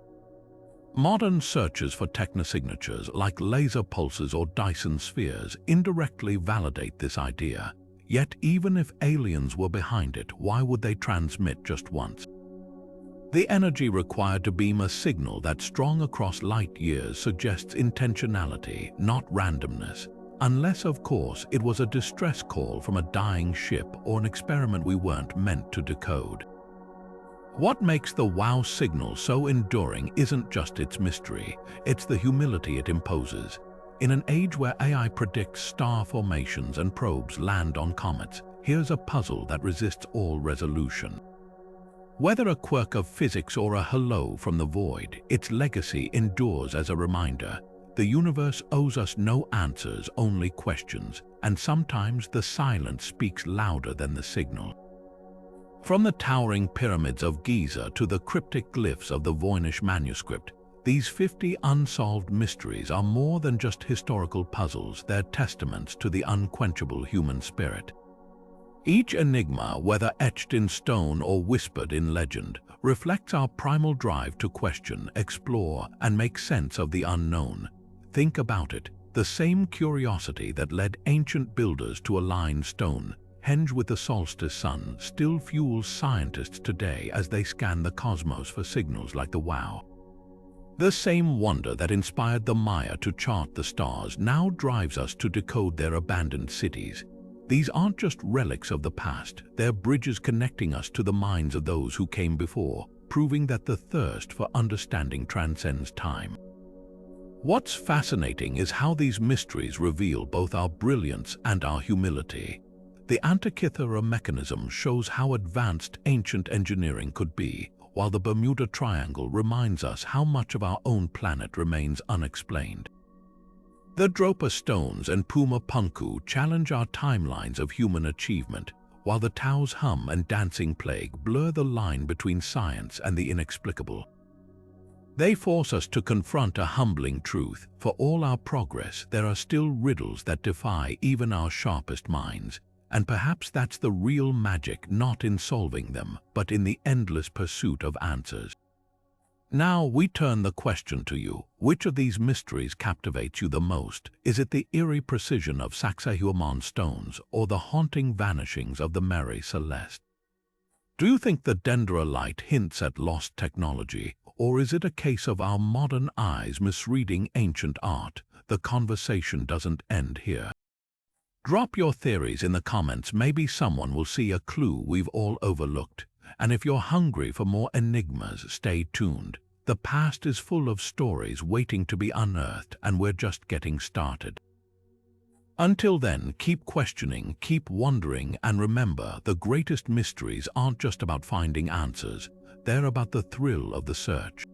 Modern searches for technosignatures like laser pulses or Dyson spheres indirectly validate this idea. Yet even if aliens were behind it, why would they transmit just once? The energy required to beam a signal that strong across light years suggests intentionality, not randomness. Unless, of course, it was a distress call from a dying ship or an experiment we weren't meant to decode. What makes the WOW signal so enduring isn't just its mystery, it's the humility it imposes. In an age where AI predicts star formations and probes land on comets, here's a puzzle that resists all resolution. Whether a quirk of physics or a hello from the void, its legacy endures as a reminder. The universe owes us no answers, only questions, and sometimes the silence speaks louder than the signal. From the towering pyramids of Giza to the cryptic glyphs of the Voynich Manuscript, these 50 unsolved mysteries are more than just historical puzzles, they're testaments to the unquenchable human spirit. Each enigma, whether etched in stone or whispered in legend, reflects our primal drive to question, explore, and make sense of the unknown. Think about it, the same curiosity that led ancient builders to align Stonehenge with the solstice sun still fuels scientists today as they scan the cosmos for signals like the WOW. The same wonder that inspired the Maya to chart the stars now drives us to decode their abandoned cities. These aren't just relics of the past, they're bridges connecting us to the minds of those who came before, proving that the thirst for understanding transcends time. What's fascinating is how these mysteries reveal both our brilliance and our humility. The Antikythera Mechanism shows how advanced ancient engineering could be, while the Bermuda Triangle reminds us how much of our own planet remains unexplained. The Dropa stones and Puma Punku challenge our timelines of human achievement, while the Tao's hum and dancing plague blur the line between science and the inexplicable. They force us to confront a humbling truth. For all our progress, there are still riddles that defy even our sharpest minds. And perhaps that's the real magic, not in solving them, but in the endless pursuit of answers. Now we turn the question to you. Which of these mysteries captivates you the most? Is it the eerie precision of Sacsayhuaman stones or the haunting vanishings of the Mare Celeste? Do you think the dendrolite hints at lost technology, or is it a case of our modern eyes misreading ancient art? The conversation doesn't end here. Drop your theories in the comments. Maybe someone will see a clue we've all overlooked. And if you're hungry for more enigmas, stay tuned. The past is full of stories waiting to be unearthed, and we're just getting started. Until then, keep questioning, keep wondering, and remember, the greatest mysteries aren't just about finding answers. They're about the thrill of the search.